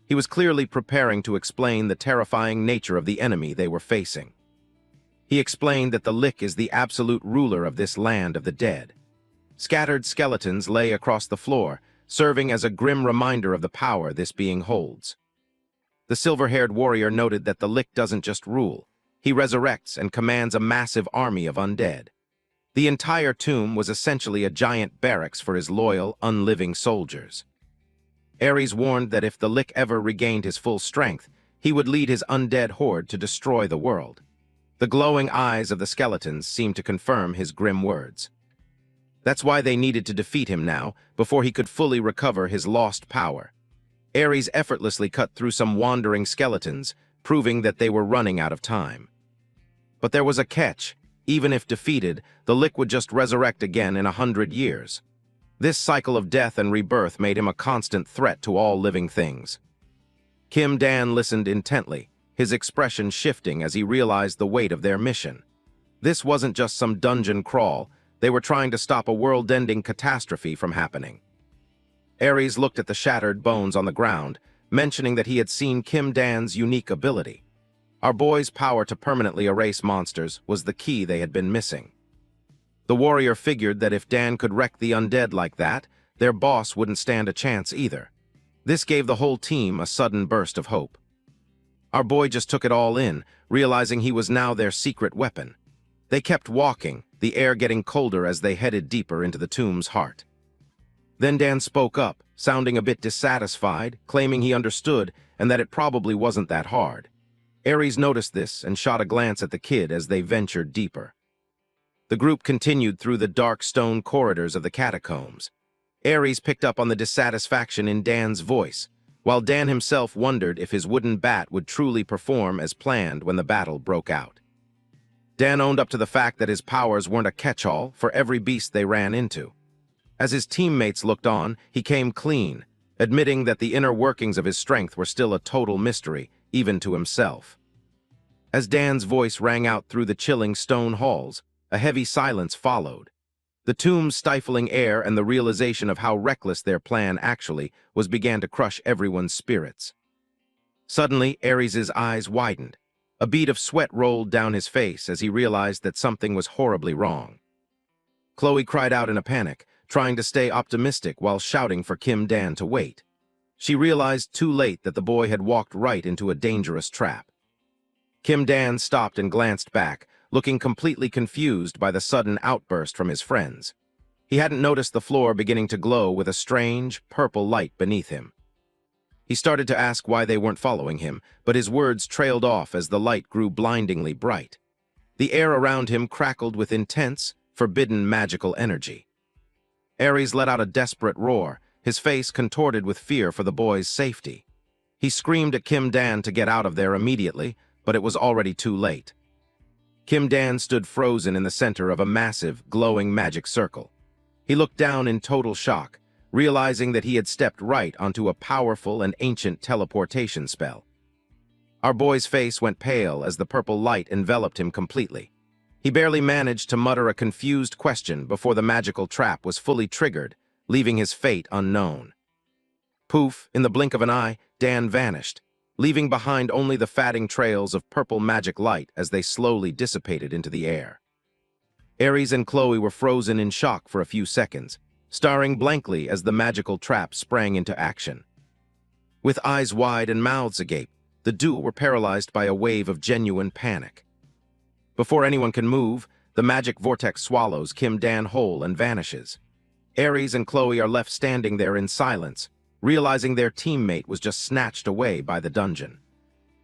He was clearly preparing to explain the terrifying nature of the enemy they were facing. He explained that the lick is the absolute ruler of this land of the dead. Scattered skeletons lay across the floor, serving as a grim reminder of the power this being holds. The silver-haired warrior noted that the lick doesn't just rule. He resurrects and commands a massive army of undead. The entire tomb was essentially a giant barracks for his loyal, unliving soldiers. Ares warned that if the lick ever regained his full strength, he would lead his undead horde to destroy the world. The glowing eyes of the skeletons seemed to confirm his grim words. That's why they needed to defeat him now, before he could fully recover his lost power. Ares effortlessly cut through some wandering skeletons, proving that they were running out of time. But there was a catch. Even if defeated, the lick would just resurrect again in 100 years. This cycle of death and rebirth made him a constant threat to all living things. Kim Dan listened intently, his expression shifting as he realized the weight of their mission. This wasn't just some dungeon crawl. They were trying to stop a world-ending catastrophe from happening. Ares looked at the shattered bones on the ground, mentioning that he had seen Kim Dan's unique ability. Our boy's power to permanently erase monsters was the key they had been missing. The warrior figured that if Dan could wreck the undead like that, their boss wouldn't stand a chance either. This gave the whole team a sudden burst of hope. Our boy just took it all in, realizing he was now their secret weapon. They kept walking, the air getting colder as they headed deeper into the tomb's heart. Then Dan spoke up, sounding a bit dissatisfied, claiming he understood and that it probably wasn't that hard. Ares noticed this and shot a glance at the kid as they ventured deeper. The group continued through the dark stone corridors of the catacombs. Ares picked up on the dissatisfaction in Dan's voice, while Dan himself wondered if his wooden bat would truly perform as planned when the battle broke out. Dan owned up to the fact that his powers weren't a catch-all for every beast they ran into. As his teammates looked on, he came clean, admitting that the inner workings of his strength were still a total mystery, even to himself. As Dan's voice rang out through the chilling stone halls, a heavy silence followed. The tomb's stifling air and the realization of how reckless their plan actually was began to crush everyone's spirits. Suddenly, Ares's eyes widened. A bead of sweat rolled down his face as he realized that something was horribly wrong. Chloe cried out in a panic, trying to stay optimistic while shouting for Kim Dan to wait. She realized too late that the boy had walked right into a dangerous trap. Kim Dan stopped and glanced back, looking completely confused by the sudden outburst from his friends. He hadn't noticed the floor beginning to glow with a strange, purple light beneath him. He started to ask why they weren't following him, but his words trailed off as the light grew blindingly bright. The air around him crackled with intense, forbidden magical energy. Ares let out a desperate roar, his face contorted with fear for the boy's safety. He screamed at Kim Dan to get out of there immediately, but it was already too late. Kim Dan stood frozen in the center of a massive, glowing magic circle. He looked down in total shock, realizing that he had stepped right onto a powerful and ancient teleportation spell. Our boy's face went pale as the purple light enveloped him completely. He barely managed to mutter a confused question before the magical trap was fully triggered, leaving his fate unknown. Poof, in the blink of an eye, Dan vanished, leaving behind only the fading trails of purple magic light as they slowly dissipated into the air. Ares and Chloe were frozen in shock for a few seconds, staring blankly as the magical trap sprang into action. With eyes wide and mouths agape, the duo were paralyzed by a wave of genuine panic. Before anyone can move, the magic vortex swallows Kim Dan whole and vanishes. Ares and Chloe are left standing there in silence, realizing their teammate was just snatched away by the dungeon.